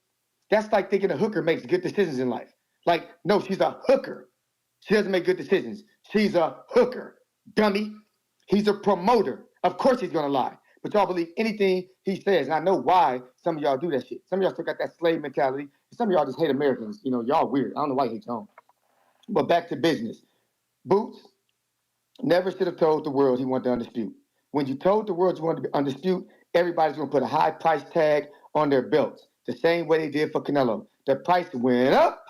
That's like thinking a hooker makes good decisions in life. Like, no, she's a hooker. She doesn't make good decisions. She's a hooker. Dummy. He's a promoter. Of course he's going to lie. But y'all believe anything he says. And I know why some of y'all do that shit. Some of y'all still got that slave mentality. Some of y'all just hate Americans. You know, y'all weird. I don't know why you hate your own. But back to business. Boots never should have told the world he wanted to undispute. When you told the world you wanted to undispute, everybody's going to put a high price tag on their belts. The same way they did for Canelo. The price went up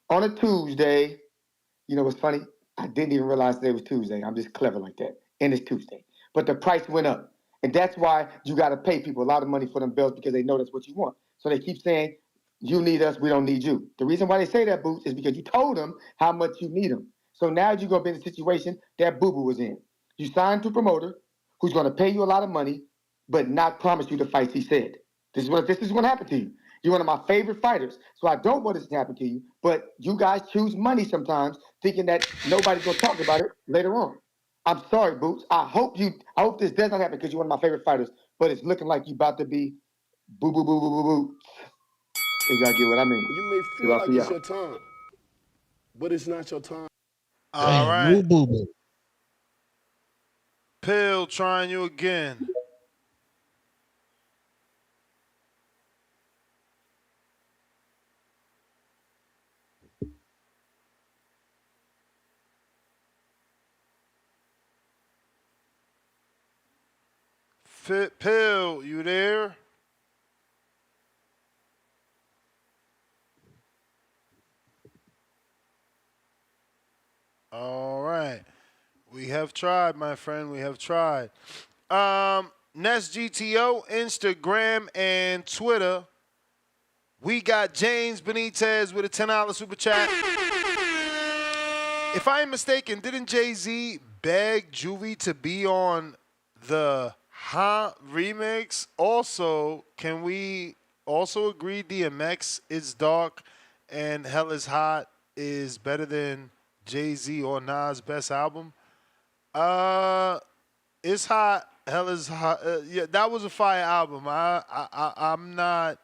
on a Tuesday. You know what's funny? I didn't even realize today was Tuesday. I'm just clever like that. And it's Tuesday. But the price went up. And that's why you got to pay people a lot of money for them belts because they know that's what you want. So they keep saying, you need us, we don't need you. The reason why they say that, Boots, is because you told them how much you need them. So now you're going to be in a situation that Boo Boo was in. You signed to a promoter who's going to pay you a lot of money, but not promise you the fights he said. This is what happened to you. You're one of my favorite fighters, so I don't want this to happen to you. But you guys choose money sometimes, thinking that nobody's gonna talk about it later on. I'm sorry, Boots. I hope this does not happen because you're one of my favorite fighters. But it's looking like you about to be boo boo boo boo boo boo. If y'all get what I mean. You may feel like it's your time, but it's not your time. All Damn, right. boo boo. Pill trying you again. Pill, you there? All right. We have tried, my friend. We have tried. Nest GTO, Instagram, and Twitter. We got James Benitez with a $10 super chat. If I am mistaken, didn't Jay-Z beg Juvie to be on the Ha remix? Also, can we also agree DMX is dark and Hell is Hot is better than Jay-Z or Nas' best album? It's hot. Hell is hot. Yeah, that was a fire album. I'm not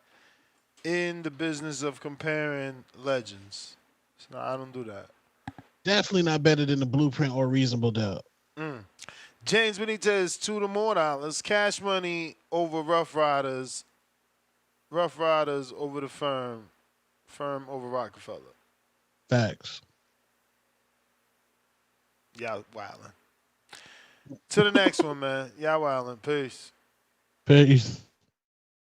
in the business of comparing legends. I don't do that. Definitely not better than the Blueprint or Reasonable Doubt. James Benitez, $2 more. Cash Money over Rough Riders. Rough Riders over the Firm. Firm over Rockefeller. Facts. Y'all wildin'. To the next one, man. Y'all wildin'. Peace. Peace.